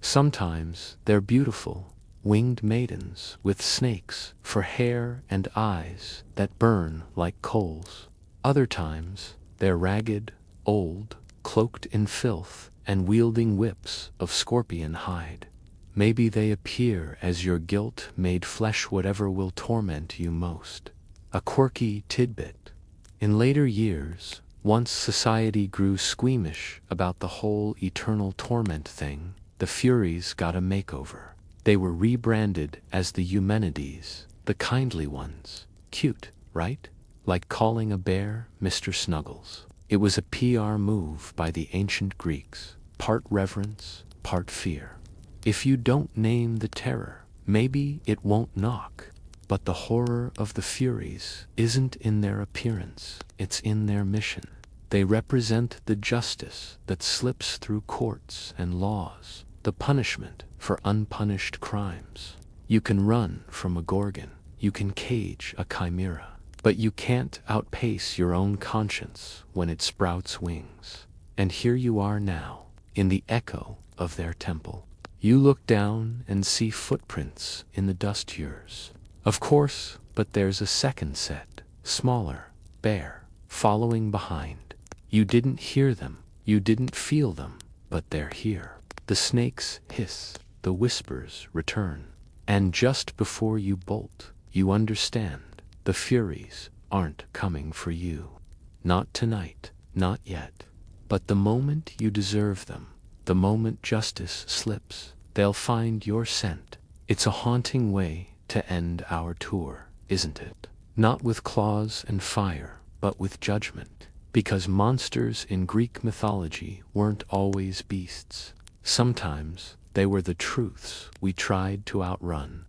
Sometimes they're beautiful, winged maidens with snakes for hair and eyes that burn like coals. Other times, they're ragged, old, cloaked in filth, and wielding whips of scorpion hide. Maybe they appear as your guilt made flesh, whatever will torment you most. A quirky tidbit. In later years, once society grew squeamish about the whole eternal torment thing, the Furies got a makeover. They were rebranded as the Eumenides, the kindly ones. Cute, right? Like calling a bear Mr. Snuggles. It was a PR move by the ancient Greeks, part reverence, part fear. If you don't name the terror, maybe it won't knock. But the horror of the Furies isn't in their appearance, it's in their mission. They represent the justice that slips through courts and laws, the punishment for unpunished crimes. You can run from a Gorgon, you can cage a chimera, but you can't outpace your own conscience when it sprouts wings. And here you are now, in the echo of their temple. You look down and see footprints in the dust hews. Of course, but there's a second set, smaller, bare, following behind. You didn't hear them, you didn't feel them, but they're here. The snakes hiss, the whispers return. And just before you bolt, you understand, the Furies aren't coming for you. Not tonight, not yet. But the moment you deserve them, the moment justice slips, they'll find your scent. It's a haunting way to end our tour, isn't it? Not with claws and fire, but with judgment. Because monsters in Greek mythology weren't always beasts. Sometimes they were the truths we tried to outrun.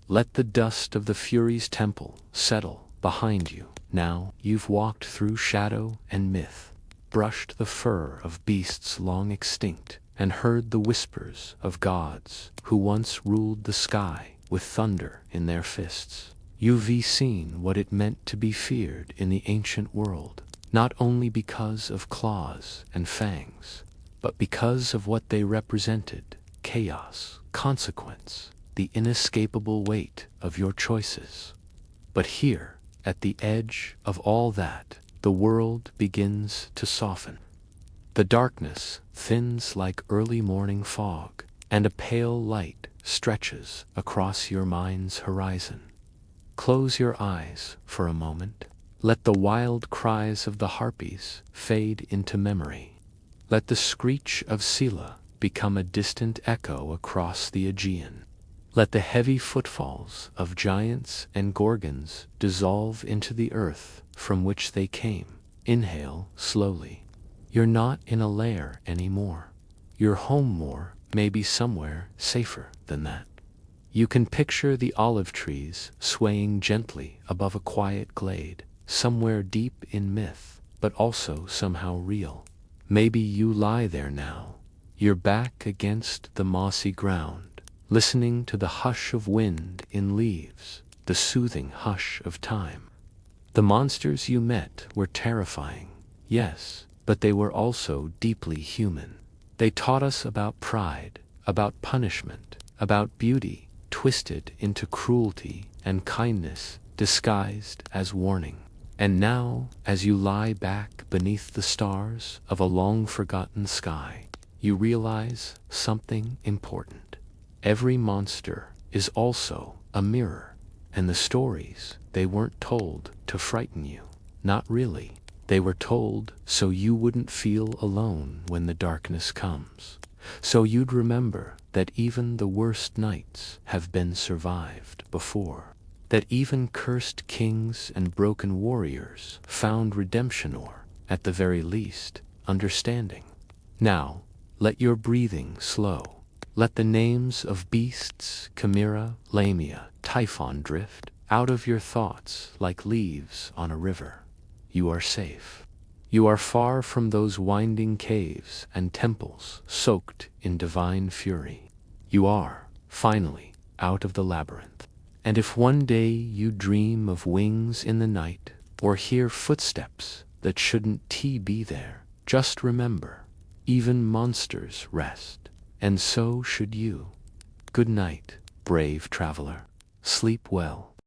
Let the dust of the Furies' temple settle behind you. Now you've walked through shadow and myth, brushed the fur of beasts long extinct, and heard the whispers of gods who once ruled the sky with thunder in their fists. You've seen what it meant to be feared in the ancient world, not only because of claws and fangs, but because of what they represented: chaos, consequence, the inescapable weight of your choices. But here, at the edge of all that, the world begins to soften. The darkness thins like early morning fog, and a pale light stretches across your mind's horizon. Close your eyes for a moment. Let the wild cries of the harpies fade into memory. Let the screech of Scylla become a distant echo across the Aegean. Let the heavy footfalls of giants and gorgons dissolve into the earth from which they came. Inhale slowly. You're not in a lair anymore. Your home more may be somewhere safer than that. You can picture the olive trees swaying gently above a quiet glade, somewhere deep in myth, but also somehow real. Maybe you lie there now, your back against the mossy ground, listening to the hush of wind in leaves, the soothing hush of time. The monsters you met were terrifying, yes, but they were also deeply human. They taught us about pride, about punishment, about beauty twisted into cruelty, and kindness disguised as warning. And now, as you lie back beneath the stars of a long-forgotten sky, you realize something important. Every monster is also a mirror, and the stories, they weren't told to frighten you. Not really. They were told so you wouldn't feel alone when the darkness comes. So you'd remember that even the worst nights have been survived before. That even cursed kings and broken warriors found redemption or, at the very least, understanding. Now, let your breathing slow. Let the names of beasts, Chimera, Lamia, Typhon drift out of your thoughts like leaves on a river. You are safe. You are far from those winding caves and temples soaked in divine fury. You are, finally, out of the labyrinth. And if one day you dream of wings in the night, or hear footsteps that shouldn't be there, just remember, even monsters rest, and so should you. Good night, brave traveler. Sleep well.